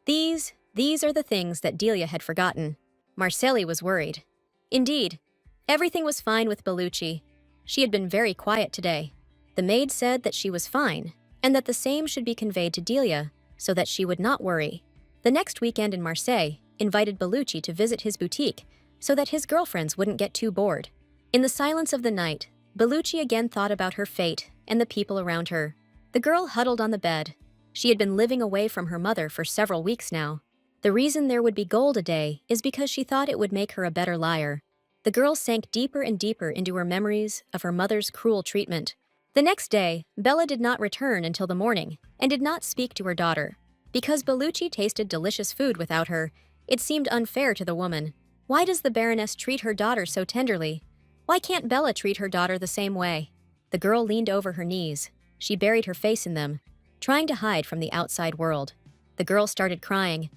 These are the things that Delia had forgotten. Marcelli was worried. Indeed, everything was fine with Bellucci. She had been very quiet today. The maid said that she was fine, and that the same should be conveyed to Delia, so that she would not worry. The next weekend in Marseille invited Bellucci to visit his boutique, so that his girlfriends wouldn't get too bored. In the silence of the night, Bellucci again thought about her fate and the people around her. The girl huddled on the bed. She had been living away from her mother for several weeks now. The reason there would be gold a day is because she thought it would make her a better liar. The girl sank deeper and deeper into her memories of her mother's cruel treatment. The next day, Bella did not return until the morning and did not speak to her daughter. Because Bellucci tasted delicious food without her, it seemed unfair to the woman. Why does the Baroness treat her daughter so tenderly? Why can't Bella treat her daughter the same way? The girl leaned over her knees. She buried her face in them, trying to hide from the outside world. The girl started crying.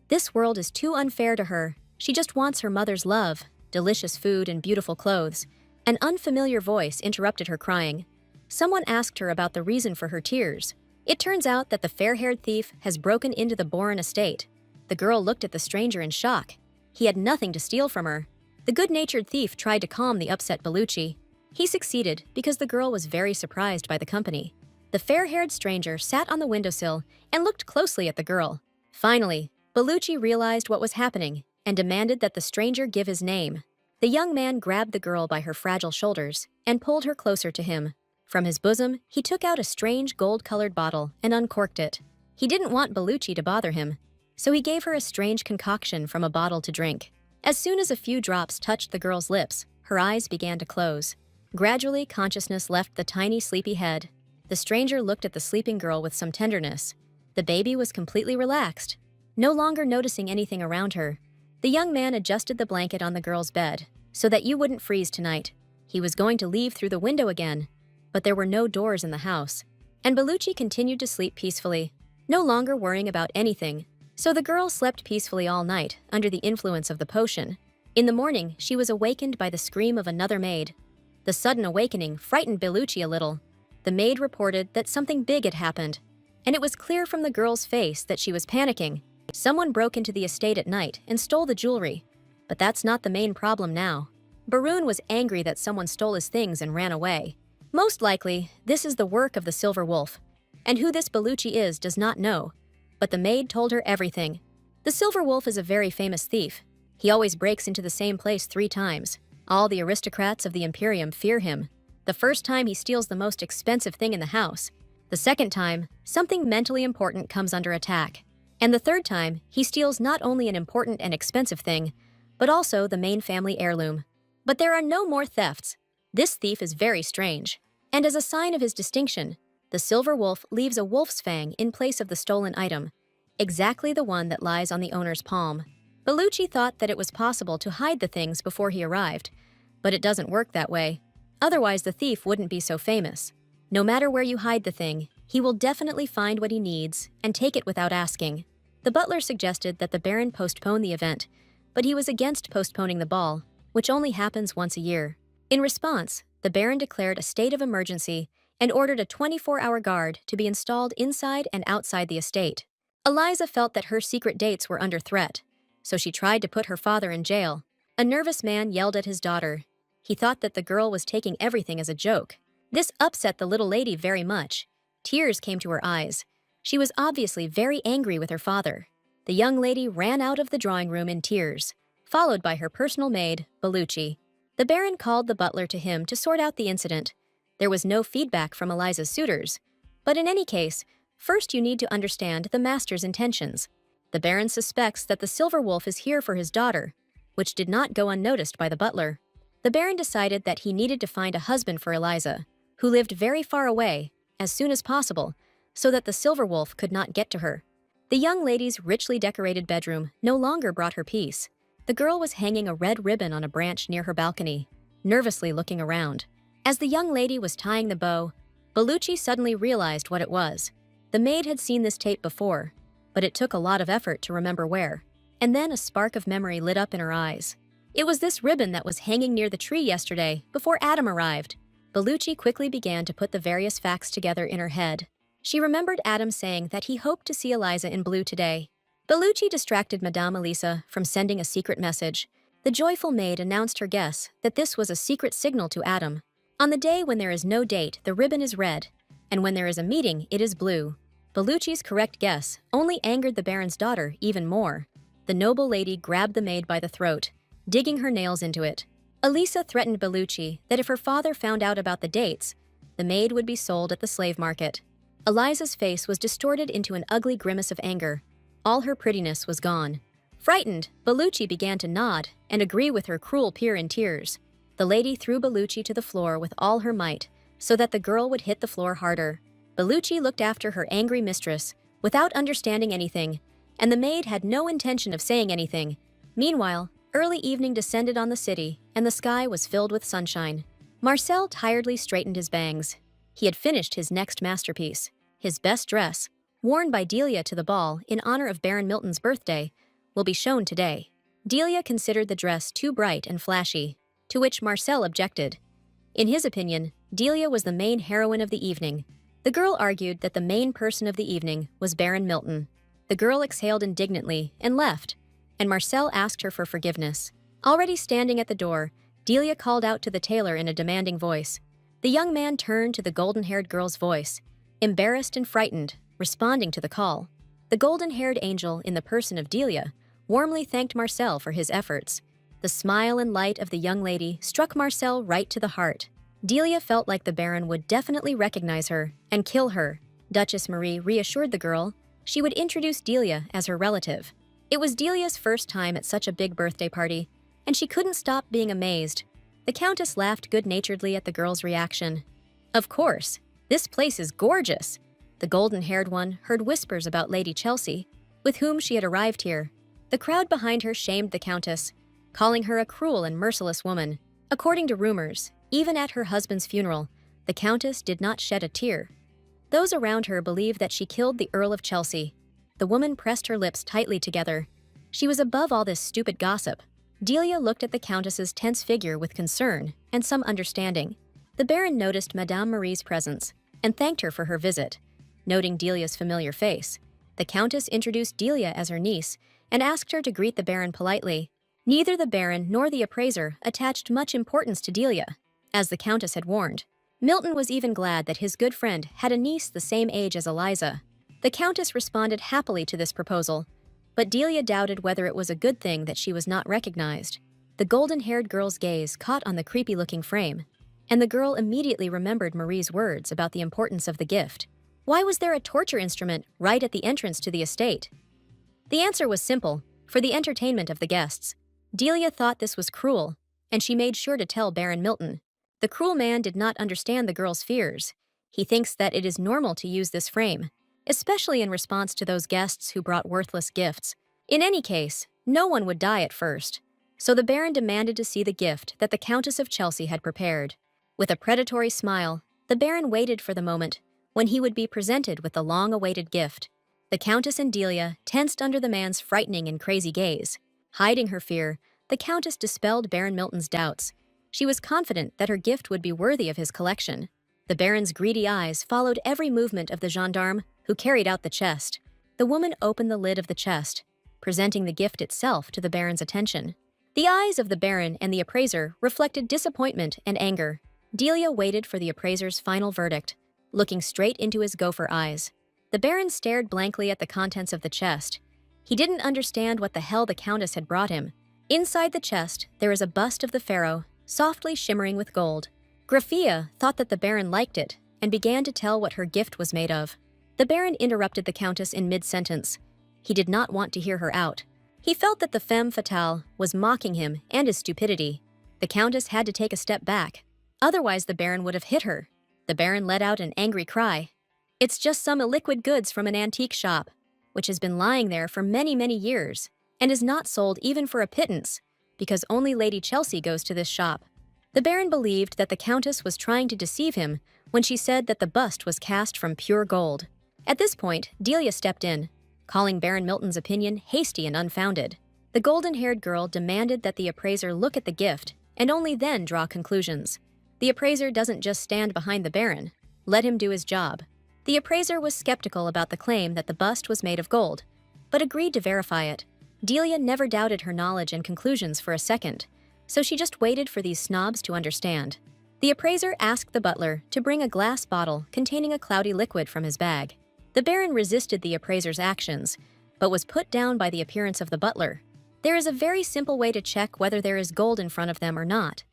This world is too unfair to her. She just wants her mother's love, delicious food, and beautiful clothes. An unfamiliar voice interrupted her crying. Someone asked her about the reason for her tears. It turns out that the fair-haired thief has broken into the Boren estate. The girl looked at the stranger in shock. He had nothing to steal from her. The good-natured thief tried to calm the upset Bellucci. He succeeded because the girl was very surprised by the company. The fair-haired stranger sat on the windowsill and looked closely at the girl. Finally, Bellucci realized what was happening and demanded that the stranger give his name. The young man grabbed the girl by her fragile shoulders and pulled her closer to him. From his bosom, he took out a strange gold-colored bottle and uncorked it. He didn't want Bellucci to bother him, so he gave her a strange concoction from a bottle to drink. As soon as a few drops touched the girl's lips, her eyes began to close. Gradually, consciousness left the tiny, sleepy head. The stranger looked at the sleeping girl with some tenderness. The baby was completely relaxed, no longer noticing anything around her. The young man adjusted the blanket on the girl's bed, so that you wouldn't freeze tonight. He was going to leave through the window again, but there were no doors in the house. And Bellucci continued to sleep peacefully, no longer worrying about anything. So the girl slept peacefully all night, under the influence of the potion. In the morning, she was awakened by the scream of another maid. The sudden awakening frightened Bellucci a little. The maid reported that something big had happened, and it was clear from the girl's face that she was panicking. Someone broke into the estate at night and stole the jewelry. But that's not the main problem now. Baroon was angry that someone stole his things and ran away. Most likely, this is the work of the Silver Wolf. And who this Bellucci is does not know. But the maid told her everything. The Silver Wolf is a very famous thief. He always breaks into the same place 3 times. All the aristocrats of the Imperium fear him. The first time he steals the most expensive thing in the house. The second time, something mentally important comes under attack. And the third time, he steals not only an important and expensive thing, but also the main family heirloom. But there are no more thefts. This thief is very strange. And as a sign of his distinction, The silver wolf leaves a wolf's fang in place of the stolen item, exactly the one that lies on the owner's palm. Bellucci thought that it was possible to hide the things before he arrived, but it doesn't work that way. Otherwise, the thief wouldn't be so famous. No matter where you hide the thing, he will definitely find what he needs and take it without asking. The butler suggested that the Baron postpone the event, but he was against postponing the ball, which only happens once a year. In response, the Baron declared a state of emergency and ordered a 24-hour guard to be installed inside and outside the estate. Eliza felt that her secret dates were under threat, so she tried to put her father in jail. A nervous man yelled at his daughter. He thought that the girl was taking everything as a joke. This upset the little lady very much. Tears came to her eyes. She was obviously very angry with her father. The young lady ran out of the drawing room in tears, followed by her personal maid, Bellucci. The Baron called the butler to him to sort out the incident. There was no feedback from Eliza's suitors. But in any case, first you need to understand the master's intentions. The Baron suspects that the silver wolf is here for his daughter, which did not go unnoticed by the butler. The Baron decided that he needed to find a husband for Eliza, who lived very far away, as soon as possible, so that the silver wolf could not get to her. The young lady's richly decorated bedroom no longer brought her peace. The girl was hanging a red ribbon on a branch near her balcony, nervously looking around. As the young lady was tying the bow, Bellucci suddenly realized what it was. The maid had seen this tape before, but it took a lot of effort to remember where. And then a spark of memory lit up in her eyes. It was this ribbon that was hanging near the tree yesterday, before Adam arrived. Bellucci quickly began to put the various facts together in her head. She remembered Adam saying that he hoped to see Eliza in blue today. Bellucci distracted Madame Elisa from sending a secret message. The joyful maid announced her guess that this was a secret signal to Adam. On the day when there is no date, the ribbon is red, and when there is a meeting, it is blue. Bellucci's correct guess only angered the Baron's daughter even more. The noble lady grabbed the maid by the throat, digging her nails into it. Elisa threatened Bellucci that if her father found out about the dates, the maid would be sold at the slave market. Eliza's face was distorted into an ugly grimace of anger. All her prettiness was gone. Frightened, Bellucci began to nod and agree with her cruel peer in tears. The lady threw Bellucci to the floor with all her might, so that the girl would hit the floor harder. Bellucci looked after her angry mistress, without understanding anything, and the maid had no intention of saying anything. Meanwhile, early evening descended on the city, and the sky was filled with sunshine. Marcel tiredly straightened his bangs. He had finished his next masterpiece. His best dress, worn by Delia to the ball in honor of Baron Milton's birthday, will be shown today. Delia considered the dress too bright and flashy, to which Marcel objected. In his opinion, Delia was the main heroine of the evening. The girl argued that the main person of the evening was Baron Milton. The girl exhaled indignantly and left, and Marcel asked her for forgiveness. Already standing at the door, Delia called out to the tailor in a demanding voice. The young man turned to the golden-haired girl's voice, embarrassed and frightened, responding to the call. The golden-haired angel, in the person of Delia, warmly thanked Marcel for his efforts. The smile and light of the young lady struck Marcel right to the heart. Delia felt like the Baron would definitely recognize her and kill her. Duchess Marie reassured the girl she would introduce Delia as her relative. It was Delia's first time at such a big birthday party, and she couldn't stop being amazed. The Countess laughed good-naturedly at the girl's reaction. Of course, this place is gorgeous. The golden-haired one heard whispers about Lady Chelsea, with whom she had arrived here. The crowd behind her shamed the Countess, calling her a cruel and merciless woman. According to rumors, even at her husband's funeral, the Countess did not shed a tear. Those around her believed that she killed the Earl of Chelsea. The woman pressed her lips tightly together. She was above all this stupid gossip. Delia looked at the Countess's tense figure with concern and some understanding. The Baron noticed Madame Marie's presence and thanked her for her visit. Noting Delia's familiar face, the Countess introduced Delia as her niece and asked her to greet the Baron politely. Neither the Baron nor the appraiser attached much importance to Delia, as the Countess had warned. Milton was even glad that his good friend had a niece the same age as Eliza. The Countess responded happily to this proposal, but Delia doubted whether it was a good thing that she was not recognized. The golden-haired girl's gaze caught on the creepy-looking frame, and the girl immediately remembered Marie's words about the importance of the gift. Why was there a torture instrument right at the entrance to the estate? The answer was simple: for the entertainment of the guests. Delia thought this was cruel, and she made sure to tell Baron Milton. The cruel man did not understand the girl's fears. He thinks that it is normal to use this frame, especially in response to those guests who brought worthless gifts. In any case, no one would die at first, so the Baron demanded to see the gift that the Countess of Chelsea had prepared. With a predatory smile, the Baron waited for the moment when he would be presented with the long-awaited gift. The Countess and Delia tensed under the man's frightening and crazy gaze. Hiding her fear, the Countess dispelled Baron Milton's doubts. She was confident that her gift would be worthy of his collection. The Baron's greedy eyes followed every movement of the gendarme who carried out the chest. The woman opened the lid of the chest, presenting the gift itself to the Baron's attention. The eyes of the Baron and the appraiser reflected disappointment and anger. Delia waited for the appraiser's final verdict, looking straight into his gopher eyes. The Baron stared blankly at the contents of the chest. He didn't understand what the hell the Countess had brought him. Inside the chest, there is a bust of the pharaoh, softly shimmering with gold. Graphia thought that the Baron liked it and began to tell what her gift was made of. The Baron interrupted the Countess in mid-sentence. He did not want to hear her out. He felt that the femme fatale was mocking him and his stupidity. The Countess had to take a step back. Otherwise, the Baron would have hit her. The Baron let out an angry cry. It's just some illiquid goods from an antique shop, which has been lying there for many, many years, and is not sold even for a pittance, because only Lady Chelsea goes to this shop. The Baron believed that the Countess was trying to deceive him when she said that the bust was cast from pure gold. At this point, Delia stepped in, calling Baron Milton's opinion hasty and unfounded. The golden-haired girl demanded that the appraiser look at the gift and only then draw conclusions. The appraiser doesn't just stand behind the Baron. Let him do his job. The appraiser was skeptical about the claim that the bust was made of gold, but agreed to verify it. Delia never doubted her knowledge and conclusions for a second, so she just waited for these snobs to understand. The appraiser asked the butler to bring a glass bottle containing a cloudy liquid from his bag. The Baron resisted the appraiser's actions, but was put down by the appearance of the butler. There is a very simple way to check whether there is gold in front of them or not.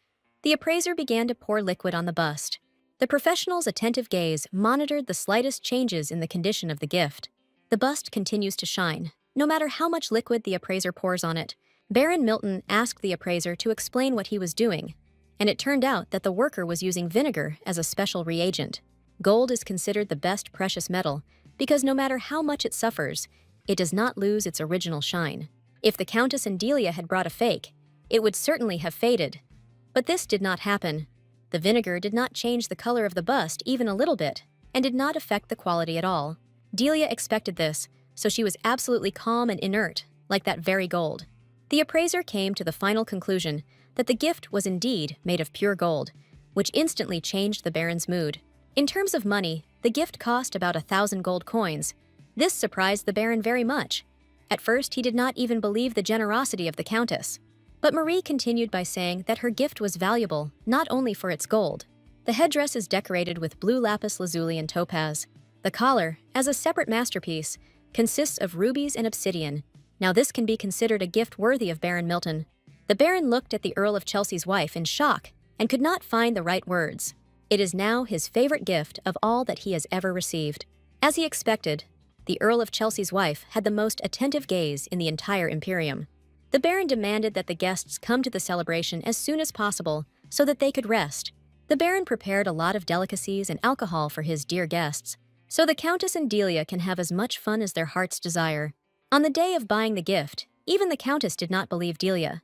The appraiser began to pour liquid on the bust. The professional's attentive gaze monitored the slightest changes in the condition of the gift. The bust continues to shine, no matter how much liquid the appraiser pours on it. Baron Milton asked the appraiser to explain what he was doing, and it turned out that the worker was using vinegar as a special reagent. Gold is considered the best precious metal because no matter how much it suffers, it does not lose its original shine. If the Countess and Delia had brought a fake, it would certainly have faded. But this did not happen. The vinegar did not change the color of the bust even a little bit, and did not affect the quality at all. Delia expected this, so she was absolutely calm and inert, like that very gold. The appraiser came to the final conclusion that the gift was indeed made of pure gold, which instantly changed the Baron's mood. In terms of money, the gift cost about 1,000 gold coins. This surprised the Baron very much. At first, he did not even believe the generosity of the Countess. But Marie continued by saying that her gift was valuable not only for its gold. The headdress is decorated with blue lapis lazuli and topaz. The collar, as a separate masterpiece, consists of rubies and obsidian. Now this can be considered a gift worthy of Baron Milton. The Baron looked at the Earl of Chelsea's wife in shock and could not find the right words. It is now his favorite gift of all that he has ever received. As he expected, the Earl of Chelsea's wife had the most attentive gaze in the entire Imperium. The Baron demanded that the guests come to the celebration as soon as possible so that they could rest. The Baron prepared a lot of delicacies and alcohol for his dear guests, so the Countess and Delia can have as much fun as their hearts desire. On the day of buying the gift, even the Countess did not believe Delia.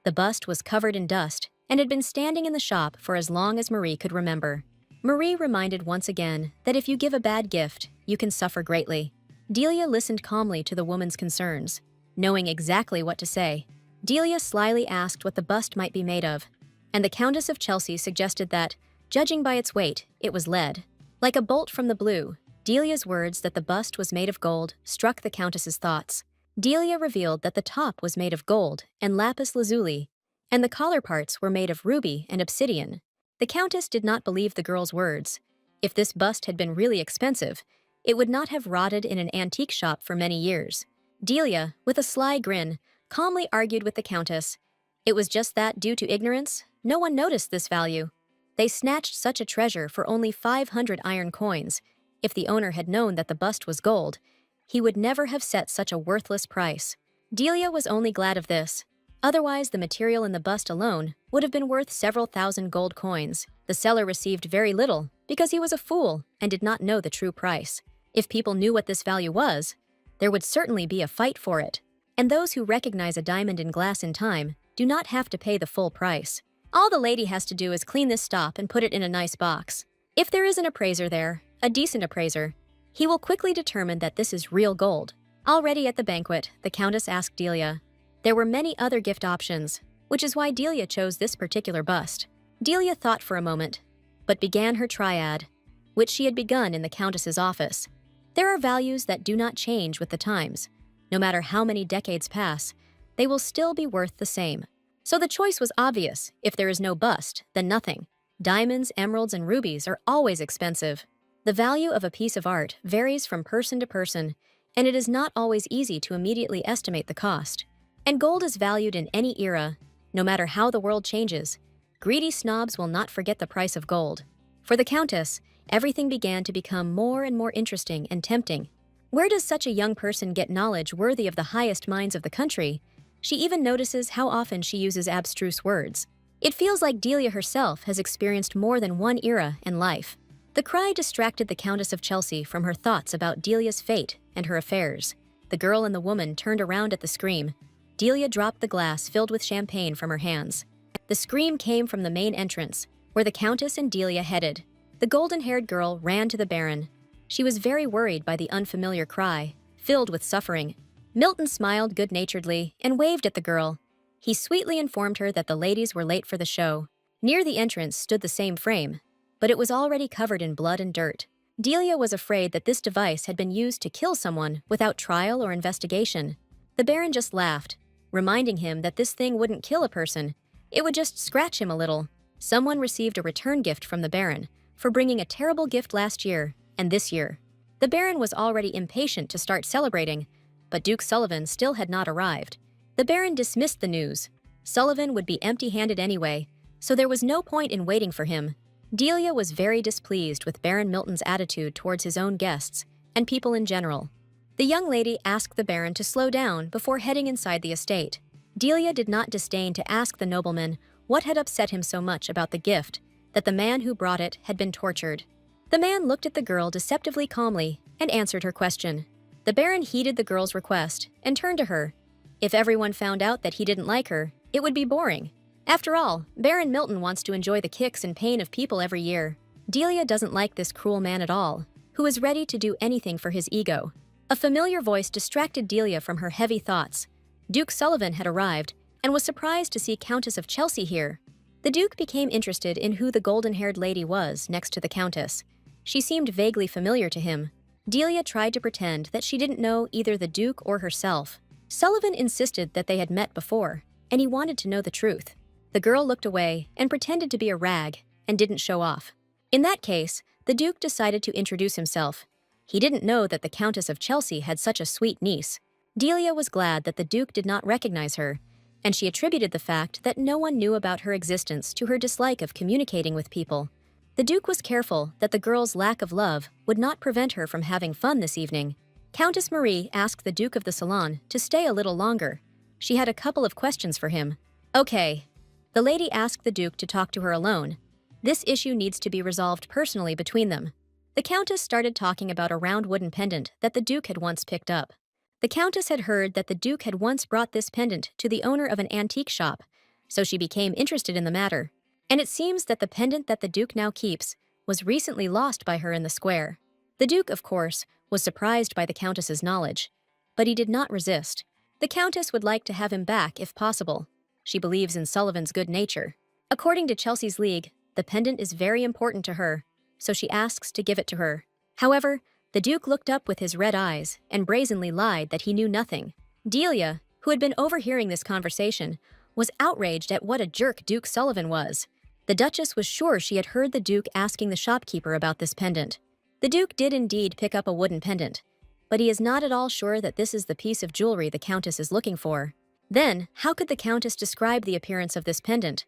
The bust was covered in dust and had been standing in the shop for as long as Marie could remember. Marie reminded once again that if you give a bad gift, you can suffer greatly. Delia listened calmly to the woman's concerns, knowing exactly what to say. Delia slyly asked what the bust might be made of, and the Countess of Chelsea suggested that, judging by its weight, it was lead. Like a bolt from the blue, Delia's words that the bust was made of gold struck the Countess's thoughts. Delia revealed that the top was made of gold and lapis lazuli, and the collar parts were made of ruby and obsidian. The Countess did not believe the girl's words. If this bust had been really expensive, it would not have rotted in an antique shop for many years. Delia, with a sly grin, calmly argued with the Countess. It was just that, due to ignorance, no one noticed this value. They snatched such a treasure for only 500 iron coins. If the owner had known that the bust was gold, he would never have set such a worthless price. Delia was only glad of this. Otherwise, the material in the bust alone would have been worth several thousand gold coins. The seller received very little, because he was a fool and did not know the true price. If people knew what this value was, there would certainly be a fight for it. And those who recognize a diamond in glass in time do not have to pay the full price. All the lady has to do is clean this stop and put it in a nice box. If there is an appraiser there, a decent appraiser, he will quickly determine that this is real gold. Already at the banquet, the Countess asked Delia. There were many other gift options, which is why Delia chose this particular bust. Delia thought for a moment, but began her triad, which she had begun in the Countess's office. There are values that do not change with the times. No matter how many decades pass, they will still be worth the same. So the choice was obvious. If there is no bust, then nothing. Diamonds, emeralds, and rubies are always expensive. The value of a piece of art varies from person to person, and it is not always easy to immediately estimate the cost. And gold is valued in any era. No matter how the world changes, greedy snobs will not forget the price of gold. For the Countess, everything began to become more and more interesting and tempting. Where does such a young person get knowledge worthy of the highest minds of the country? She even notices how often she uses abstruse words. It feels like Delia herself has experienced more than one era in life. The cry distracted the Countess of Chelsea from her thoughts about Delia's fate and her affairs. The girl and the woman turned around at the scream. Delia dropped the glass filled with champagne from her hands. The scream came from the main entrance, where the Countess and Delia headed. The golden-haired girl ran to the Baron. She was very worried by the unfamiliar cry, filled with suffering. Milton smiled good-naturedly and waved at the girl. He sweetly informed her that the ladies were late for the show. Near the entrance stood the same frame, but it was already covered in blood and dirt. Delia was afraid that this device had been used to kill someone without trial or investigation. The Baron just laughed, reminding him that this thing wouldn't kill a person. It would just scratch him a little. Someone received a return gift from the Baron for bringing a terrible gift last year and this year. The Baron was already impatient to start celebrating, but Duke Sullivan still had not arrived. The Baron dismissed the news. Sullivan would be empty-handed anyway, so there was no point in waiting for him. Delia was very displeased with Baron Milton's attitude towards his own guests and people in general. The young lady asked the Baron to slow down before heading inside the estate. Delia did not disdain to ask the nobleman what had upset him so much about the gift that the man who brought it had been tortured. The man looked at the girl deceptively calmly and answered her question. The Baron heeded the girl's request and turned to her. If everyone found out that he didn't like her, it would be boring. After all, Baron Milton wants to enjoy the kicks and pain of people every year. Delia doesn't like this cruel man at all, who is ready to do anything for his ego. A familiar voice distracted Delia from her heavy thoughts. Duke Sullivan had arrived and was surprised to see Countess of Chelsea here. The Duke became interested in who the golden-haired lady was next to the Countess. She seemed vaguely familiar to him. Delia tried to pretend that she didn't know either the Duke or herself. Sullivan insisted that they had met before, and he wanted to know the truth. The girl looked away and pretended to be a rag and didn't show off. In that case, the Duke decided to introduce himself. He didn't know that the Countess of Chelsea had such a sweet niece. Delia was glad that the Duke did not recognize her, and she attributed the fact that no one knew about her existence to her dislike of communicating with people. The Duke was careful that the girl's lack of love would not prevent her from having fun this evening. Countess Marie asked the Duke of the Salon to stay a little longer. She had a couple of questions for him. Okay. The lady asked the Duke to talk to her alone. This issue needs to be resolved personally between them. The Countess started talking about a round wooden pendant that the Duke had once picked up. The Countess had heard that the Duke had once brought this pendant to the owner of an antique shop, so she became interested in the matter. And it seems that the pendant that the Duke now keeps was recently lost by her in the square. The Duke, of course, was surprised by the Countess's knowledge, but he did not resist. The Countess would like to have him back if possible. She believes in Sullivan's good nature. According to Chelsea's League, the pendant is very important to her, so she asks to give it to her. However, the Duke looked up with his red eyes and brazenly lied that he knew nothing. Delia, who had been overhearing this conversation, was outraged at what a jerk Duke Sullivan was. The Duchess was sure she had heard the Duke asking the shopkeeper about this pendant. The Duke did indeed pick up a wooden pendant, but he is not at all sure that this is the piece of jewelry the Countess is looking for. Then, how could the Countess describe the appearance of this pendant?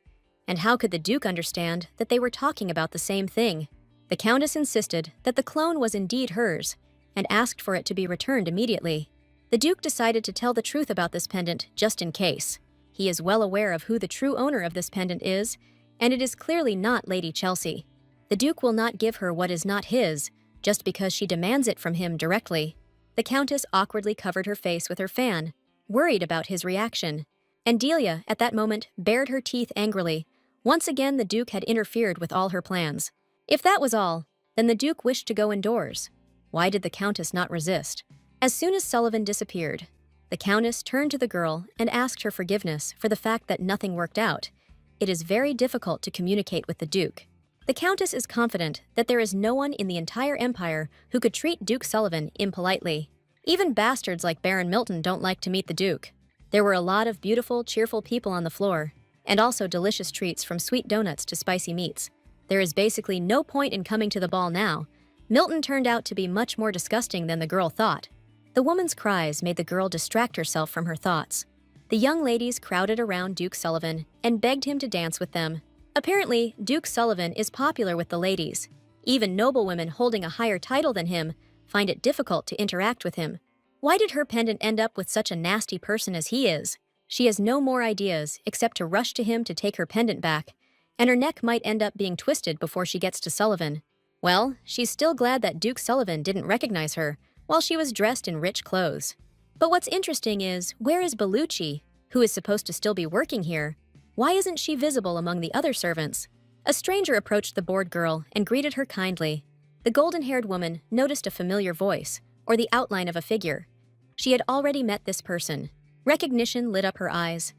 And how could the Duke understand that they were talking about the same thing? The Countess insisted that the clone was indeed hers, and asked for it to be returned immediately. The Duke decided to tell the truth about this pendant just in case. He is well aware of who the true owner of this pendant is, and it is clearly not Lady Chelsea. The Duke will not give her what is not his, just because she demands it from him directly. The Countess awkwardly covered her face with her fan, worried about his reaction. And Delia, at that moment, bared her teeth angrily. Once again, the Duke had interfered with all her plans. If that was all, then the Duke wished to go indoors. Why did the Countess not resist? As soon as Sullivan disappeared, the Countess turned to the girl and asked her forgiveness for the fact that nothing worked out. It is very difficult to communicate with the Duke. The Countess is confident that there is no one in the entire empire who could treat Duke Sullivan impolitely. Even bastards like Baron Milton don't like to meet the Duke. There were a lot of beautiful, cheerful people on the floor, and also delicious treats from sweet donuts to spicy meats. There is basically no point in coming to the ball now. Milton turned out to be much more disgusting than the girl thought. The woman's cries made the girl distract herself from her thoughts. The young ladies crowded around Duke Sullivan and begged him to dance with them. Apparently, Duke Sullivan is popular with the ladies. Even noblewomen holding a higher title than him find it difficult to interact with him. Why did her pendant end up with such a nasty person as he is? She has no more ideas except to rush to him to take her pendant back, and her neck might end up being twisted before she gets to Sullivan. Well, she's still glad that Duke Sullivan didn't recognize her while she was dressed in rich clothes. But what's interesting is, where is Bellucci, who is supposed to still be working here? Why isn't she visible among the other servants? A stranger approached the bored girl and greeted her kindly. The golden-haired woman noticed a familiar voice, or the outline of a figure. She had already met this person. Recognition lit up her eyes.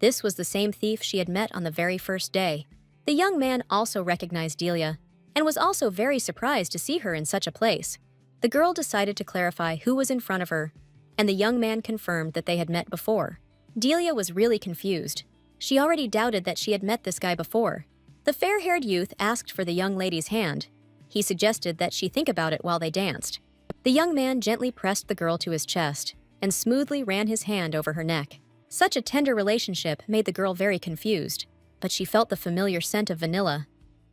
This was the same thief she had met on the very first day. The young man also recognized Delia, and was also very surprised to see her in such a place. The girl decided to clarify who was in front of her, and the young man confirmed that they had met before. Delia was really confused. She already doubted that she had met this guy before. The fair-haired youth asked for the young lady's hand. He suggested that she think about it while they danced. The young man gently pressed the girl to his chest and smoothly ran his hand over her neck. Such a tender relationship made the girl very confused, but she felt the familiar scent of vanilla.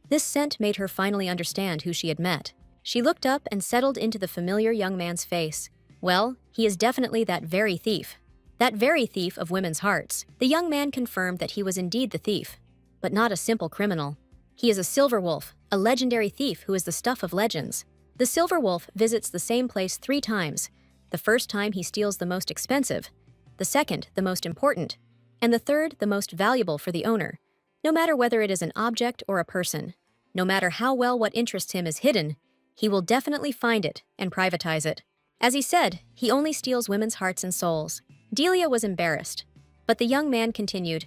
This scent made her finally understand who she had met. She looked up and settled into the familiar young man's face. Well, he is definitely that very thief. That very thief of women's hearts. The young man confirmed that he was indeed the thief, but not a simple criminal. He is a silver wolf, a legendary thief who is the stuff of legends. The silver wolf visits the same place 3 times. The first time he steals the most expensive, the second the most important, and the third the most valuable for the owner. No matter whether it is an object or a person, no matter how well what interests him is hidden, he will definitely find it and privatize it. As he said, he only steals women's hearts and souls. Delia was embarrassed, but the young man continued.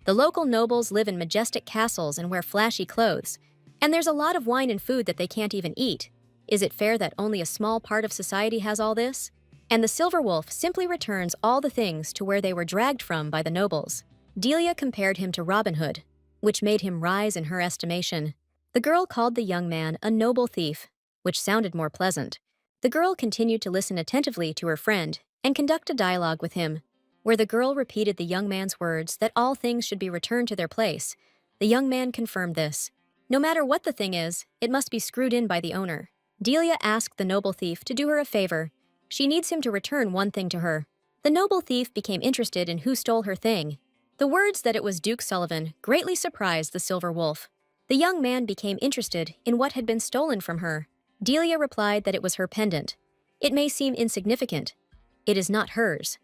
The local nobles live in majestic castles and wear flashy clothes, and there's a lot of wine and food that they can't even eat. Is it fair that only a small part of society has all this? And the silver wolf simply returns all the things to where they were dragged from by the nobles. Delia compared him to Robin Hood, which made him rise in her estimation. The girl called the young man a noble thief, which sounded more pleasant. The girl continued to listen attentively to her friend and conduct a dialogue with him, where the girl repeated the young man's words that all things should be returned to their place. The young man confirmed this. No matter what the thing is, it must be screwed in by the owner. Delia asked the noble thief to do her a favor. She needs him to return one thing to her. The noble thief became interested in who stole her thing. The words that it was Duke Sullivan greatly surprised the silver wolf. The young man became interested in what had been stolen from her. Delia replied that it was her pendant. It may seem insignificant. It is not hers.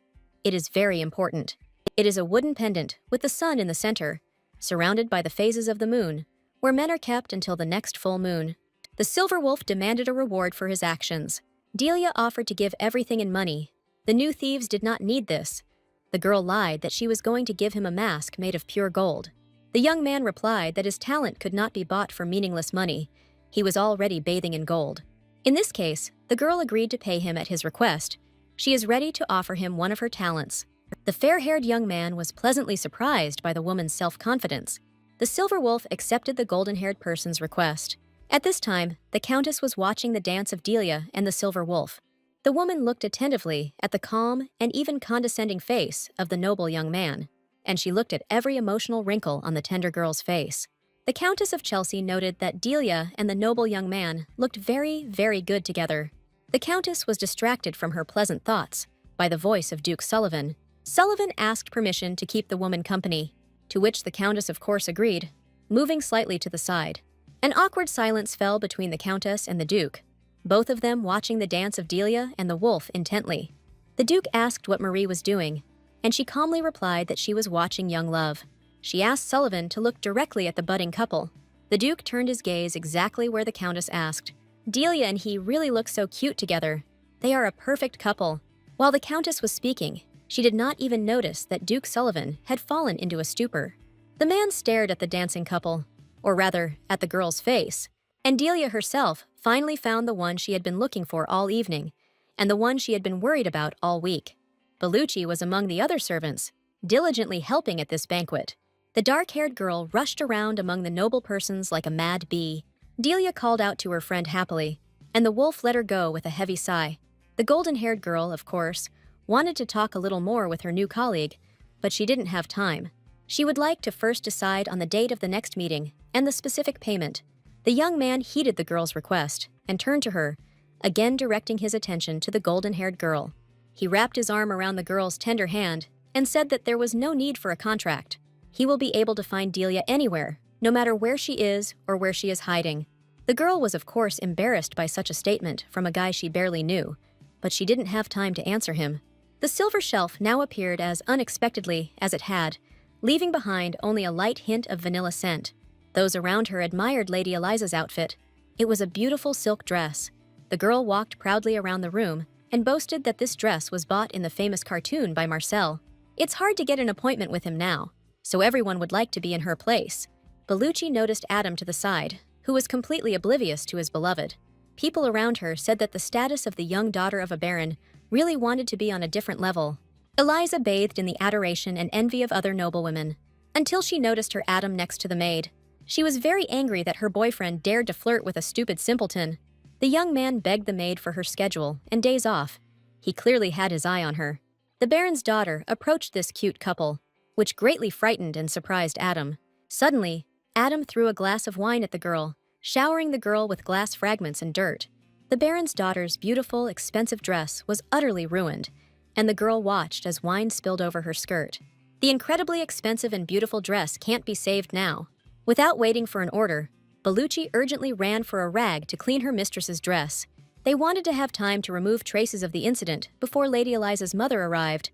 It is very important. It is a wooden pendant with the sun in the center, surrounded by the phases of the moon, where men are kept until the next full moon. The silver wolf demanded a reward for his actions. Delia offered to give everything in money. The new thieves did not need this. The girl lied that she was going to give him a mask made of pure gold. The young man replied that his talent could not be bought for meaningless money. He was already bathing in gold. In this case, the girl agreed to pay him at his request. She is ready to offer him one of her talents. The fair-haired young man was pleasantly surprised by the woman's self-confidence. The silver wolf accepted the golden-haired person's request. At this time, the countess was watching the dance of Delia and the silver wolf. The woman looked attentively at the calm and even condescending face of the noble young man, and she looked at every emotional wrinkle on the tender girl's face. The Countess of Chelsea noted that Delia and the noble young man looked very, very good together. The Countess was distracted from her pleasant thoughts by the voice of Duke Sullivan. Sullivan asked permission to keep the woman company, to which the Countess of course agreed, moving slightly to the side. An awkward silence fell between the Countess and the Duke, both of them watching the dance of Delia and the wolf intently. The Duke asked what Marie was doing, and she calmly replied that she was watching young love. She asked Sullivan to look directly at the budding couple. The Duke turned his gaze exactly where the Countess asked. Delia and he really look so cute together. They are a perfect couple. While the Countess was speaking, she did not even notice that Duke Sullivan had fallen into a stupor. The man stared at the dancing couple, or rather, at the girl's face, and Delia herself finally found the one she had been looking for all evening, and the one she had been worried about all week. Bellucci was among the other servants, diligently helping at this banquet. The dark-haired girl rushed around among the noble persons like a mad bee. Delia called out to her friend happily, and the wolf let her go with a heavy sigh. The golden-haired girl, of course, wanted to talk a little more with her new colleague, but she didn't have time. She would like to first decide on the date of the next meeting and the specific payment. The young man heeded the girl's request and turned to her, again directing his attention to the golden-haired girl. He wrapped his arm around the girl's tender hand and said that there was no need for a contract. He will be able to find Delia anywhere, no matter where she is or where she is hiding. The girl was of course embarrassed by such a statement from a guy she barely knew, but she didn't have time to answer him. The silver shelf now appeared as unexpectedly as it had, leaving behind only a light hint of vanilla scent. Those around her admired Lady Eliza's outfit. It was a beautiful silk dress. The girl walked proudly around the room and boasted that this dress was bought in the famous cartoon by Marcel. It's hard to get an appointment with him now, so everyone would like to be in her place. Bellucci noticed Adam to the side, who was completely oblivious to his beloved. People around her said that the status of the young daughter of a baron really wanted to be on a different level. Eliza bathed in the adoration and envy of other noblewomen, until she noticed her Adam next to the maid. She was very angry that her boyfriend dared to flirt with a stupid simpleton. The young man begged the maid for her schedule and days off. He clearly had his eye on her. The baron's daughter approached this cute couple, which greatly frightened and surprised Adam. Suddenly, Adam threw a glass of wine at the girl, showering the girl with glass fragments and dirt. The baron's daughter's beautiful, expensive dress was utterly ruined, and the girl watched as wine spilled over her skirt. The incredibly expensive and beautiful dress can't be saved now. Without waiting for an order, Bellucci urgently ran for a rag to clean her mistress's dress. They wanted to have time to remove traces of the incident before Lady Eliza's mother arrived,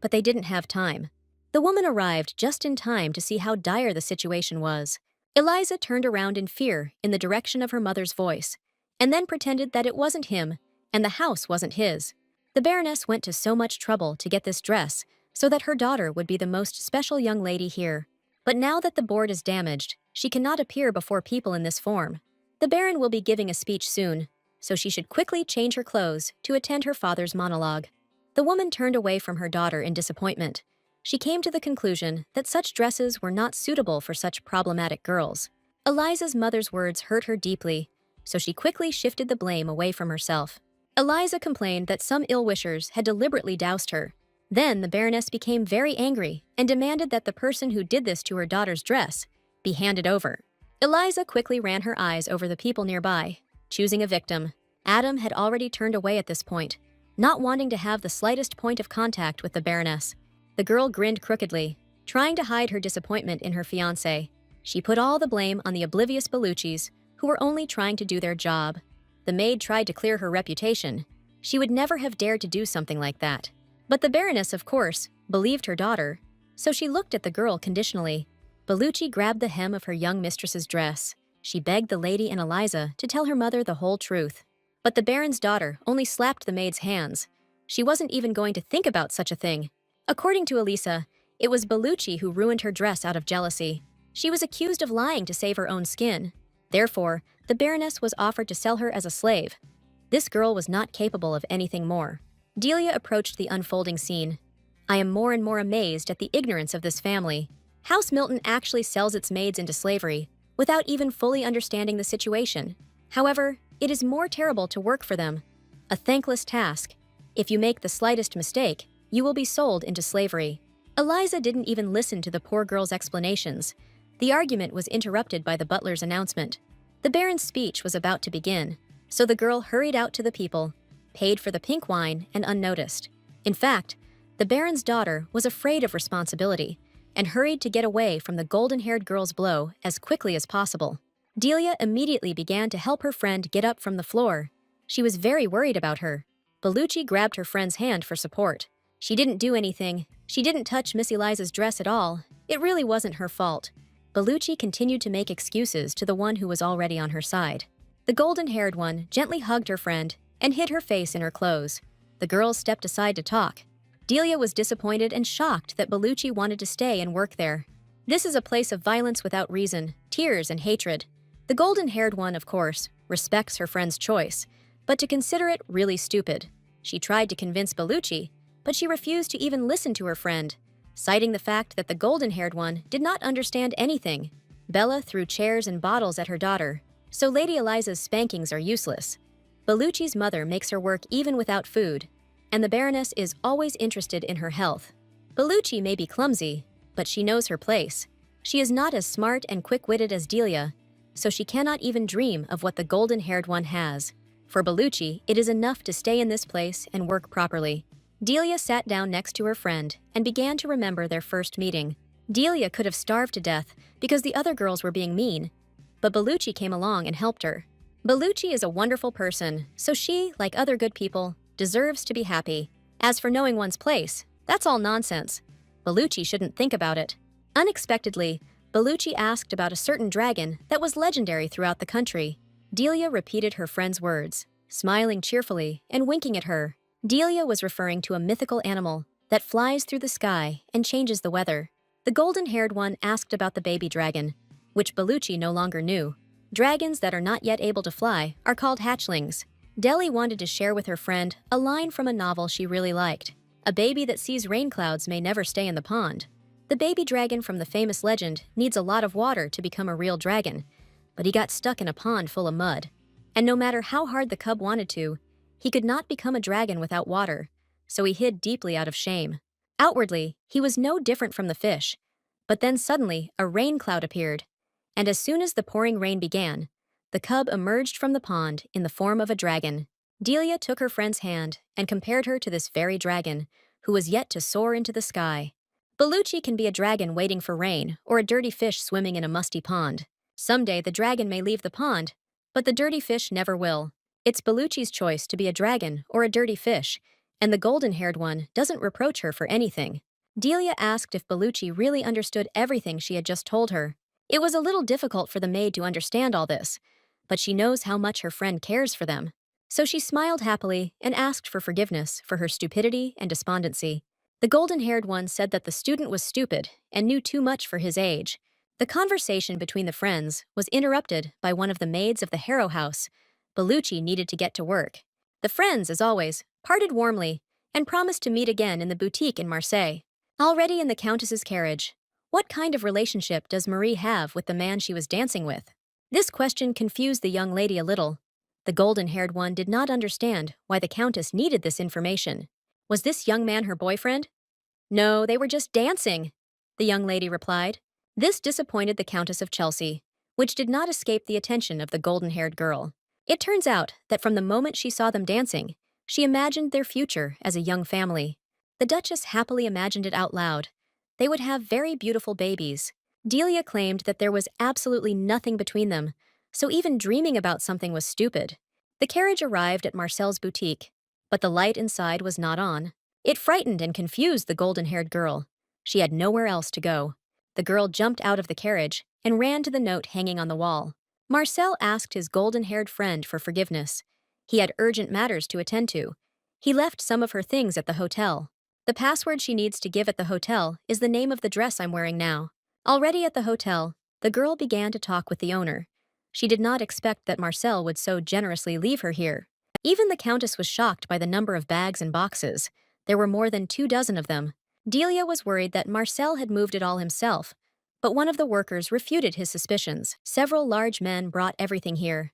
but they didn't have time. The woman arrived just in time to see how dire the situation was. Eliza turned around in fear in the direction of her mother's voice, and then pretended that it wasn't him, and the house wasn't his. The Baroness went to so much trouble to get this dress so that her daughter would be the most special young lady here. But now that the board is damaged, she cannot appear before people in this form. The Baron will be giving a speech soon, so she should quickly change her clothes to attend her father's monologue. The woman turned away from her daughter in disappointment. She came to the conclusion that such dresses were not suitable for such problematic girls. Eliza's mother's words hurt her deeply, so she quickly shifted the blame away from herself. Eliza complained that some ill-wishers had deliberately doused her. Then the Baroness became very angry and demanded that the person who did this to her daughter's dress be handed over. Eliza quickly ran her eyes over the people nearby, choosing a victim. Adam had already turned away at this point, not wanting to have the slightest point of contact with the Baroness. The girl grinned crookedly, trying to hide her disappointment in her fiancé. She put all the blame on the oblivious Belluccis, who were only trying to do their job. The maid tried to clear her reputation. She would never have dared to do something like that. But the Baroness, of course, believed her daughter, so she looked at the girl conditionally. Bellucci grabbed the hem of her young mistress's dress. She begged the lady and Eliza to tell her mother the whole truth. But the Baron's daughter only slapped the maid's hands. She wasn't even going to think about such a thing. According to Elisa, it was Bellucci who ruined her dress out of jealousy. She was accused of lying to save her own skin. Therefore, the Baroness was offered to sell her as a slave. This girl was not capable of anything more. Delia approached the unfolding scene. I am more and more amazed at the ignorance of this family. House Milton actually sells its maids into slavery without even fully understanding the situation. However, it is more terrible to work for them. A thankless task. If you make the slightest mistake, you will be sold into slavery. Eliza didn't even listen to the poor girl's explanations. The argument was interrupted by the butler's announcement. The Baron's speech was about to begin, so the girl hurried out to the people, paid for the pink wine, and unnoticed. In fact, the Baron's daughter was afraid of responsibility and hurried to get away from the golden-haired girl's blow as quickly as possible. Delia immediately began to help her friend get up from the floor. She was very worried about her. Bellucci grabbed her friend's hand for support. She didn't do anything. She didn't touch Miss Eliza's dress at all. It really wasn't her fault. Bellucci continued to make excuses to the one who was already on her side. The golden-haired one gently hugged her friend and hid her face in her clothes. The girls stepped aside to talk. Delia was disappointed and shocked that Bellucci wanted to stay and work there. This is a place of violence without reason, tears, and hatred. The golden-haired one, of course, respects her friend's choice, but to consider it really stupid. She tried to convince Bellucci, but she refused to even listen to her friend, citing the fact that the golden-haired one did not understand anything. Bella threw chairs and bottles at her daughter, so Lady Eliza's spankings are useless. Bellucci's mother makes her work even without food, and the Baroness is always interested in her health. Bellucci may be clumsy, but she knows her place. She is not as smart and quick-witted as Delia, so she cannot even dream of what the golden-haired one has. For Bellucci, it is enough to stay in this place and work properly. Delia sat down next to her friend and began to remember their first meeting. Delia could have starved to death because the other girls were being mean, but Bellucci came along and helped her. Bellucci is a wonderful person, so she, like other good people, deserves to be happy. As for knowing one's place, that's all nonsense. Bellucci shouldn't think about it. Unexpectedly, Bellucci asked about a certain dragon that was legendary throughout the country. Delia repeated her friend's words, smiling cheerfully and winking at her. Delia was referring to a mythical animal that flies through the sky and changes the weather. The golden-haired one asked about the baby dragon, which Bellucci no longer knew. Dragons that are not yet able to fly are called hatchlings. Deli wanted to share with her friend a line from a novel she really liked. A baby that sees rain clouds may never stay in the pond. The baby dragon from the famous legend needs a lot of water to become a real dragon, but he got stuck in a pond full of mud. And no matter how hard the cub wanted to, he could not become a dragon without water, so he hid deeply out of shame. Outwardly, he was no different from the fish, but then suddenly a rain cloud appeared, and as soon as the pouring rain began, the cub emerged from the pond in the form of a dragon. Delia took her friend's hand and compared her to this very dragon, who was yet to soar into the sky. Bellucci can be a dragon waiting for rain or a dirty fish swimming in a musty pond. Someday the dragon may leave the pond, but the dirty fish never will. It's Bellucci's choice to be a dragon or a dirty fish, and the golden-haired one doesn't reproach her for anything. Delia asked if Bellucci really understood everything she had just told her. It was a little difficult for the maid to understand all this, but she knows how much her friend cares for them. So she smiled happily and asked for forgiveness for her stupidity and despondency. The golden-haired one said that the student was stupid and knew too much for his age. The conversation between the friends was interrupted by one of the maids of the Harrow house. Bellucci needed to get to work. The friends, as always, parted warmly and promised to meet again in the boutique in Marseille. Already in the Countess's carriage, what kind of relationship does Marie have with the man she was dancing with? This question confused the young lady a little. The golden-haired one did not understand why the Countess needed this information. Was this young man her boyfriend? No, they were just dancing, the young lady replied. This disappointed the Countess of Chelsea, which did not escape the attention of the golden-haired girl. It turns out that from the moment she saw them dancing, she imagined their future as a young family. The Duchess happily imagined it out loud. They would have very beautiful babies. Delia claimed that there was absolutely nothing between them, so even dreaming about something was stupid. The carriage arrived at Marcel's boutique, but the light inside was not on. It frightened and confused the golden-haired girl. She had nowhere else to go. The girl jumped out of the carriage and ran to the note hanging on the wall. Marcel asked his golden-haired friend for forgiveness. He had urgent matters to attend to. He left some of her things at the hotel. The password she needs to give at the hotel is the name of the dress I'm wearing now. Already at the hotel, the girl began to talk with the owner. She did not expect that Marcel would so generously leave her here. Even the Countess was shocked by the number of bags and boxes. There were more than 24 of them. Delia was worried that Marcel had moved it all himself, but one of the workers refuted his suspicions. Several large men brought everything here.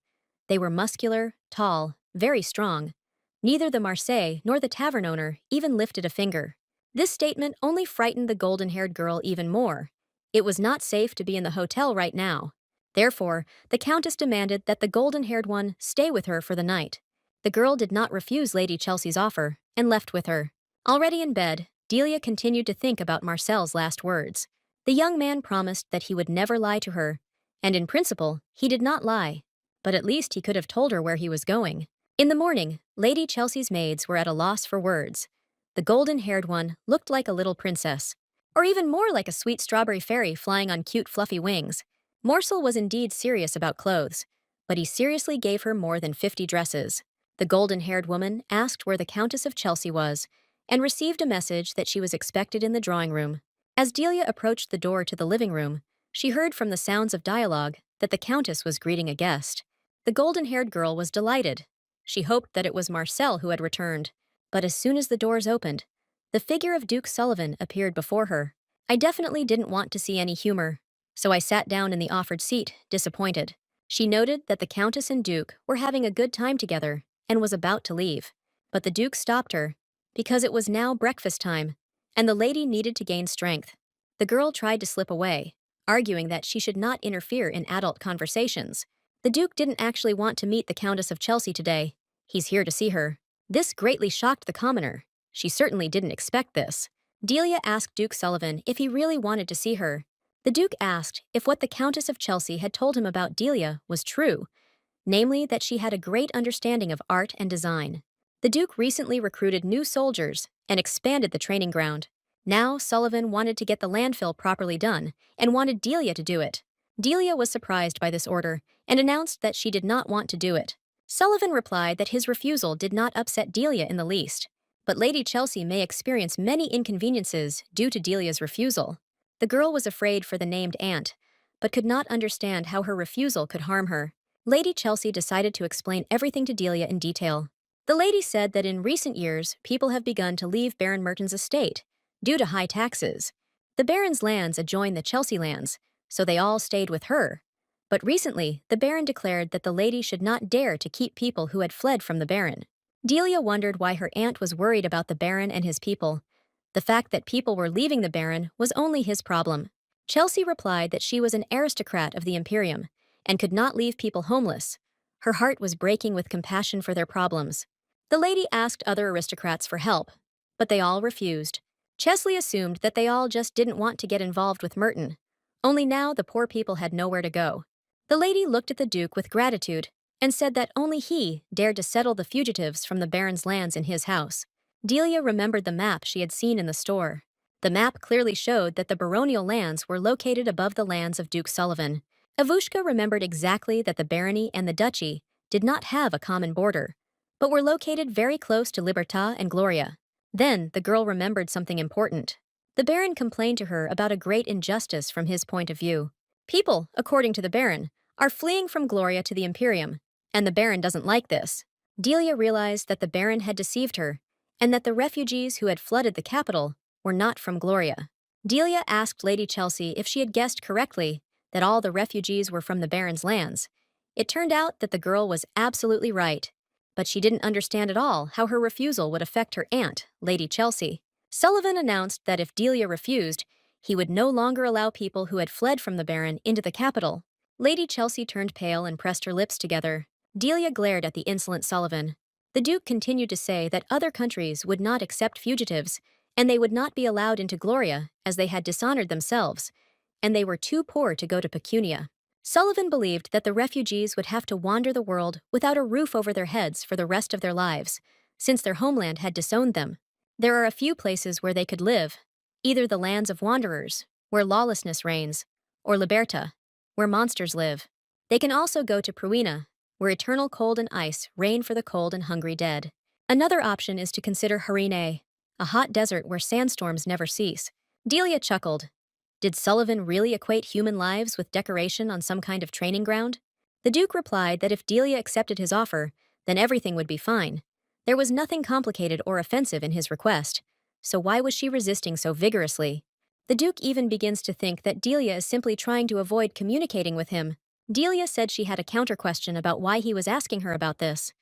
They were muscular, tall, very strong. Neither the Marseille nor the tavern owner even lifted a finger. This statement only frightened the golden-haired girl even more. It was not safe to be in the hotel right now. Therefore, the Countess demanded that the golden-haired one stay with her for the night. The girl did not refuse Lady Chelsea's offer and left with her. Already in bed, Delia continued to think about Marcel's last words. The young man promised that he would never lie to her, And in principle, he did not lie. But at least he could have told her where he was going. In the morning, Lady Chelsea's maids were at a loss for words. The golden-haired one looked like a little princess, or even more like a sweet strawberry fairy flying on cute fluffy wings. Morsel was indeed serious about clothes, but he seriously gave her more than 50 dresses. The golden-haired woman asked where the Countess of Chelsea was, and received a message that she was expected in the drawing room. As Delia approached the door to the living room, she heard from the sounds of dialogue that the Countess was greeting a guest. The golden-haired girl was delighted. She hoped that it was Marcel who had returned, but as soon as the doors opened, the figure of Duke Sullivan appeared before her. I definitely didn't want to see any humor, so I sat down in the offered seat, disappointed. She noted that the Countess and Duke were having a good time together and was about to leave. But the Duke stopped her, because it was now breakfast time, and the lady needed to gain strength. The girl tried to slip away, arguing that she should not interfere in adult conversations. The Duke didn't actually want to meet the Countess of Chelsea today. He's here to see her. This greatly shocked the commoner. She certainly didn't expect this. Delia asked Duke Sullivan if he really wanted to see her. The Duke asked if what the Countess of Chelsea had told him about Delia was true, namely that she had a great understanding of art and design. The Duke recently recruited new soldiers and expanded the training ground. Now Sullivan wanted to get the landfill properly done and wanted Delia to do it. Delia was surprised by this order and announced that she did not want to do it. Sullivan replied that his refusal did not upset Delia in the least, but Lady Chelsea may experience many inconveniences due to Delia's refusal. The girl was afraid for the named aunt, but could not understand how her refusal could harm her. Lady Chelsea decided to explain everything to Delia in detail. The lady said that in recent years, people have begun to leave Baron Merton's estate due to high taxes. The Baron's lands adjoin the Chelsea lands, so they all stayed with her. But recently, the Baron declared that the lady should not dare to keep people who had fled from the Baron. Delia wondered why her aunt was worried about the Baron and his people. The fact that people were leaving the Baron was only his problem. Chelsea replied that she was an aristocrat of the Imperium and could not leave people homeless. Her heart was breaking with compassion for their problems. The lady asked other aristocrats for help, but they all refused. Chesley assumed that they all just didn't want to get involved with Merton. Only now the poor people had nowhere to go. The lady looked at the Duke with gratitude and said that only he dared to settle the fugitives from the Baron's lands in his house. Delia remembered the map she had seen in the store. The map clearly showed that the baronial lands were located above the lands of Duke Sullivan. Ivushka remembered exactly that the barony and the duchy did not have a common border, but were located very close to Libertà and Gloria. Then the girl remembered something important. The Baron complained to her about a great injustice from his point of view. People, according to the Baron, are fleeing from Gloria to the Imperium, and the Baron doesn't like this. Delia realized that the Baron had deceived her, and that the refugees who had flooded the capital were not from Gloria. Delia asked Lady Chelsea if she had guessed correctly that all the refugees were from the Baron's lands. It turned out that the girl was absolutely right, but she didn't understand at all how her refusal would affect her aunt, Lady Chelsea. Sullivan announced that if Delia refused, he would no longer allow people who had fled from the Baron into the capital. Lady Chelsea turned pale and pressed her lips together. Delia glared at the insolent Sullivan. The Duke continued to say that other countries would not accept fugitives, and they would not be allowed into Gloria as they had dishonored themselves, and they were too poor to go to Pecunia. Sullivan believed that the refugees would have to wander the world without a roof over their heads for the rest of their lives, since their homeland had disowned them. There are a few places where they could live, either the lands of wanderers, where lawlessness reigns, or Liberta, where monsters live. They can also go to Pruina, where eternal cold and ice reign for the cold and hungry dead. Another option is to consider Harine, a hot desert where sandstorms never cease. Delia chuckled. Did Sullivan really equate human lives with decoration on some kind of training ground? The Duke replied that if Delia accepted his offer, then everything would be fine. There was nothing complicated or offensive in his request, so why was she resisting so vigorously? The Duke even begins to think that Delia is simply trying to avoid communicating with him. Delia said she had a counter-question about why he was asking her about this.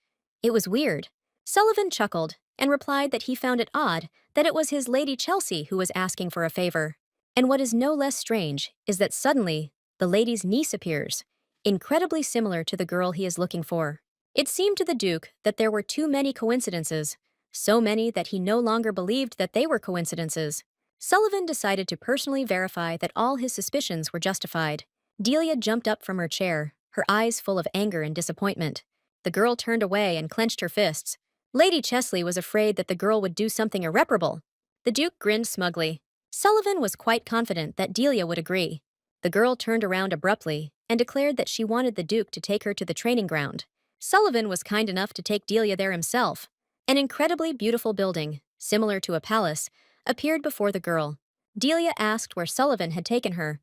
It was weird. Sullivan chuckled and replied that he found it odd that it was his Lady Chelsea who was asking for a favor. And what is no less strange is that suddenly, the lady's niece appears, incredibly similar to the girl he is looking for. It seemed to the Duke that there were too many coincidences, so many that he no longer believed that they were coincidences. Sullivan decided to personally verify that all his suspicions were justified. Delia jumped up from her chair, her eyes full of anger and disappointment. The girl turned away and clenched her fists. Lady Chesley was afraid that the girl would do something irreparable. The Duke grinned smugly. Sullivan was quite confident that Delia would agree. The girl turned around abruptly and declared that she wanted the Duke to take her to the training ground. Sullivan was kind enough to take Delia there himself. An incredibly beautiful building, similar to a palace, appeared before the girl. Delia asked where Sullivan had taken her.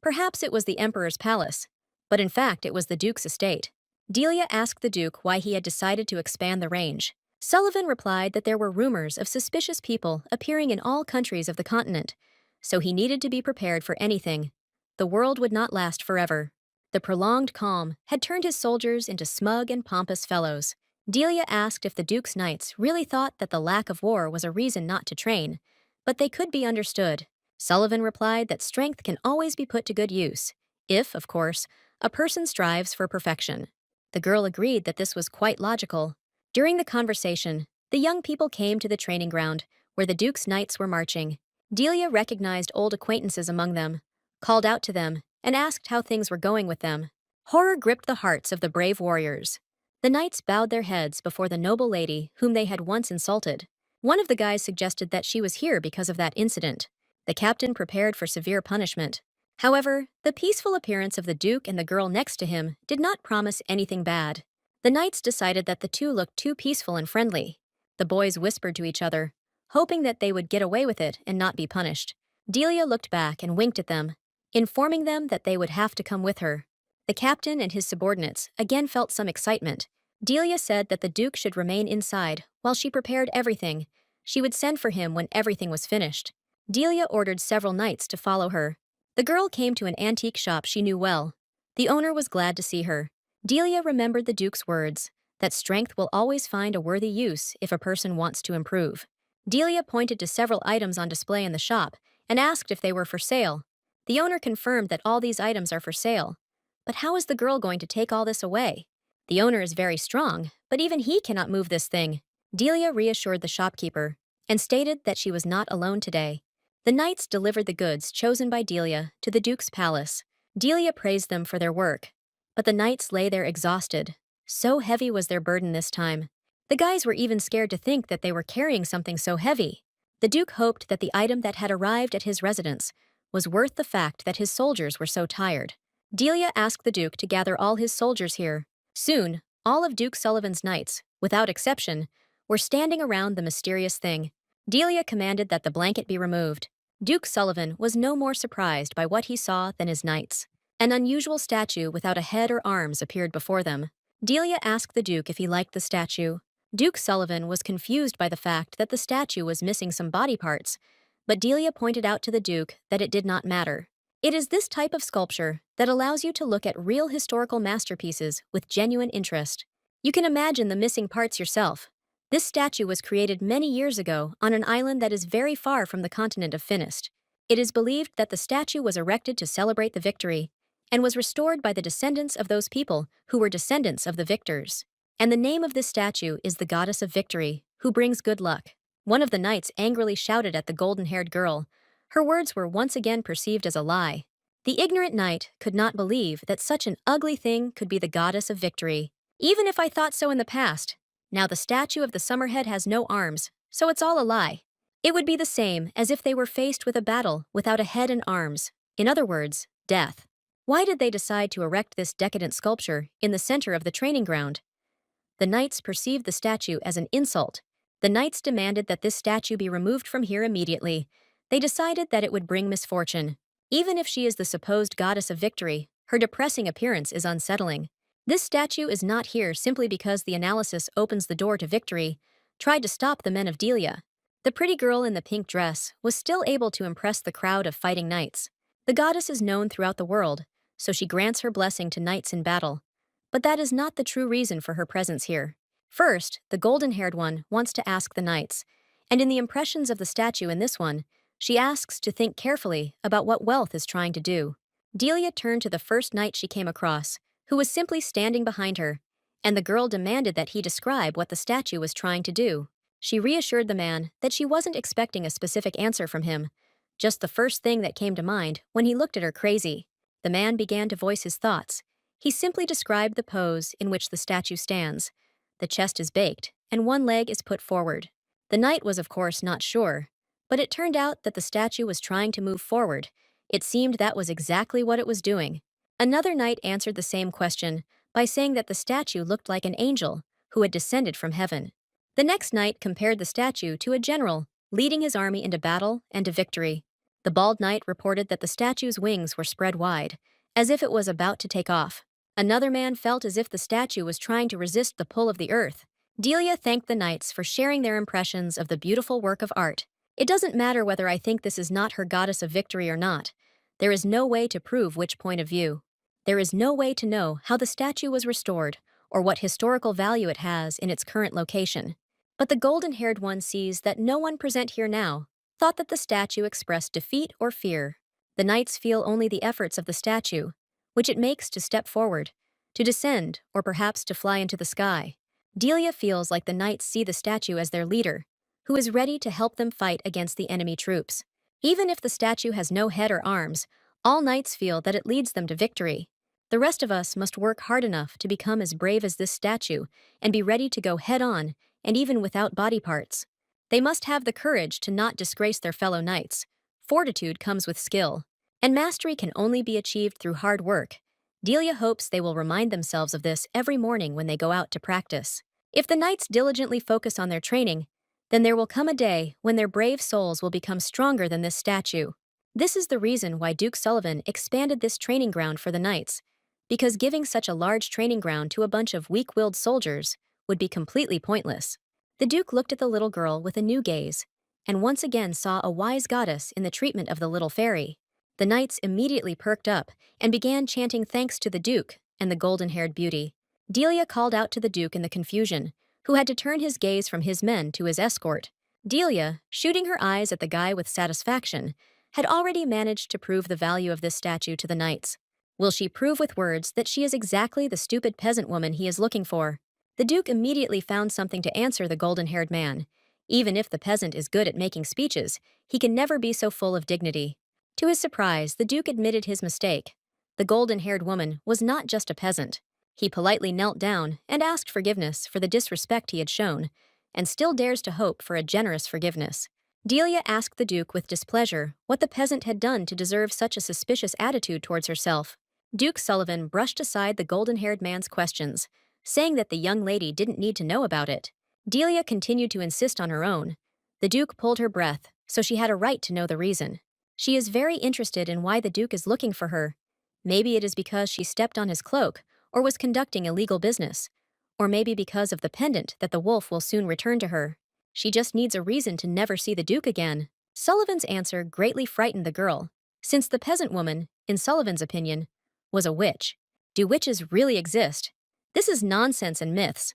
Perhaps it was the Emperor's palace, but in fact it was the Duke's estate. Delia asked the Duke why he had decided to expand the range. Sullivan replied that there were rumors of suspicious people appearing in all countries of the continent, so he needed to be prepared for anything. The world would not last forever. The prolonged calm had turned his soldiers into smug and pompous fellows. Delia asked if the Duke's knights really thought that the lack of war was a reason not to train, but they could be understood. Sullivan replied that strength can always be put to good use, if, of course, a person strives for perfection. The girl agreed that this was quite logical. During the conversation, the young people came to the training ground, where the Duke's knights were marching. Delia recognized old acquaintances among them, called out to them, and asked how things were going with them. Horror gripped the hearts of the brave warriors. The knights bowed their heads before the noble lady whom they had once insulted. One of the guys suggested that she was here because of that incident. The captain prepared for severe punishment. However, the peaceful appearance of the Duke and the girl next to him did not promise anything bad. The knights decided that the two looked too peaceful and friendly. The boys whispered to each other, hoping that they would get away with it and not be punished. Delia looked back and winked at them, informing them that they would have to come with her. The captain and his subordinates again felt some excitement. Delia said that the Duke should remain inside while she prepared everything. She would send for him when everything was finished. Delia ordered several knights to follow her. The girl came to an antique shop she knew well. The owner was glad to see her. Delia remembered the Duke's words, that strength will always find a worthy use if a person wants to improve. Delia pointed to several items on display in the shop and asked if they were for sale. The owner confirmed that all these items are for sale. But how is the girl going to take all this away? The owner is very strong, but even he cannot move this thing. Delia reassured the shopkeeper and stated that she was not alone today. The knights delivered the goods chosen by Delia to the Duke's palace. Delia praised them for their work, but the knights lay there exhausted. So heavy was their burden this time. The guys were even scared to think that they were carrying something so heavy. The Duke hoped that the item that had arrived at his residence was worth the fact that his soldiers were so tired. Delia asked the Duke to gather all his soldiers here. Soon, all of Duke Sullivan's knights, without exception, were standing around the mysterious thing. Delia commanded that the blanket be removed. Duke Sullivan was no more surprised by what he saw than his knights. An unusual statue without a head or arms appeared before them. Delia asked the Duke if he liked the statue. Duke Sullivan was confused by the fact that the statue was missing some body parts, but Delia pointed out to the Duke that it did not matter. It is this type of sculpture that allows you to look at real historical masterpieces with genuine interest. You can imagine the missing parts yourself. This statue was created many years ago on an island that is very far from the continent of Finist. It is believed that the statue was erected to celebrate the victory and was restored by the descendants of those people who were descendants of the victors. And the name of this statue is the Goddess of Victory, who brings good luck. One of the knights angrily shouted at the golden-haired girl. Her words were once again perceived as a lie. The ignorant knight could not believe that such an ugly thing could be the Goddess of Victory. Even if I thought so in the past, now the statue of the Summerhead has no arms, so it's all a lie. It would be the same as if they were faced with a battle without a head and arms. In other words, death. Why did they decide to erect this decadent sculpture in the center of the training ground? The knights perceived the statue as an insult. The knights demanded that this statue be removed from here immediately. They decided that it would bring misfortune. Even if she is the supposed goddess of victory, her depressing appearance is unsettling. This statue is not here simply because the analysis opens the door to victory, tried to stop the men of Delia. The pretty girl in the pink dress was still able to impress the crowd of fighting knights. The goddess is known throughout the world, so she grants her blessing to knights in battle. But that is not the true reason for her presence here. First, the golden-haired one wants to ask the knights, and in the impressions of the statue in this one, she asks to think carefully about what wealth is trying to do. Delia turned to the first knight she came across, who was simply standing behind her, and the girl demanded that he describe what the statue was trying to do. She reassured the man that she wasn't expecting a specific answer from him, just the first thing that came to mind when he looked at her crazy. The man began to voice his thoughts. He simply described the pose in which the statue stands. The chest is baked, and one leg is put forward. The knight was, of course, not sure, but it turned out that the statue was trying to move forward. It seemed that was exactly what it was doing. Another knight answered the same question by saying that the statue looked like an angel who had descended from heaven. The next knight compared the statue to a general leading his army into battle and to victory. The bald knight reported that the statue's wings were spread wide, as if it was about to take off. Another man felt as if the statue was trying to resist the pull of the earth. Delia thanked the knights for sharing their impressions of the beautiful work of art. It doesn't matter whether I think this is not her goddess of victory or not. There is no way to prove which point of view. There is no way to know how the statue was restored or what historical value it has in its current location. But the golden-haired one sees that no one present here now thought that the statue expressed defeat or fear. The knights feel only the efforts of the statue, which it makes to step forward, to descend, or perhaps to fly into the sky. Delia feels like the knights see the statue as their leader, who is ready to help them fight against the enemy troops. Even if the statue has no head or arms, all knights feel that it leads them to victory. The rest of us must work hard enough to become as brave as this statue and be ready to go head-on, and even without body parts. They must have the courage to not disgrace their fellow knights. Fortitude comes with skill, and mastery can only be achieved through hard work. Delia hopes they will remind themselves of this every morning when they go out to practice. If the knights diligently focus on their training, then there will come a day when their brave souls will become stronger than this statue. This is the reason why Duke Sullivan expanded this training ground for the knights, because giving such a large training ground to a bunch of weak-willed soldiers would be completely pointless. The Duke looked at the little girl with a new gaze, and once again saw a wise goddess in the treatment of the little fairy. The knights immediately perked up and began chanting thanks to the Duke and the golden-haired beauty. Delia called out to the Duke in the confusion, who had to turn his gaze from his men to his escort. Delia, shooting her eyes at the guy with satisfaction, had already managed to prove the value of this statue to the knights. Will she prove with words that she is exactly the stupid peasant woman he is looking for? The Duke immediately found something to answer the golden-haired man. Even if the peasant is good at making speeches, he can never be so full of dignity. To his surprise, the Duke admitted his mistake. The golden-haired woman was not just a peasant. He politely knelt down and asked forgiveness for the disrespect he had shown, and still dares to hope for a generous forgiveness. Delia asked the Duke with displeasure what the peasant had done to deserve such a suspicious attitude towards herself. Duke Sullivan brushed aside the golden-haired man's questions, saying that the young lady didn't need to know about it. Delia continued to insist on her own. The Duke pulled her breath, so she had a right to know the reason. She is very interested in why the Duke is looking for her. Maybe it is because she stepped on his cloak, or was conducting illegal business. Or maybe because of the pendant that the wolf will soon return to her. She just needs a reason to never see the Duke again. Sullivan's answer greatly frightened the girl, since the peasant woman, in Sullivan's opinion, was a witch. Do witches really exist? This is nonsense and myths.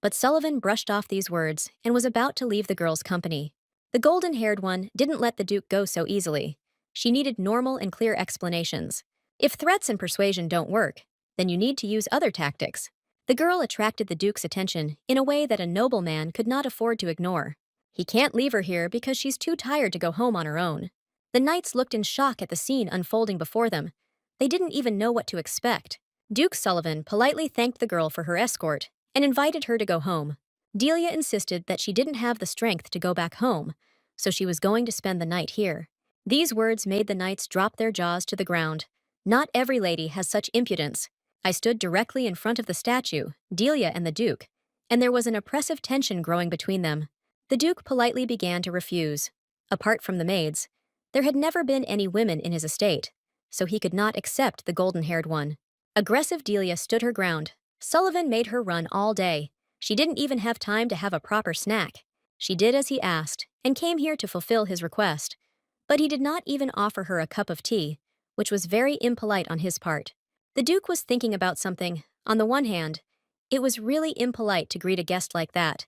But Sullivan brushed off these words and was about to leave the girl's company. The golden-haired one didn't let the Duke go so easily. She needed normal and clear explanations. If threats and persuasion don't work, then you need to use other tactics. The girl attracted the Duke's attention in a way that a nobleman could not afford to ignore. He can't leave her here because she's too tired to go home on her own. The knights looked in shock at the scene unfolding before them. They didn't even know what to expect. Duke Sullivan politely thanked the girl for her escort and invited her to go home. Delia insisted that she didn't have the strength to go back home, so she was going to spend the night here. These words made the knights drop their jaws to the ground. Not every lady has such impudence. I stood directly in front of the statue, Delia and the Duke, and there was an oppressive tension growing between them. The Duke politely began to refuse. Apart from the maids, there had never been any women in his estate, so he could not accept the golden-haired one. Aggressive Delia stood her ground. Sullivan made her run all day. She didn't even have time to have a proper snack. She did as he asked, and came here to fulfill his request. But he did not even offer her a cup of tea, which was very impolite on his part. The Duke was thinking about something. On the one hand, it was really impolite to greet a guest like that,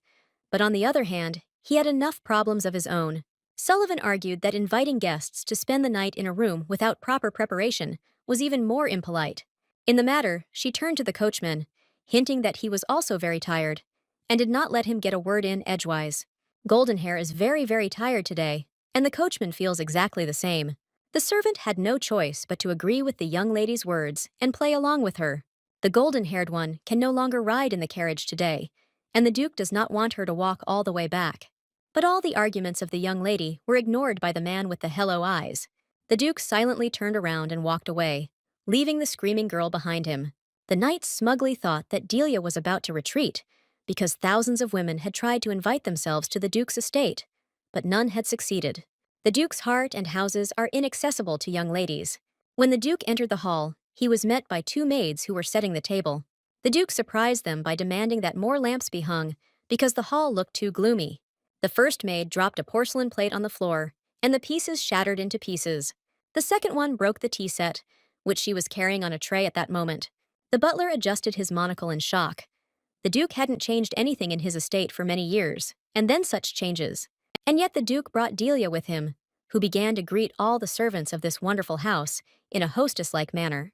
but on the other hand, he had enough problems of his own. Sullivan argued that inviting guests to spend the night in a room without proper preparation was even more impolite. In the matter, she turned to the coachman, hinting that he was also very tired, and did not let him get a word in edgewise. Goldenhair is very, very tired today, and the coachman feels exactly the same. The servant had no choice but to agree with the young lady's words and play along with her. The golden-haired one can no longer ride in the carriage today, and the Duke does not want her to walk all the way back. But all the arguments of the young lady were ignored by the man with the hello eyes. The Duke silently turned around and walked away, leaving the screaming girl behind him. The knight smugly thought that Delia was about to retreat, because thousands of women had tried to invite themselves to the Duke's estate, but none had succeeded. The Duke's heart and houses are inaccessible to young ladies. When the Duke entered the hall, he was met by two maids who were setting the table. The Duke surprised them by demanding that more lamps be hung, because the hall looked too gloomy. The first maid dropped a porcelain plate on the floor, and the pieces shattered into pieces. The second one broke the tea set, which she was carrying on a tray at that moment. The butler adjusted his monocle in shock. The Duke hadn't changed anything in his estate for many years, and then such changes. And yet the Duke brought Delia with him, who began to greet all the servants of this wonderful house in a hostess-like manner.